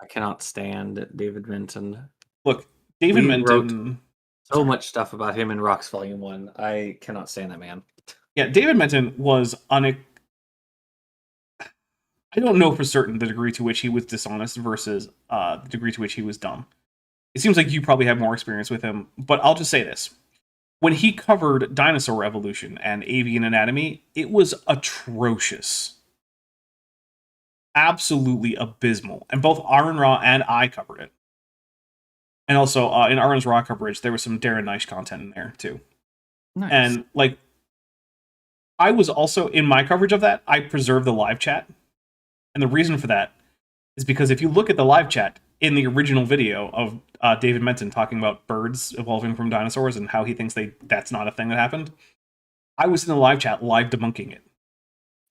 cannot stand David Menton. Look, David Menton wrote so much stuff about him in Rocks Volume 1. I cannot stand that man. Yeah, David Menton was I don't know for certain the degree to which he was dishonest versus the degree to which he was dumb. It seems like you probably have more experience with him, but I'll just say this. When he covered dinosaur evolution and avian anatomy, it was atrocious. Absolutely abysmal. And both Aaron Raw and I covered it. And also, in Aaron's Raw coverage, there was some Darren Neisch content in there, too. Nice. And, like, I was also, in my coverage of that, I preserved the live chat. And the reason for that is because if you look at the live chat in the original video of David Menton talking about birds evolving from dinosaurs and how he thinks that's not a thing that happened, I was in the live chat live debunking it.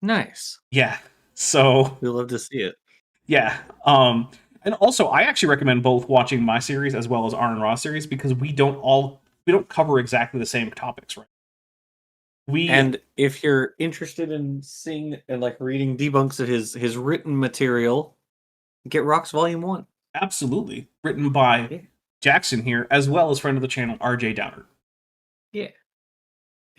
Nice. Yeah. So we'll love to see it. Yeah. And also, I actually recommend both watching my series as well as Aaron Ross series, because we don't cover exactly the same topics, right? And if you're interested in seeing and like reading debunks of his written material, get Rocks Volume 1. Absolutely. Written by Jackson here, as well as friend of the channel, RJ Downer. Yeah.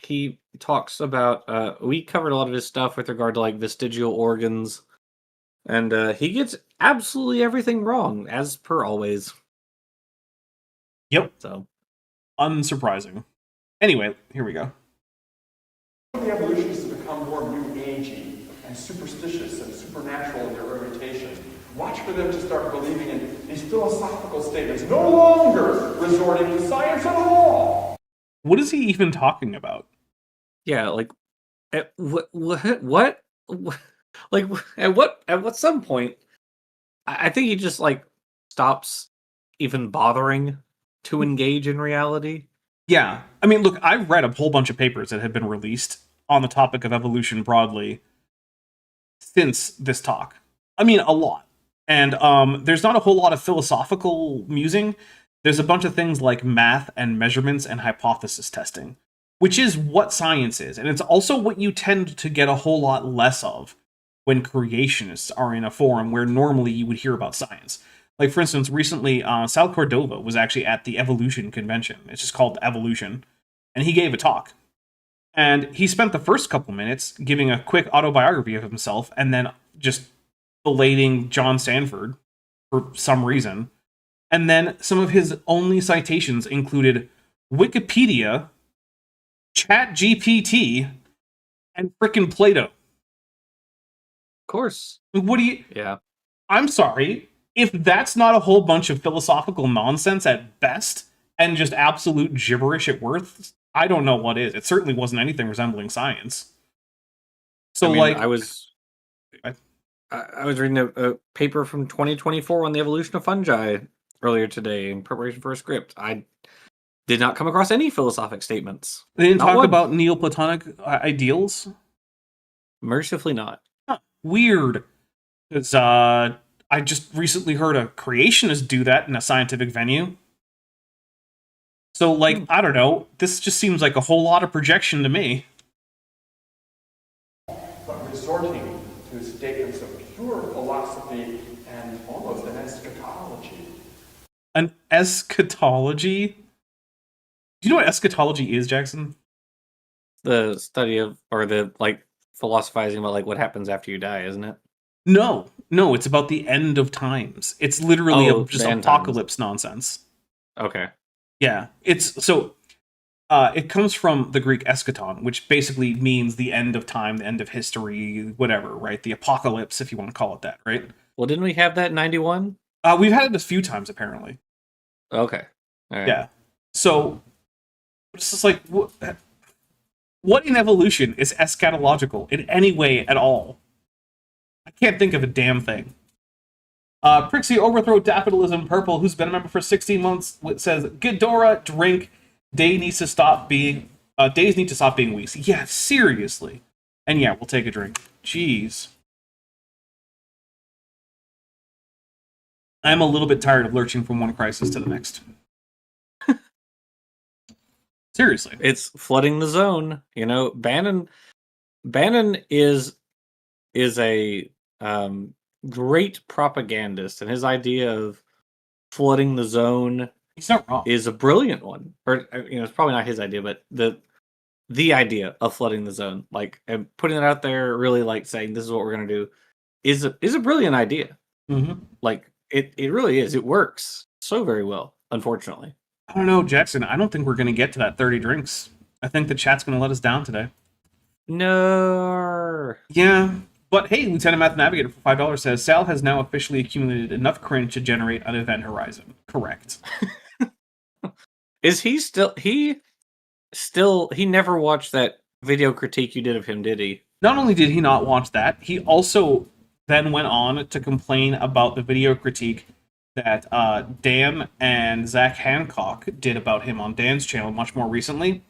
he talks about we covered a lot of his stuff with regard to like vestigial organs, and he gets absolutely everything wrong as per always. Yep. So Unsurprising. Anyway, here we go. The evolutionists have become more new agey and superstitious and supernatural in their orientation. Watch for them to start believing in these philosophical statements, no longer resorting to science at all. What is he even talking about? yeah, like what like at some point, I think he just like stops even bothering to engage in reality. Yeah. I mean, look, I've read a whole bunch of papers that have been released on the topic of evolution broadly since this talk. I mean, a lot. And there's not a whole lot of philosophical musing. There's a bunch of things like math and measurements and hypothesis testing, which is what science is. And it's also what you tend to get a whole lot less of when creationists are in a forum where normally you would hear about science. Like, for instance, recently, Sal Cordova was actually at the Evolution Convention. It's just called Evolution. And he gave a talk. And he spent the first couple minutes giving a quick autobiography of himself and then just belating John Stanford for some reason. And then some of his only citations included Wikipedia, ChatGPT, and frickin' Plato. Of course. What do you... Yeah. I'm sorry. If that's not a whole bunch of philosophical nonsense at best, and just absolute gibberish at worst, I don't know what is. It certainly wasn't anything resembling science. So, I mean, like... I was reading a paper from 2024 on the evolution of fungi earlier today in preparation for a script. I did not come across any philosophic statements. They didn't Not talk one. about Neoplatonic ideals? Mercifully not. Huh, weird. Because I just recently heard a creationist do that in a scientific venue. So, like, I don't know. This just seems like a whole lot of projection to me. But resorting to statements of pure philosophy and almost an eschatology. An eschatology? Do you know what eschatology is, Jackson? The study of, or the, like, philosophizing about, like, what happens after you die, isn't it? No, it's about the end of times. It's literally just the end apocalypse nonsense. Okay. Yeah, it's so. It comes from the Greek eschaton, which basically means the end of time, the end of history, whatever, right? The apocalypse, if you want to call it that, right? Well, didn't we have that in 91? We've had it a few times, apparently. Okay. All right. Yeah. So, it's just like, what in evolution is eschatological in any way at all? I can't think of a damn thing. Prixie Overthrow Capitalism Purple, who's been a member for 16 months, says, Ghidorah, drink. Days need to stop being weak. Yeah, seriously. And yeah, we'll take a drink. Jeez. I'm a little bit tired of lurching from one crisis to the next. Seriously. It's flooding the zone. You know, Bannon is a great propagandist, and his idea of flooding the zone He's not wrong. is a brilliant one. Or it's probably not his idea, but the idea of flooding the zone, like, and putting it out there, really like saying this is what we're gonna do, is a brilliant idea. Mm-hmm. Like it really is. It works so very well. Unfortunately, I don't know, Jackson. I don't think we're going to get to that 30 drinks. I think the chat's going to let us down today. no. Yeah. But hey, Lieutenant Math Navigator for $5 says, Sal has now officially accumulated enough cringe to generate an event horizon. Correct. Is he still? He never watched that video critique you did of him, did he? Not only did he not watch that, he also then went on to complain about the video critique that Dan and Zach Hancock did about him on Dan's channel much more recently.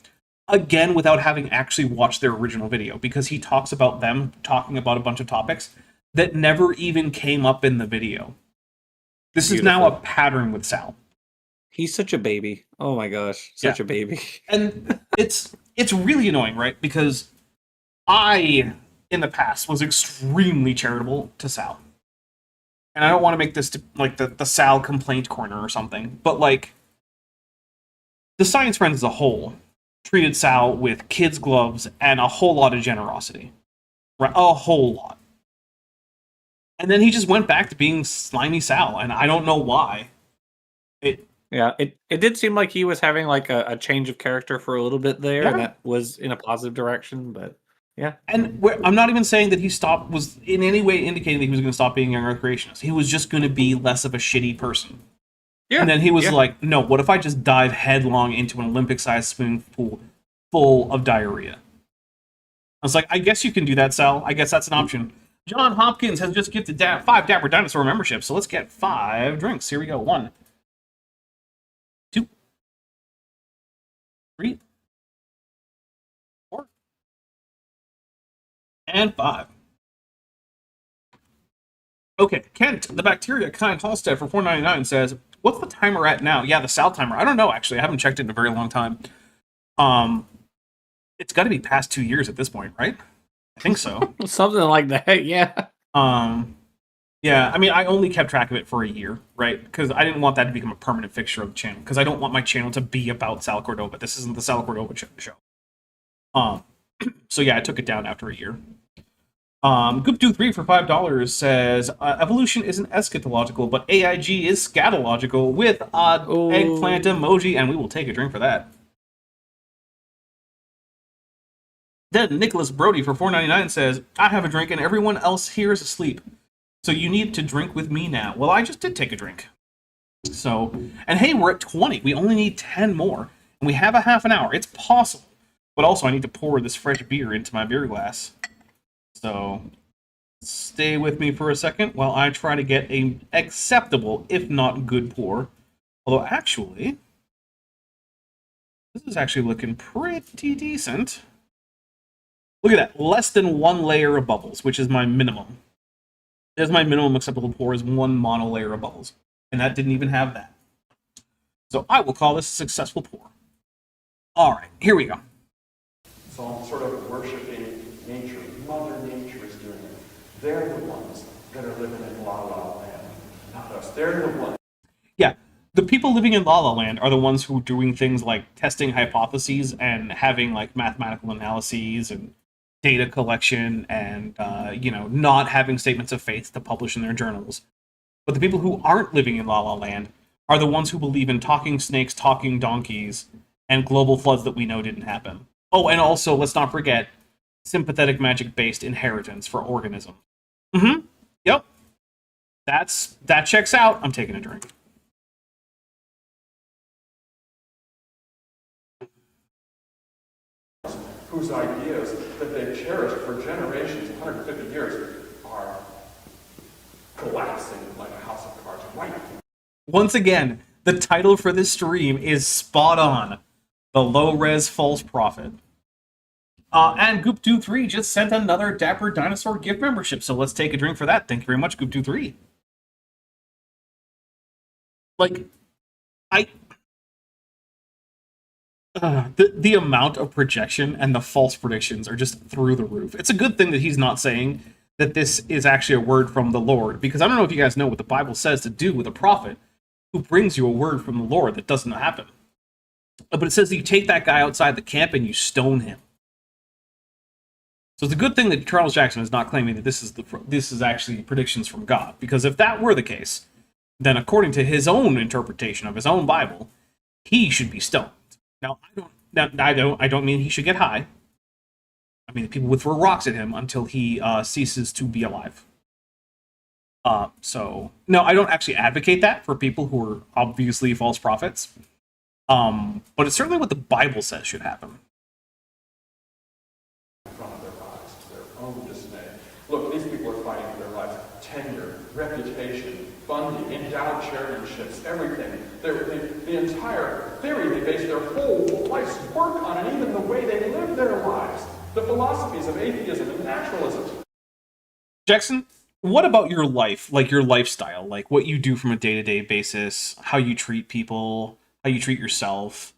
Again, without having actually watched their original video, because he talks about them talking about a bunch of topics that never even came up in the video. This is now a pattern with Sal. He's such a baby. Oh my gosh, such a baby. And it's really annoying, right? Because I, in the past, was extremely charitable to Sal. And I don't want to make this to, like, the Sal complaint corner or something, but, like, the Science Friends as a whole treated Sal with kids' gloves and a whole lot of generosity. Right? A whole lot. And then he just went back to being slimy Sal, and I don't know why. It did seem like he was having like a change of character for a little bit there, and that was in a positive direction, but yeah. And I'm not even saying that was in any way indicating that he was going to stop being a young Earth creationist. He was just going to be less of a shitty person. Yeah. And then he was like, no, what if I just dive headlong into an Olympic-sized swimming pool full of diarrhea? I was like, I guess you can do that, Sal. I guess that's an option. John Hopkins has just gifted 5 Dapper Dinosaur memberships, so let's get 5 drinks. Here we go. 1, 2, 3, 4, and 5. Okay, Kent, the bacteria kind Halstead for $4.99 says, what's the timer at now? Yeah, the Sal timer. I don't know, actually. I haven't checked it in a very long time. It's got to be past 2 years at this point, right? I think so. Something like that, yeah. Yeah, I mean, I only kept track of it for a year, right? Because I didn't want that to become a permanent fixture of the channel. Because I don't want my channel to be about Sal Cordova. This isn't the Sal Cordova show. So yeah, I took it down after a year. Goop23 for $5 says, evolution isn't eschatological, but AIG is scatological with odd eggplant emoji, and we will take a drink for that. Then Nicholas Brody for $4.99 says, I have a drink and everyone else here is asleep. So you need to drink with me now. Well, I just did take a drink. So, and hey, we're at 20. We only need 10 more. And we have a half an hour. It's possible. But also, I need to pour this fresh beer into my beer glass. So, stay with me for a second while I try to get a acceptable, if not good pour. Although, actually, this is actually looking pretty decent. Look at that. Less than 1 layer of bubbles, which is my minimum. There's my minimum acceptable pour is 1 mono layer of bubbles. And that didn't even have that. So I will call this a successful pour. All right, here we go. So I'm sort of worshiping nature. Mother Nature is doing it. They're the ones that are living in La La Land, not us. They're the ones. Yeah, the people living in La La Land are the ones who are doing things like testing hypotheses and having like mathematical analyses and data collection and, not having statements of faith to publish in their journals. But the people who aren't living in La La Land are the ones who believe in talking snakes, talking donkeys, and global floods that we know didn't happen. Oh, and also, let's not forget, sympathetic magic-based inheritance for organisms. Mm-hmm. Yep. That checks out. I'm taking a drink. Whose ideas that they've cherished for generations, 150 years, are collapsing like a house of cards right now. Once again, the title for this stream is spot on. The low-res false prophet. And Goop23 just sent another Dapper Dinosaur gift membership, so let's take a drink for that. Thank you very much, Goop23. Like, the amount of projection and the false predictions are just through the roof. It's a good thing that he's not saying that this is actually a word from the Lord, because I don't know if you guys know what the Bible says to do with a prophet who brings you a word from the Lord that doesn't happen. But it says that you take that guy outside the camp and you stone him. So it's a good thing that Charles Jackson is not claiming that this is actually predictions from God, because if that were the case, then according to his own interpretation of his own Bible, he should be stoned. Now, I don't mean he should get high. I mean, people would throw rocks at him until he ceases to be alive. So, no, I don't actually advocate that for people who are obviously false prophets. But it's certainly what the Bible says should happen. In front of their eyes, to their own dismay. Look, these people are fighting for their lives. Tenure, reputation, funding, endowed chairmanships, everything. The entire theory they base their whole life's work on, and even the way they live their lives. The philosophies of atheism and naturalism. Jackson, what about your life, like your lifestyle, like what you do from a day-to-day basis, how you treat people, how you treat yourself,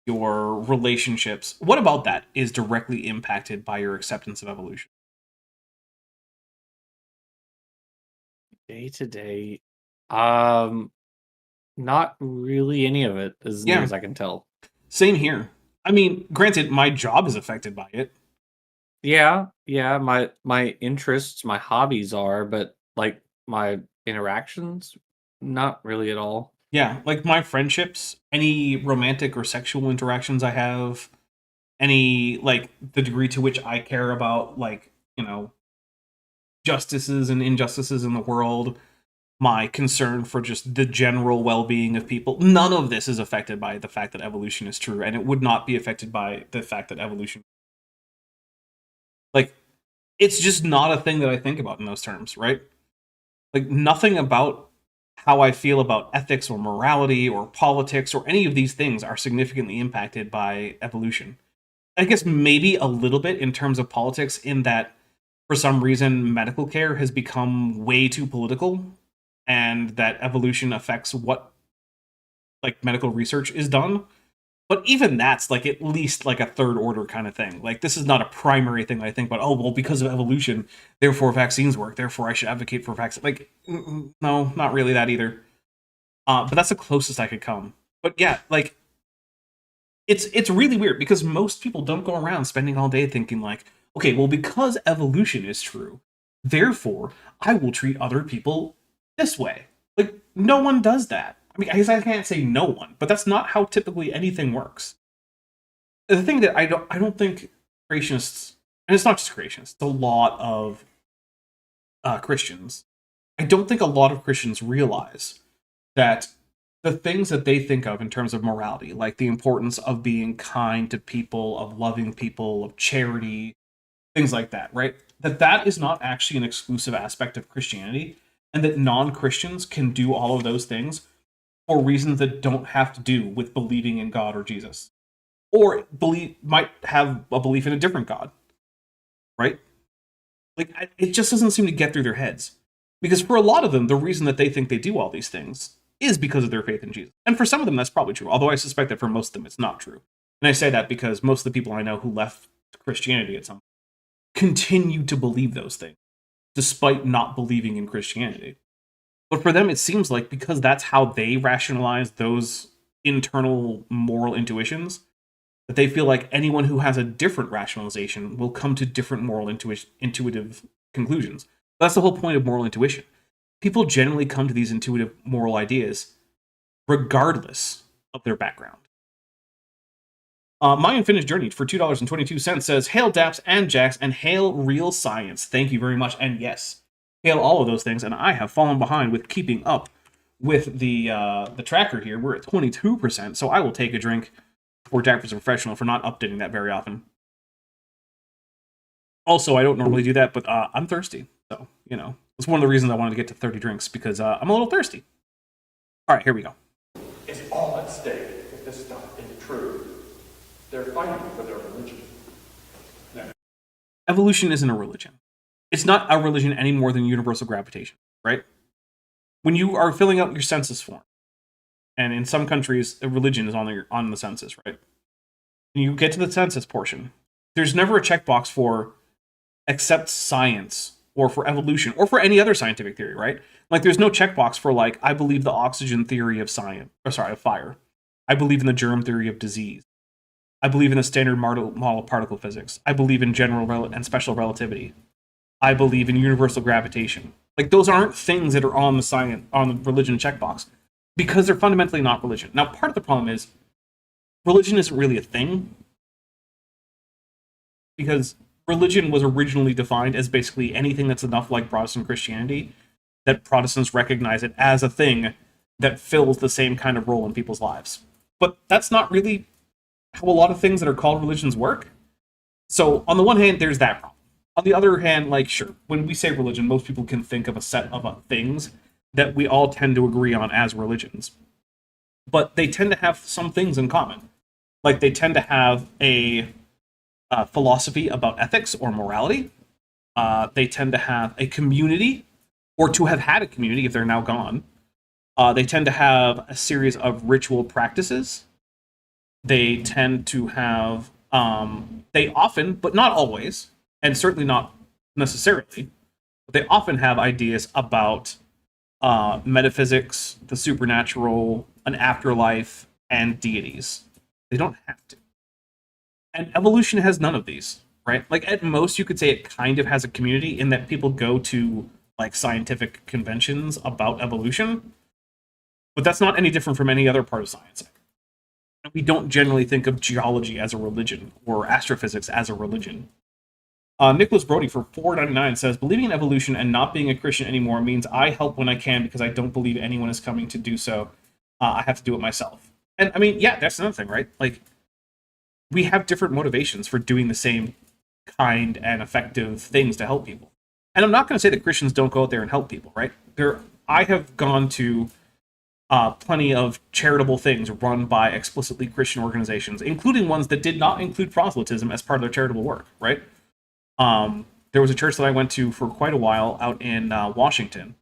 your relationships? What about that is directly impacted by your acceptance of evolution? Day to day, not really any of it, as near as I can tell. Same here. I mean, granted, my job is affected by it. Yeah, my interests, my hobbies are, but like my interactions, not really at all. Yeah, like my friendships, any romantic or sexual interactions I have, any like the degree to which I care about like, justices and injustices in the world, my concern for just the general well-being of people, none of this is affected by the fact that evolution is true, and it would not be affected by the fact that evolution, like, it's just not a thing that I think about in those terms, right? Like, nothing about how I feel about ethics or morality or politics or any of these things are significantly impacted by evolution. I guess maybe a little bit in terms of politics, in that for some reason medical care has become way too political, and that evolution affects what like medical research is done. But even that's like at least like a third order kind of thing. Like, this is not a primary thing that I think about. Oh, well, because of evolution, therefore vaccines work. Therefore, I should advocate for vaccine. Like, no, not really that either. But that's the closest I could come. But yeah, like, it's really weird because most people don't go around spending all day thinking like, okay, well, because evolution is true, therefore I will treat other people this way. Like, no one does that. I mean, I guess I can't say no one, but that's not how typically anything works. The thing that I don't think creationists, and it's not just creationists, it's a lot of Christians. I don't think a lot of Christians realize that the things that they think of in terms of morality, like the importance of being kind to people, of loving people, of charity, things like that, right? That is not actually an exclusive aspect of Christianity, and that non-Christians can do all of those things for reasons that don't have to do with believing in God or Jesus, or might have a belief in a different God, right? Like, it just doesn't seem to get through their heads, because for a lot of them, the reason that they think they do all these things is because of their faith in Jesus, and for some of them, that's probably true. Although I suspect that for most of them, it's not true, and I say that because most of the people I know who left Christianity at some point continue to believe those things, despite not believing in Christianity. But for them, it seems like because that's how they rationalize those internal moral intuitions, that they feel like anyone who has a different rationalization will come to different moral intuitive conclusions. That's the whole point of moral intuition. People generally come to these intuitive moral ideas regardless of their background. My Unfinished Journey for $2.22 says, "Hail Daps and Jax, and hail real science." Thank you very much. And yes, hail all of those things. And I have fallen behind with keeping up with the tracker here. We're at 22%, so I will take a drink for Dappers Professional for not updating that very often. Also, I don't normally do that, but I'm thirsty. So, it's one of the reasons I wanted to get to 30 drinks, because I'm a little thirsty. All right, here we go. It's all at stake if this stuff is true. They're fighting for their religion. No. Evolution isn't a religion. It's not a religion any more than universal gravitation, right? When you are filling out your census form, and in some countries, a religion is on the census, right? When you get to the census portion, there's never a checkbox for accept science, or for evolution, or for any other scientific theory, right? Like, there's no checkbox for, like, I believe the oxygen theory of fire. I believe in the germ theory of disease. I believe in the standard model particle physics. I believe in general and special relativity. I believe in universal gravitation. Like, those aren't things that are on the religion checkbox, because they're fundamentally not religion. Now, part of the problem is religion isn't really a thing, because religion was originally defined as basically anything that's enough like Protestant Christianity that Protestants recognize it as a thing that fills the same kind of role in people's lives. But that's not really how a lot of things that are called religions work. So on the one hand, there's that problem. On the other hand, like, sure, when we say religion, most people can think of a set of things that we all tend to agree on as religions. But they tend to have some things in common. Like, they tend to have a philosophy about ethics or morality. They tend to have a community, or to have had a community if they're now gone. They tend to have a series of ritual practices. They tend to have, they often, but not always, and certainly not necessarily, but they often have ideas about metaphysics, the supernatural, an afterlife, and deities. They don't have to. And evolution has none of these, right? Like at most you could say it kind of has a community in that people go to like scientific conventions about evolution, but that's not any different from any other part of science. We don't generally think of geology as a religion or astrophysics as a religion. Nicholas Brody for $4.99 says, believing in evolution and not being a Christian anymore means I help when I can because I don't believe anyone is coming to do so. I have to do it myself. And I mean, yeah, that's another thing, right? Like, we have different motivations for doing the same kind and effective things to help people. And I'm not going to say that Christians don't go out there and help people, right? I have gone to plenty of charitable things run by explicitly Christian organizations, including ones that did not include proselytism as part of their charitable work, right? There was a church that I went to for quite a while out in Washington,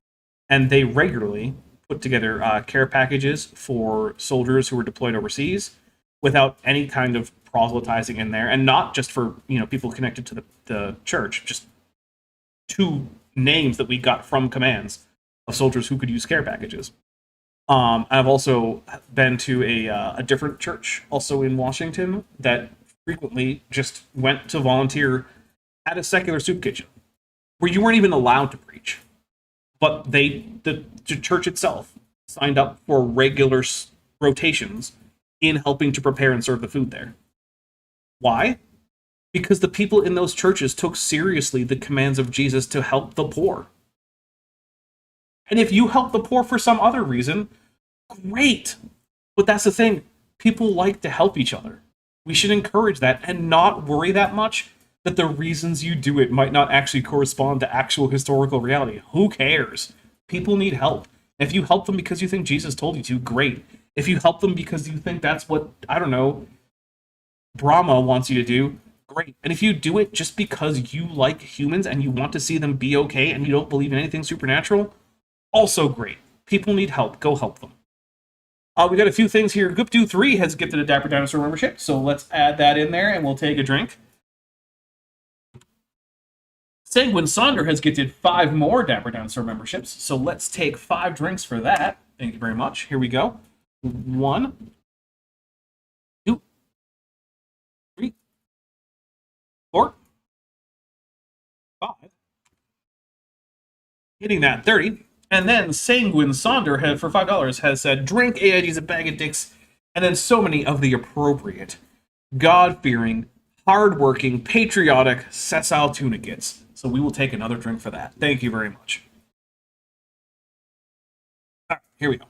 and they regularly put together care packages for soldiers who were deployed overseas without any kind of proselytizing in there, and not just for people connected to the church, just 2 names that we got from commands of soldiers who could use care packages. I've also been to a different church, also in Washington, that frequently just went to volunteer at a secular soup kitchen, where you weren't even allowed to preach. But the church itself signed up for regular rotations in helping to prepare and serve the food there. Why? Because the people in those churches took seriously the commands of Jesus to help the poor. And if you help the poor for some other reason, great. But that's the thing. People like to help each other. We should encourage that and not worry that much that the reasons you do it might not actually correspond to actual historical reality. Who cares? People need help. If you help them because you think Jesus told you to, great. If you help them because you think that's what, I don't know, Brahma wants you to do, great. And if you do it just because you like humans and you want to see them be okay and you don't believe in anything supernatural, also great. People need help. Go help them. We got a few things here. Gupdu3 has gifted a Dapper Dinosaur membership, so let's add that in there and we'll take a drink. Sanguine Sonder has gifted 5 more Dapper Dinosaur memberships, so let's take 5 drinks for that. Thank you very much. Here we go. 1, 2, 3, 4, 5. Hitting that 30. And then Sanguine Sonder for $5 has said, drink AID's a bag of dicks, and then so many of the appropriate, God-fearing, hard-working, patriotic, sessile tunicates. So we will take another drink for that. Thank you very much. All right, here we go.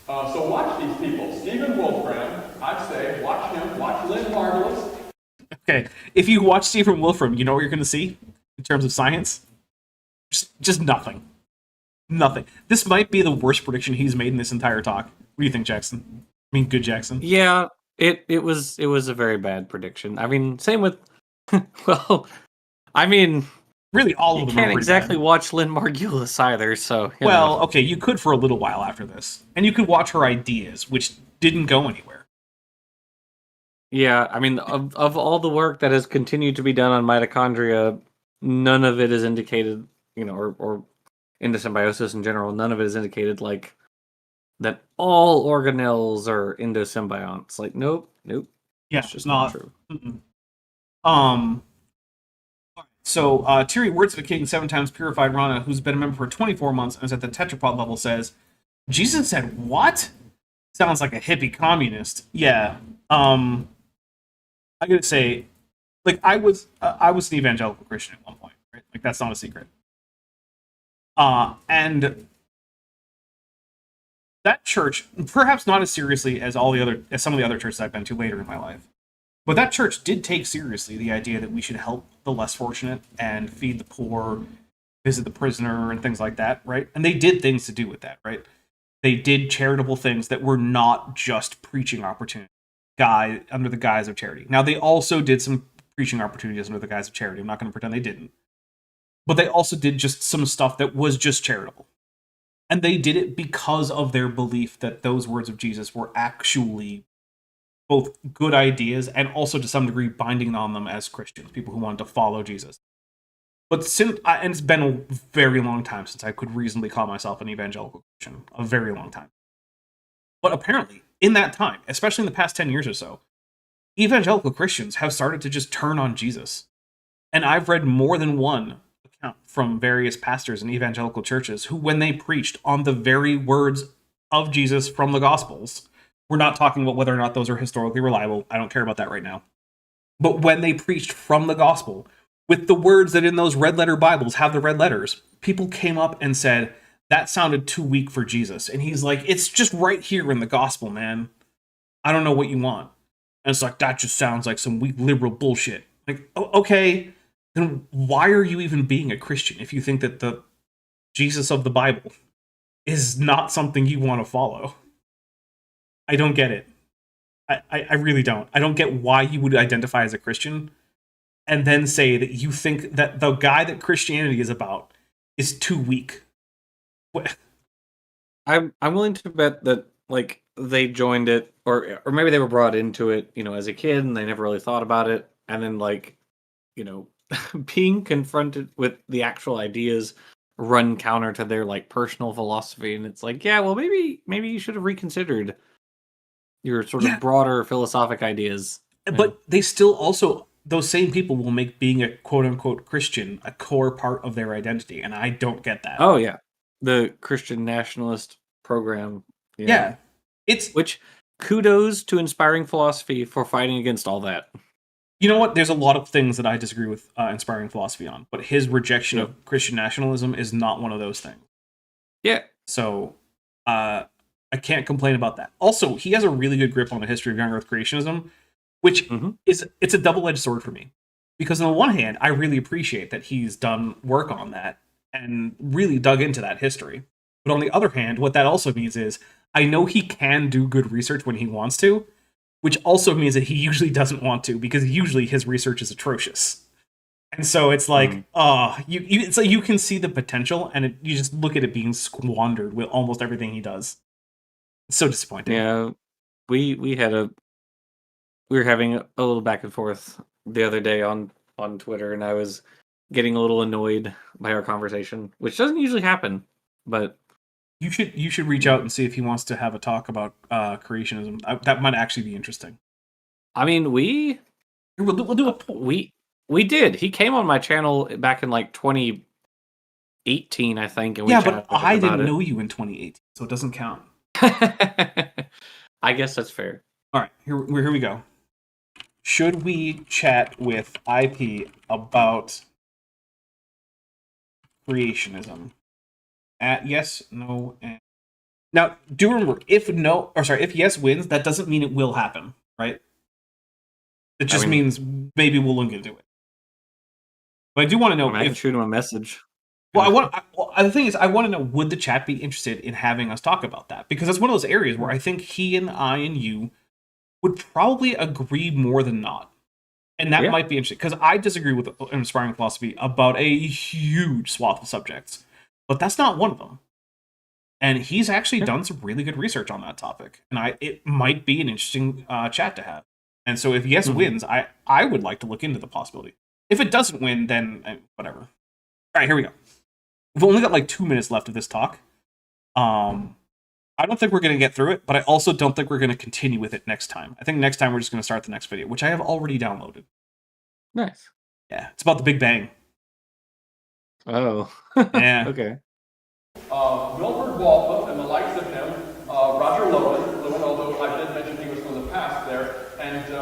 So watch these people. Stephen Wolfram, I'd say, watch him. Watch Lynn Margulis. Okay, if you watch Stephen Wolfram, you know what you're going to see in terms of science? Just nothing. Nothing. This might be the worst prediction he's made in this entire talk. What do you think, Jackson? I mean, good Jackson. Yeah, it was a very bad prediction. I mean, same with well, I mean, really all of them. You can't exactly watch Lynn Margulis either, so well, okay, you could for a little while after this, and you could watch her ideas, which didn't go anywhere. Yeah, I mean, of all the work that has continued to be done on mitochondria, none of it is indicated, or endosymbiosis in general. None of it is indicated like that all organelles are endosymbionts. Like, nope. Yeah, it's just not true. So, Tiri Words of a King, 7 times purified Rana, who's been a member for 24 months and is at the tetrapod level, says, Jesus said what? Sounds like a hippie communist. Yeah. I gotta say, like, I was an evangelical Christian at one point, right? Like, that's not a secret. And that church, perhaps not as seriously as some of the other churches I've been to later in my life, but that church did take seriously the idea that we should help the less fortunate and feed the poor, visit the prisoner, and things like that, right? And they did things to do with that, right? They did charitable things that were not just preaching opportunities under the guise of charity. Now, they also did some preaching opportunities under the guise of charity. I'm not going to pretend they didn't. But they also did just some stuff that was just charitable. And they did it because of their belief that those words of Jesus were actually both good ideas and also to some degree binding on them as Christians, people who wanted to follow Jesus. But and it's been a very long time since I could reasonably call myself an evangelical Christian. A very long time. But apparently, in that time, especially in the past 10 years or so, evangelical Christians have started to just turn on Jesus. And I've read more than one account from various pastors in evangelical churches who, when they preached on the very words of Jesus from the Gospels, we're not talking about whether or not those are historically reliable. I don't care about that right now. But when they preached from the Gospel, with the words that in those red letter Bibles have the red letters, people came up and said, that sounded too weak for Jesus. And he's like, it's just right here in the Gospel, man. I don't know what you want. And it's like, that just sounds like some weak liberal bullshit. Like, okay, then why are you even being a Christian if you think that the Jesus of the Bible is not something you want to follow? I don't get it. I really don't. I don't get why you would identify as a Christian and then say that you think that the guy that Christianity is about is too weak. What? I'm willing to bet that like they joined it, or maybe they were brought into it, as a kid, and they never really thought about it, and then like, being confronted with the actual ideas run counter to their like personal philosophy, and it's like, yeah, well, maybe you should have reconsidered your sort of broader philosophic ideas. But they still also, those same people will make being a quote-unquote Christian a core part of their identity, and I don't get that. Oh, yeah. The Christian nationalist program. Yeah. Which, kudos to Inspiring Philosophy for fighting against all that. You know what? There's a lot of things that I disagree with Inspiring Philosophy on, but his rejection of Christian nationalism is not one of those things. Yeah. So, I can't complain about that. Also, he has a really good grip on the history of young Earth creationism, which it's a double-edged sword for me. Because on the one hand, I really appreciate that he's done work on that and really dug into that history. But on the other hand, what that also means is I know he can do good research when he wants to, which also means that he usually doesn't want to, because usually his research is atrocious. And so it's like, it's like you can see the potential, and you just look at it being squandered with almost everything he does. It's so disappointing. Yeah, we were having a little back and forth the other day on Twitter, and I was getting a little annoyed by our conversation, which doesn't usually happen. But you should reach out and see if he wants to have a talk about creationism. That might actually be interesting. I mean, we'll do a poll. We did. He came on my channel back in like 2018, I think. And but I didn't know you in 2018, so it doesn't count. I guess that's fair. All right, here we go. Should we chat with IP about creationism? At yes, no, and now do remember, if yes wins, that doesn't mean it will happen, right? It just means maybe we'll look into it. But I do want to know I can shoot him a message. Well, the thing is, I want to know, would the chat be interested in having us talk about that? Because that's one of those areas where I think he and I and you would probably agree more than not. And that might be interesting, because I disagree with Inspiring Philosophy about a huge swath of subjects. But that's not one of them. And he's actually done some really good research on that topic. And it might be an interesting chat to have. And so if yes wins, I would like to look into the possibility. If it doesn't win, then whatever. All right, here we go. We've only got like 2 minutes left of this talk. I don't think we're going to get through it, but I also don't think we're going to continue with it next time. I think next time we're just going to start the next video, which I have already downloaded. Nice. Yeah, it's about the Big Bang. Oh. Yeah. Okay. Wilford Waltham and the likes of him, Roger Lewin, although I did mention he was from the past there, and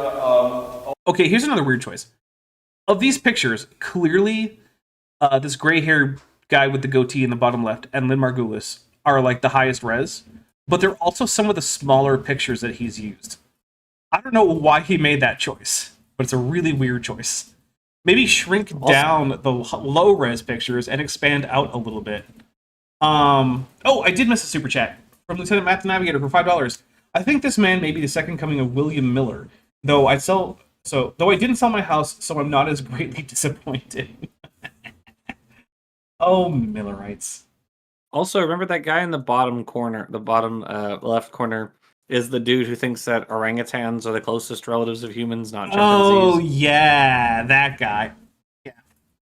okay, here's another weird choice. Of these pictures, clearly this gray-haired guy with the goatee in the bottom left and Lynn Margulis are like the highest res, but they're also some of the smaller pictures that he's used. I don't know why he made that choice, but it's a really weird choice. Maybe shrink down the low-res pictures and expand out a little bit. I did miss a super chat from Lieutenant Matt the Navigator for $5. I think this man may be the second coming of William Miller, though I didn't sell my house, so I'm not as greatly disappointed. Oh, Millerites. Also, remember that guy in the bottom corner, the bottom left corner, is the dude who thinks that orangutans are the closest relatives of humans, not chimpanzees. Oh, yeah, that guy. Yeah.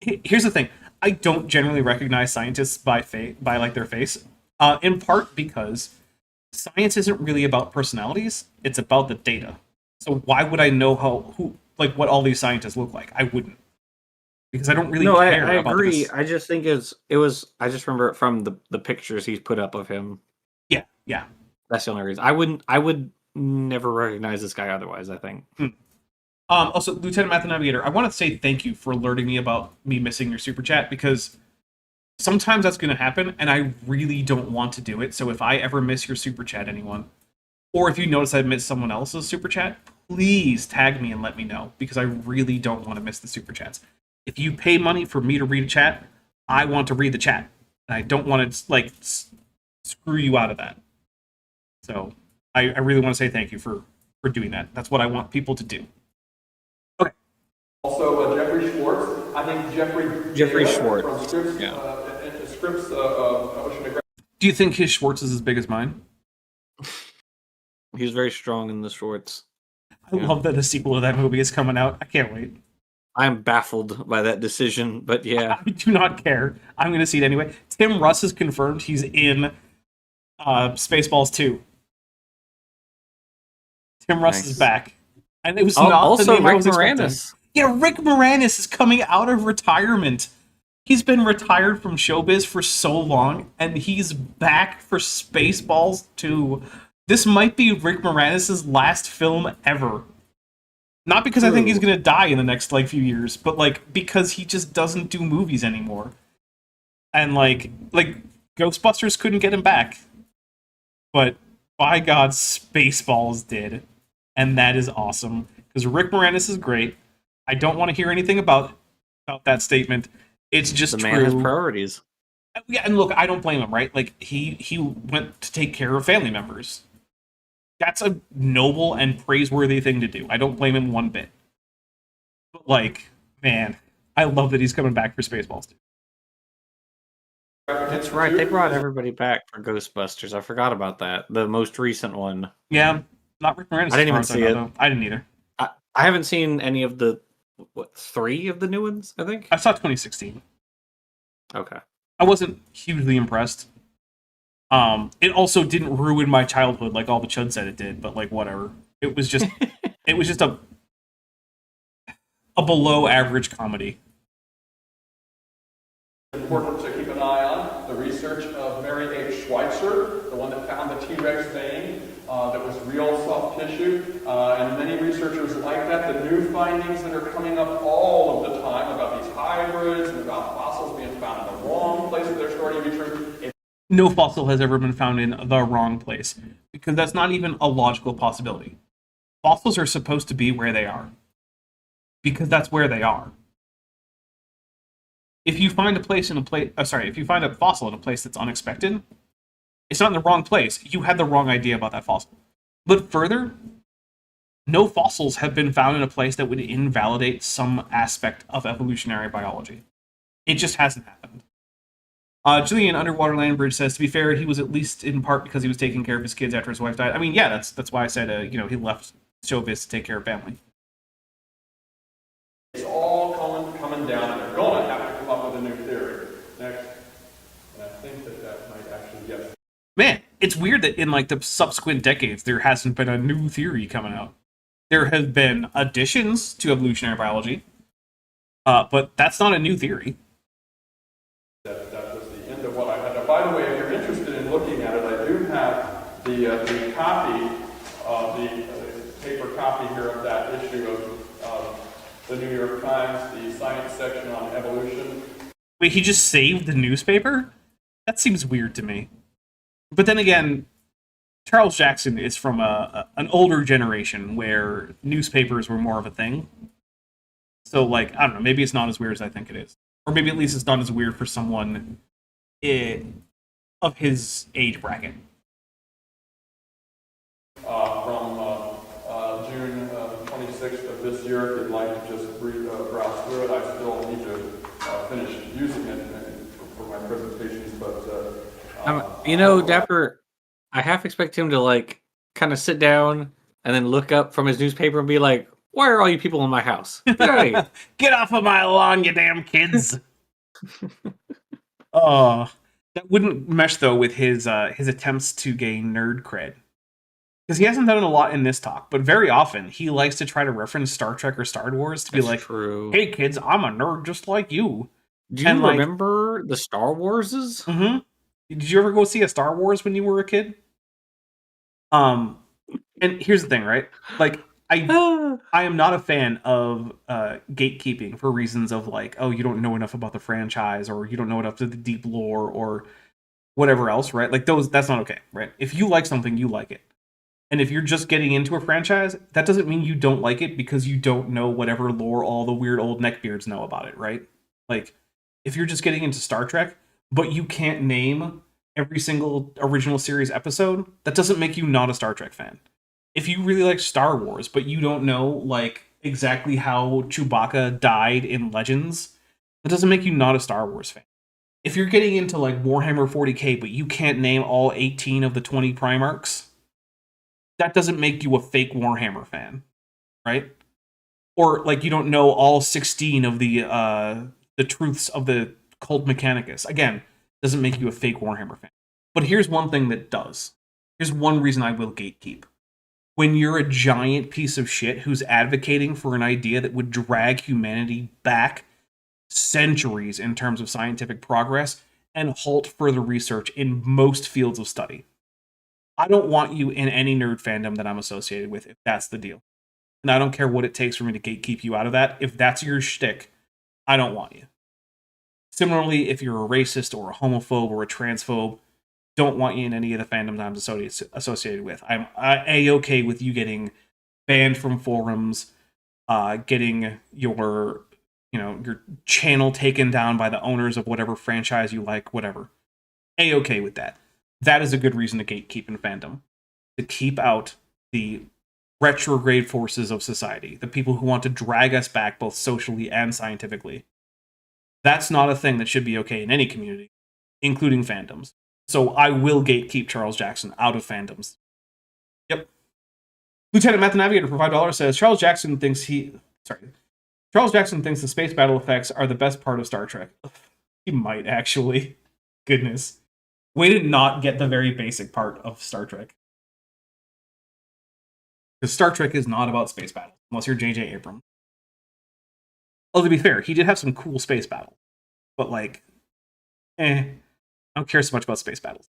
Here's the thing. I don't generally recognize scientists by like their face, in part because science isn't really about personalities, it's about the data. So why would I know what all these scientists look like? I wouldn't. Because I don't really No, care I about agree. this. I just think it was. I just remember it from the pictures he's put up of him. Yeah. That's the only reason. I would never recognize this guy otherwise. I think. Also, Lieutenant Math Navigator, I want to say thank you for alerting me about me missing your super chat, because sometimes that's going to happen, and I really don't want to do it. So if I ever miss your super chat, anyone, or if you notice I missed someone else's super chat, please tag me and let me know, because I really don't want to miss the super chats. If you pay money for me to read a chat, I want to read the chat, and I don't want to screw you out of that. So I really want to say thank you for doing that. That's what I want people to do. Okay. Also, Jeffrey Schwartz. I think Jeffrey Dale Schwartz, from Scripps, yeah. Scripps Ocean Aggression. Do you think his Schwartz is as big as mine? He's very strong in the Schwartz. I love that a sequel to that movie is coming out. I can't wait. I am baffled by that decision, but yeah. I do not care. I'm going to see it anyway. Tim Russ has confirmed he's in Spaceballs 2. Tim Russ is back. And it was not also the name I Rick was expecting. Moranis. Yeah, Rick Moranis is coming out of retirement. He's been retired from showbiz for so long, and he's back for Spaceballs 2. This might be Rick Moranis' last film ever. Not because I think he's going to die in the next few years, but because he just doesn't do movies anymore. And like Ghostbusters couldn't get him back. But by God, Spaceballs did. And that is awesome. Because Rick Moranis is great. I don't want to hear anything about that statement. It's just The true. man has priorities. Yeah, and look, I don't blame him, right? He went to take care of family members. That's a noble and praiseworthy thing to do. I don't blame him one bit. But man, I love that he's coming back for Spaceballs 2. That's right. They brought everybody back for Ghostbusters. I forgot about that. The most recent one. Yeah, not Rick Moranis. I didn't even see it. Though. I didn't either. I haven't seen any of the 3 of the new ones, I think. I saw 2016. Okay. I wasn't hugely impressed. It also didn't ruin my childhood like all the Chud said it did, but whatever. It was just a below average comedy. Important to keep an eye on the research of Mary H. Schweitzer, the one that found the T-Rex vein that was real soft tissue, and many researchers like that. The new findings that are coming up all of the time about these hybrids and about fossils being found in the wrong place that they're starting to be true. No fossil has ever been found in the wrong place, because that's not even a logical possibility. Fossils are supposed to be where they are, because that's where they are. If you find if you find a fossil in a place that's unexpected, it's not in the wrong place. You had the wrong idea about that fossil. But further, no fossils have been found in a place that would invalidate some aspect of evolutionary biology. It just hasn't happened. Julian Underwater Landbridge says, to be fair, he was at least in part because he was taking care of his kids after his wife died. I mean, yeah, that's why I said, he left showbiz to take care of family. It's all coming down, and they're going to have to come up with a new theory. Next. And I think that might actually get... Man, it's weird that in the subsequent decades, there hasn't been a new theory coming out. There have been additions to evolutionary biology, but that's not a new theory. That was the end of what I had. Now, by the way, if you're interested in looking at it, I do have the copy, the paper copy here of that issue of the New York Times, the science section on evolution. Wait, he just saved the newspaper? That seems weird to me. But then again, Charles Jackson is from an older generation where newspapers were more of a thing. So, I don't know, maybe it's not as weird as I think it is. Or maybe at least it's not as weird for someone of his age bracket. From June 26th of this year, if you'd like to just browse through it, I still need to finish using it for my presentations, but... Dapper, I half expect him to, kind of sit down and then look up from his newspaper and be like, why are all you people in my house? Hey. Get off of my lawn, you damn kids! Oh, That wouldn't mesh though with his attempts to gain nerd cred. Because he hasn't done it a lot in this talk, but very often he likes to try to reference Star Trek or Star Wars to be That's like, true. "Hey kids, I'm a nerd just like you." Do you and, like- remember the Star Warses? Mm-hmm. Did you ever go see a Star Wars when you were a kid? And here's the thing, right? Like, I am not a fan of gatekeeping for reasons of like, oh, you don't know enough about the franchise, or you don't know enough of the deep lore, or whatever else, right? Like that's not okay, right? If you like something, you like it. And if you're just getting into a franchise, that doesn't mean you don't like it because you don't know whatever lore all the weird old neckbeards know about it, right? Like, if you're just getting into Star Trek, but you can't name every single original series episode, that doesn't make you not a Star Trek fan. If you really like Star Wars, but you don't know, like, exactly how Chewbacca died in Legends, that doesn't make you not a Star Wars fan. If you're getting into, like, Warhammer 40k, but you can't name all 18 of the 20 Primarchs, that doesn't make you a fake Warhammer fan, right? Or, like, you don't know all 16 of the truths of the Cult Mechanicus. Again, doesn't make you a fake Warhammer fan. But here's one thing that does. Here's one reason I will gatekeep. When you're a giant piece of shit who's advocating for an idea that would drag humanity back centuries in terms of scientific progress and halt further research in most fields of study. I don't want you in any nerd fandom that I'm associated with, if that's the deal. And I don't care what it takes for me to gatekeep you out of that. If that's your shtick, I don't want you. Similarly, if you're a racist or a homophobe or a transphobe, don't want you in any of the fandoms I'm associated with. I'm A-okay with you getting banned from forums, getting your channel taken down by the owners of whatever franchise you like, whatever. A-okay with that. That is a good reason to gatekeep in fandom. To keep out the retrograde forces of society, the people who want to drag us back both socially and scientifically. That's not a thing that should be okay in any community, including fandoms. So I will gatekeep Charles Jackson out of fandoms. Yep. Lieutenant Math Navigator for $5 says Charles Jackson thinks the space battle effects are the best part of Star Trek. He might actually. Goodness. Way to not get the very basic part of Star Trek. Because Star Trek is not about space battles, unless you're J.J. Abrams. Well, to be fair, he did have some cool space battles. But, like, I don't care so much about space battles.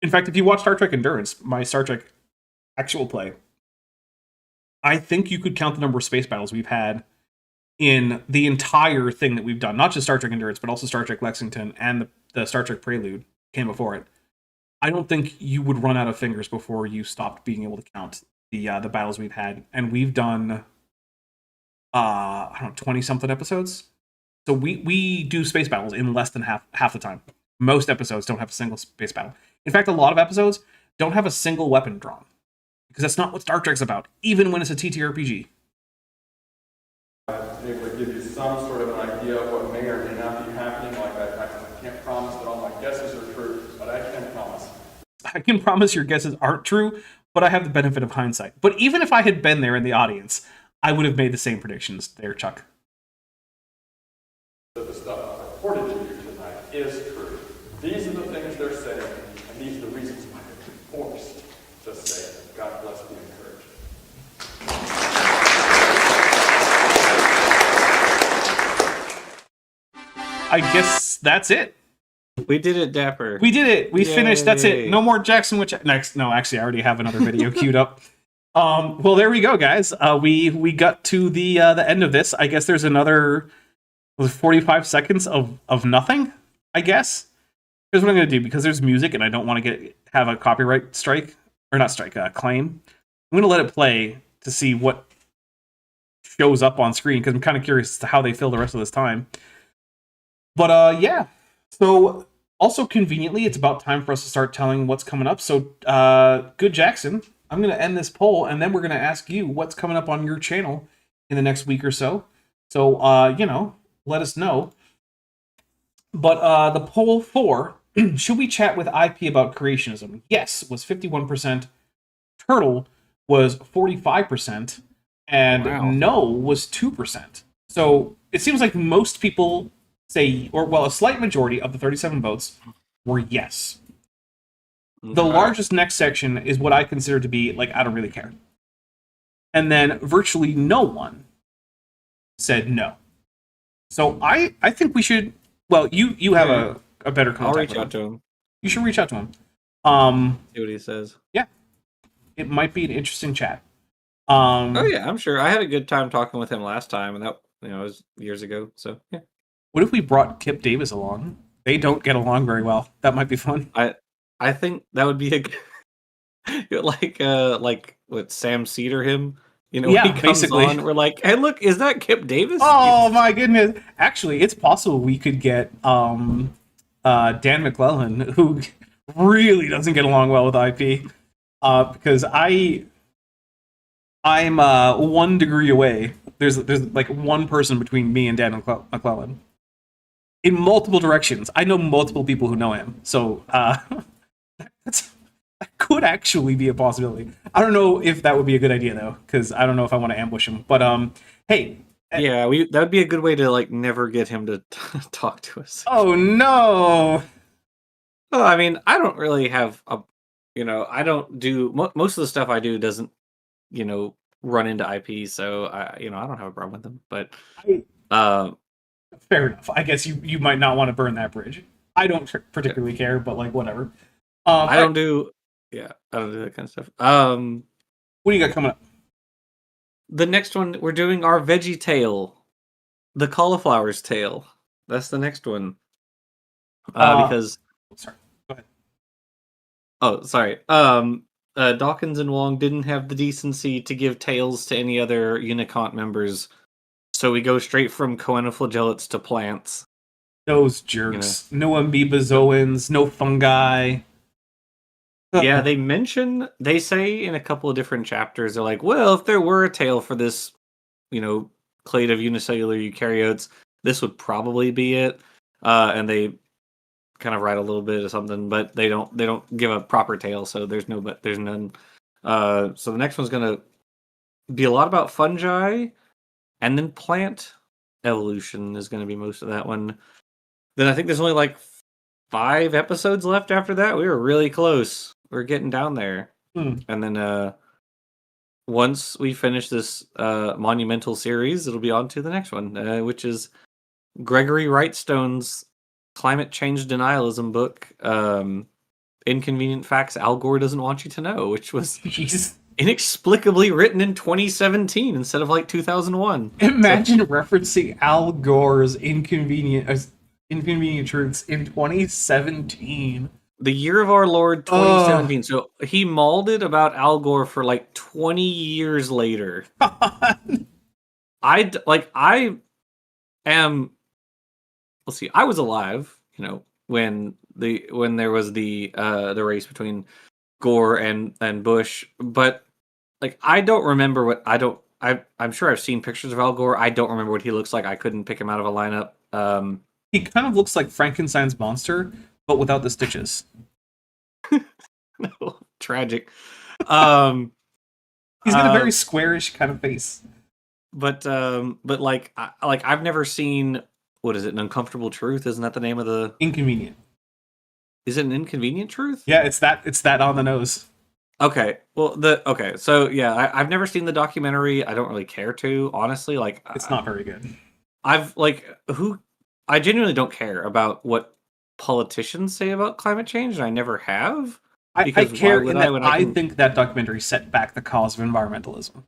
In fact, if you watch Star Trek Endurance, my Star Trek actual play, I think you could count the number of space battles we've had in the entire thing that we've done. Not just Star Trek Endurance, but also Star Trek Lexington and the Star Trek Prelude came before it. I don't think you would run out of fingers before you stopped being able to count the battles we've had. And we've done, 20-something episodes. So we do space battles in less than half the time. Most episodes don't have a single space battle. In fact, a lot of episodes don't have a single weapon drawn. Because that's not what Star Trek's about, even when it's a TTRPG. I'm able to give you some sort of an idea of what may or may not be happening. Like I can't promise that all my guesses are true, but I can promise. I can promise your guesses aren't true, but I have the benefit of hindsight. But even if I had been there in the audience, I would have made the same predictions there, Chuck. That the stuff I reported to you tonight is true. These are the things they're saying, and these are the reasons why they're forced to say it. God bless the encouraged. I guess that's it. We did it, Dapper. We did it. We finished. That's Yay. it. No more Jackson Witch. Next. No, actually, I already have another video queued up. Well, there we go, guys. We got to the end of this. I guess there's another 45 seconds of nothing, I guess. Here's what I'm going to do, because there's music and I don't want to have a copyright strike, or not strike, claim. I'm going to let it play to see what shows up on screen, because I'm kind of curious as to how they fill the rest of this time. But yeah. So also conveniently, it's about time for us to start telling what's coming up. So good Jackson, I'm going to end this poll, and then we're going to ask you what's coming up on your channel in the next week or so. So, let us know. But the poll for should we chat with IP about creationism? Yes was 51%. Turtle was 45%. And Wow. no was 2%. So it seems like most people say, a slight majority of the 37 votes were yes. The Okay. largest next section is what I consider to be, like, I don't really care. And then virtually no one said no. So I think we should, well, you have a better contact I'll reach with out him. to him. You should reach out to him. See what he says. It might be an interesting chat. Oh yeah, I'm sure. I had a good time talking with him last time, and that was years ago. So yeah. What if we brought Kip Davis along? They don't get along very well. That might be fun. I think that would be like what Sam Cedar him. Yeah, he comes basically. on. We're like, hey, look, is that Kip Davis? Oh my goodness! Actually, it's possible we could get Dan McClellan, who really doesn't get along well with IP, because I'm 1 degree away. There's like one person between me and Dan McClellan in multiple directions. I know multiple people who know him, so that could actually be a possibility. I don't know if that would be a good idea though, because I don't know if I want to ambush him. But hey. Yeah, that would be a good way to like never get him to talk to us. Oh no! Well, I mean, I don't really have I don't do most of the stuff I do doesn't, run into IP, so I don't have a problem with them. But fair enough. I guess you might not want to burn that bridge. I don't particularly care, but like whatever. I don't do that kind of stuff. What do you got coming up? The next one, we're doing our veggie tale, the cauliflower's tale. That's the next one. Because sorry, go ahead. Oh, sorry. Dawkins and Wong didn't have the decency to give tails to any other Unicont members, so we go straight from coenoflagellates to plants. Those jerks. No amoebozoans, no fungi. Yeah, they say in a couple of different chapters, they're like, well, if there were a tail for this, clade of unicellular eukaryotes, this would probably be it. And they kind of write a little bit of something, but they don't give a proper tail, so there's none. So the next one's gonna be a lot about fungi, and then plant evolution is gonna be most of that one. Then I think there's only like 5 episodes left after that. We were really close. We're getting down there. And then once we finish this monumental series, it'll be on to the next one, which is Gregory Wrightstone's climate change denialism book, Inconvenient Facts Al Gore Doesn't Want You to Know, which was inexplicably written in 2017 instead of like 2001. Imagine referencing Al Gore's inconvenient truths in 2017. The year of our Lord 2017. So he mauled it about Al Gore for like 20 years later. I was alive, when there was the race between Gore and Bush, but like I don't remember I'm sure I've seen pictures of Al Gore. I don't remember what he looks like. I couldn't pick him out of a lineup. He kind of looks like Frankenstein's monster, but without the stitches. No, tragic. He's got a very squarish kind of face. But I've never seen, what is it, An Uncomfortable Truth? Isn't that the name of the Inconvenient? Is it An Inconvenient Truth? Yeah, it's that on the nose. Okay. Well, so yeah, I've never seen the documentary. I don't really care to, honestly. Like, It's not very good. I genuinely don't care about what politicians say about climate change, and I never have. I care in that I think that documentary set back the cause of environmentalism.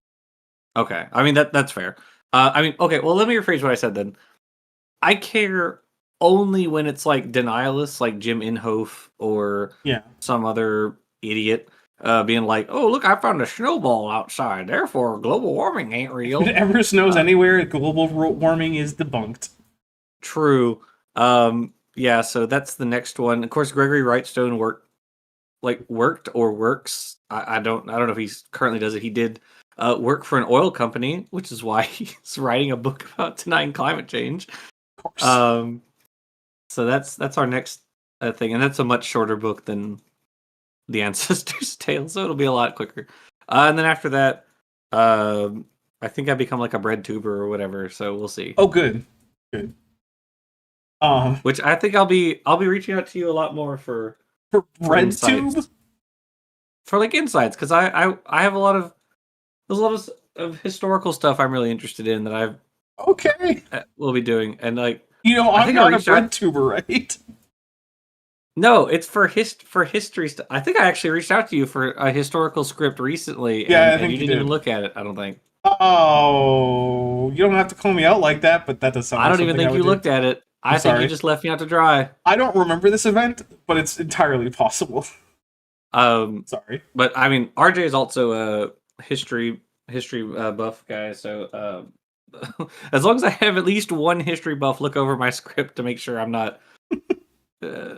Okay, I mean that's fair. Okay. Well, let me rephrase what I said then. I care only when it's like denialists, like Jim Inhofe or some other idiot being like, "Oh, look, I found a snowball outside. Therefore, global warming ain't real." If it ever snows anywhere, global warming is debunked. True. Yeah. So that's the next one. Of course, Gregory Wrightstone worked or works. I don't know if he currently does it. He did work for an oil company, which is why he's writing a book about denying climate change. Of course. So that's our next thing, and that's a much shorter book than The Ancestor's Tale, so it'll be a lot quicker. And then after that, I think I become like a bread tuber or whatever. So we'll see. Oh, good. Which I think I'll be reaching out to you a lot more for RedTube. insights. For like insights, because I have there's a lot of historical stuff I'm really interested in that I've Okay. will be doing, and like I'm think not a reached out- RedTuber, right? no, it's for history stuff. I think I actually reached out to you for a historical script recently, Yeah, I and think you you didn't even did. look at it. I don't think. Oh, you don't have to call me out like that, but that does sound. I like don't even something think I you would do. looked at it. I think sorry. you just left me out to dry. I don't remember this event, but it's entirely possible. Sorry. But I mean, RJ is also a history buff guy, so as long as I have at least one history buff look over my script to make sure I'm not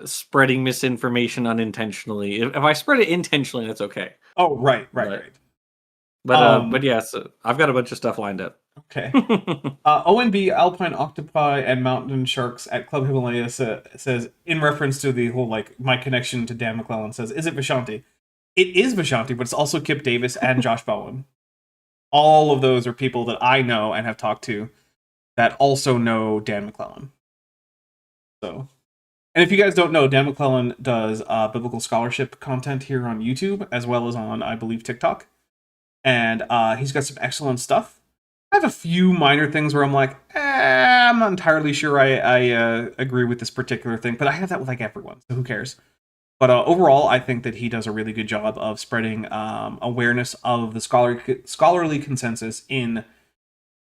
spreading misinformation unintentionally. If I spread it intentionally, that's okay. Oh, right. But yeah, so I've got a bunch of stuff lined up. Okay. ONB Alpine Octopi and Mountain Sharks at Club Himalaya says, in reference to the whole, like, my connection to Dan McClellan, says, is it Vishanti? It is Vishanti, but it's also Kip Davis and Josh Bowen. All of those are people that I know and have talked to that also know Dan McClellan. So, and if you guys don't know, Dan McClellan does biblical scholarship content here on YouTube, as well as on, I believe, TikTok. And he's got some excellent stuff. I have a few minor things where I'm like, I'm not entirely sure I agree with this particular thing, but I have that with like everyone, so who cares? But overall, I think that he does a really good job of spreading awareness of the scholarly consensus in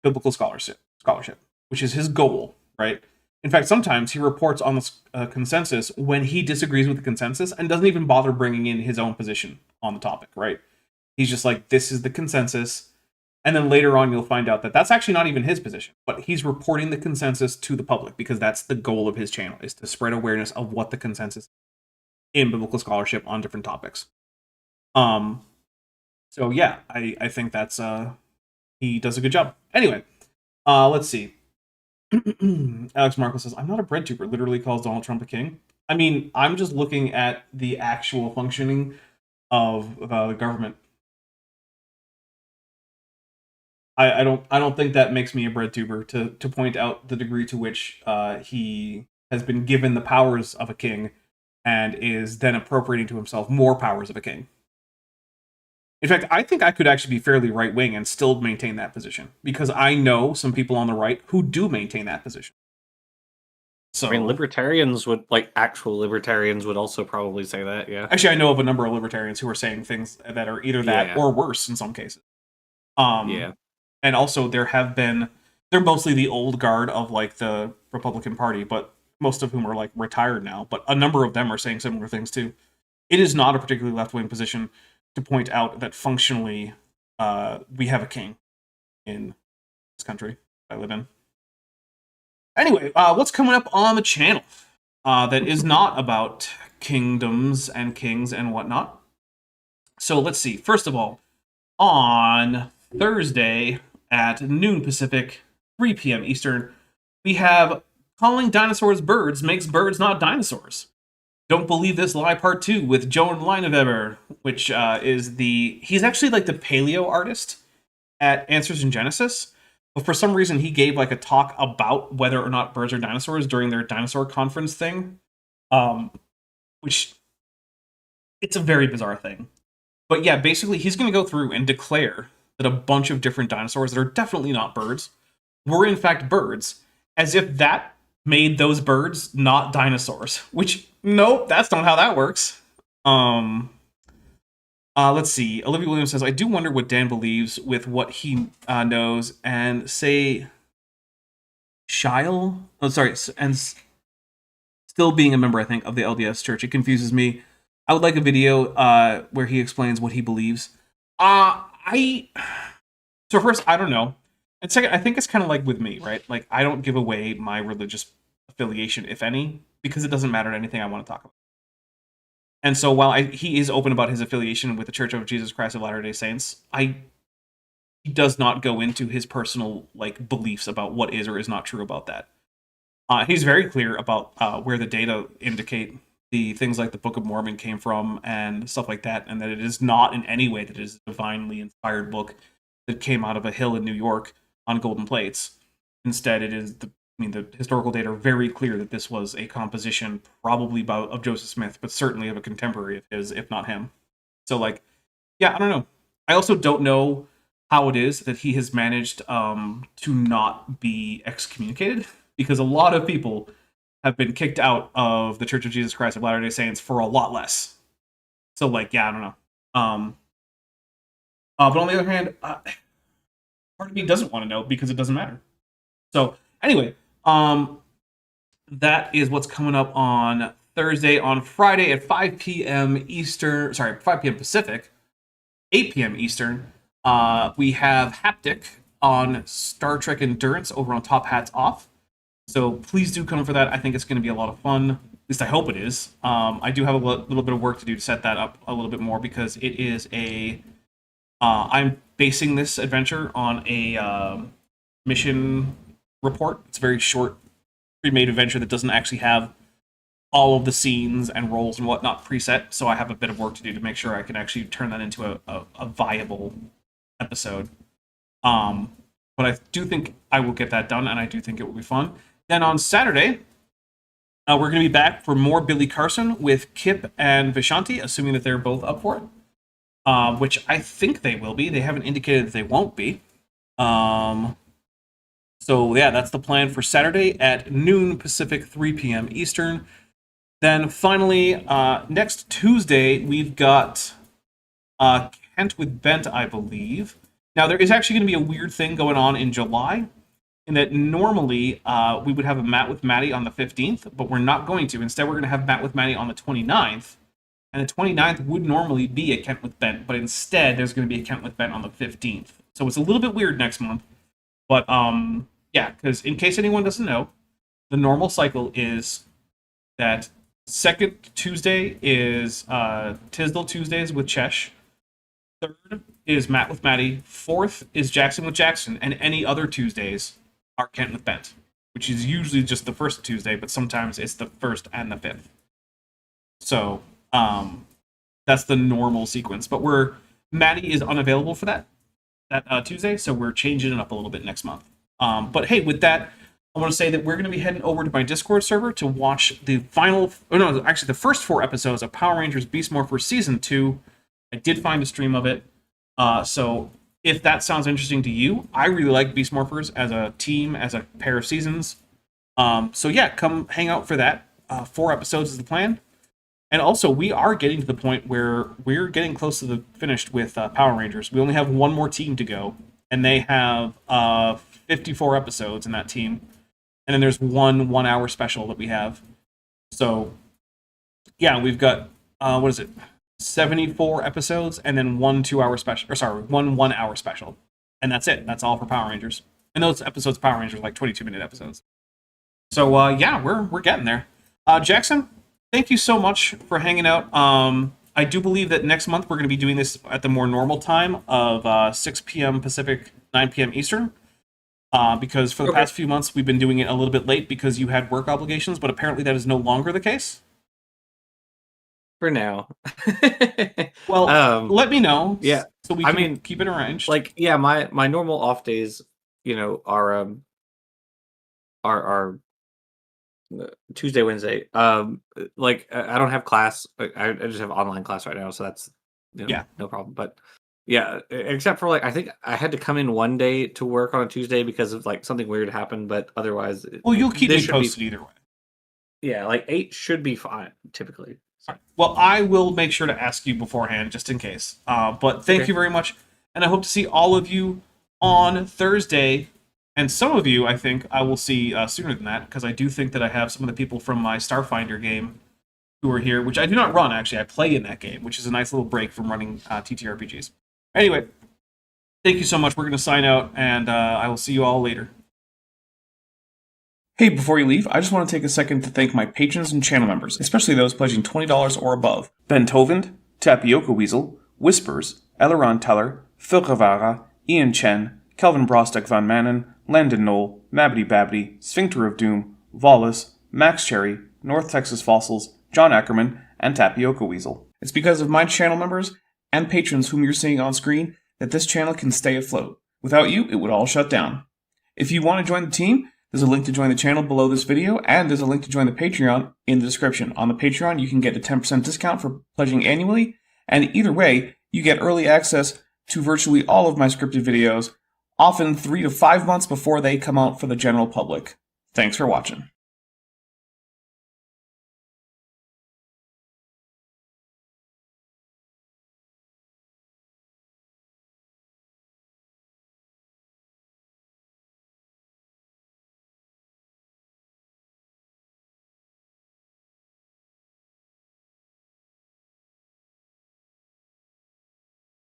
biblical scholarship, which is his goal, right? In fact, sometimes he reports on the consensus when he disagrees with the consensus and doesn't even bother bringing in his own position on the topic, right? He's just like, this is the consensus. And then later on, you'll find out that that's actually not even his position, but he's reporting the consensus to the public because that's the goal of his channel, is to spread awareness of what the consensus is in biblical scholarship on different topics. So yeah, I think that's he does a good job. Anyway, let's see. Alex Marco says, I'm not a bread tuber, literally calls Donald Trump a king. I mean, I'm just looking at the actual functioning of the government. I don't think that makes me a bread tuber to point out the degree to which he has been given the powers of a king and is then appropriating to himself more powers of a king. In fact, I think I could actually be fairly right-wing and still maintain that position, because I know some people on the right who do maintain that position. So, I mean, libertarians would, like, actual libertarians would also probably say that, yeah. Actually, I know of a number of libertarians who are saying things that are either that or worse in some cases. Yeah. And also, they're mostly the old guard of, like, the Republican Party, but most of whom are, like, retired now. But a number of them are saying similar things, too. It is not a particularly left-wing position to point out that functionally we have a king in this country I live in. Anyway, what's coming up on the channel that is not about kingdoms and kings and whatnot? So let's see. First of all, on Thursday at noon Pacific, 3 p.m. Eastern, we have Calling Dinosaurs Birds Makes Birds Not Dinosaurs. Don't Believe This Lie Part 2 with Joan Lineweber, which is he's actually like the paleo artist at Answers in Genesis, but for some reason he gave like a talk about whether or not birds are dinosaurs during their dinosaur conference thing, which it's a very bizarre thing. But yeah, basically he's going to go through and declare that a bunch of different dinosaurs that are definitely not birds were in fact birds, as if that made those birds not dinosaurs, which, nope, that's not how that works. Let's see. Olivia Williams says, I do wonder what Dan believes with what he knows, and say Shile? Oh, sorry, and still being a member, I think, of the LDS Church. It confuses me. I would like a video where he explains what he believes. So first, I don't know. And second, I think it's kind of like with me, right? Like, I don't give away my religious affiliation, if any, because it doesn't matter to anything I want to talk about. And so while he is open about his affiliation with the Church of Jesus Christ of Latter-day Saints, he does not go into his personal like beliefs about what is or is not true about that. He's very clear about where the data indicate the things like the Book of Mormon came from and stuff like that, and that it is not in any way that it is a divinely inspired book that came out of a hill in New York on golden plates. Instead, it is the I mean, the historical data are very clear that this was a composition probably of Joseph Smith, but certainly of a contemporary of his, if not him. So, like, yeah, I don't know. I also don't know how it is that he has managed to not be excommunicated, because a lot of people have been kicked out of the Church of Jesus Christ of Latter-day Saints for a lot less. So, like, yeah, I don't know. But on the other hand, part of me doesn't want to know because it doesn't matter. So, anyway, that is what's coming up on Thursday. On Friday at 5 p.m. Eastern, 5 p.m. Pacific, 8 p.m. Eastern, we have Haptic on Star Trek Endurance over on Top Hats Off. So please do come for that. I think it's going to be a lot of fun. At least I hope it is. I do have a little bit of work to do to set that up a little bit more, because it is I'm basing this adventure on a mission report. It's a very short, pre-made adventure that doesn't actually have all of the scenes and roles and whatnot preset. So I have a bit of work to do to make sure I can actually turn that into a viable episode. But I do think I will get that done, and I do think it will be fun. Then on Saturday, we're going to be back for more Billy Carson with Kip and Vishanti, assuming that they're both up for it. Which I think they will be. They haven't indicated that they won't be. So yeah, that's the plan for Saturday at noon Pacific, 3 p.m. Eastern. Then finally, next Tuesday, we've got Kent with Bent, I believe. Now, there is actually going to be a weird thing going on in July, in that normally we would have a Matt with Maddie on the 15th, but we're not going to. Instead, we're going to have Matt with Maddie on the 29th, and the 29th would normally be a Kent with Bent, but instead, there's going to be a Kent with Bent on the 15th. So it's a little bit weird next month, but yeah, because in case anyone doesn't know, the normal cycle is that second Tuesday is Tisdale Tuesdays with Chesh. Third is Matt with Maddie. Fourth is Jackson with Jackson. And any other Tuesdays are Kent with Bent, which is usually just the first Tuesday, but sometimes it's the first and the fifth. So that's the normal sequence. But Maddie is unavailable for that Tuesday, so we're changing it up a little bit next month. But hey, with that, I want to say that we're going to be heading over to my Discord server to watch the the first 4 episodes of Power Rangers Beast Morphers Season 2. I did find a stream of it. So if that sounds interesting to you, I really like Beast Morphers as a team, as a pair of seasons. So yeah, come hang out for that. 4 episodes is the plan. And also, we are getting to the point where we're getting close to the finished with Power Rangers. We only have one more team to go, and they have 54 episodes in that team. And then there's one 1-hour special that we have. So, yeah, we've got, 74 episodes, and then one 2-hour special, one 1-hour special. And that's it. That's all for Power Rangers. And those episodes of Power Rangers are like 22-minute episodes. So, yeah, we're getting there. Jackson, thank you so much for hanging out. I do believe that next month we're going to be doing this at the more normal time of 6 p.m. Pacific, 9 p.m. Eastern. Because for the past few months, we've been doing it a little bit late because you had work obligations, but apparently that is no longer the case. For now. Well, let me know. Yeah. So we can keep it arranged. Like, yeah, my normal off days, are Tuesday, Wednesday. Like, I don't have class. I just have online class right now, so that's no problem. But yeah, except for like, I think I had to come in one day to work on a Tuesday because of like something weird happened. But otherwise, well, you'll keep me posted either way. Yeah, like 8 should be fine typically. Right. Well, I will make sure to ask you beforehand just in case. But thank you very much, and I hope to see all of you on Thursday. And some of you, I think, I will see sooner than that, because I do think that I have some of the people from my Starfinder game who are here, which I do not run, actually. I play in that game, which is a nice little break from running TTRPGs. Anyway, thank you so much. We're going to sign out, and I will see you all later. Hey, before you leave, I just want to take a second to thank my patrons and channel members, especially those pledging $20 or above. Ben Tovind, Tapioca Weasel, Whispers, Eleron Teller, Phil Rivara, Ian Chen, Kelvin Brostock Van Manen, Landon Knoll, Mabbity Babbity, Sphincter of Doom, Wallace, Max Cherry, North Texas Fossils, John Ackerman, and Tapioca Weasel. It's because of my channel members and patrons whom you're seeing on screen that this channel can stay afloat. Without you, it would all shut down. If you want to join the team, There's a link to join the channel below this video, and there's a link to join the Patreon in the description. On the Patreon, you can get a 10% discount for pledging annually, and either way, you get early access to virtually all of my scripted videos, often 3 to 5 months before they come out for the general public. Thanks for watching.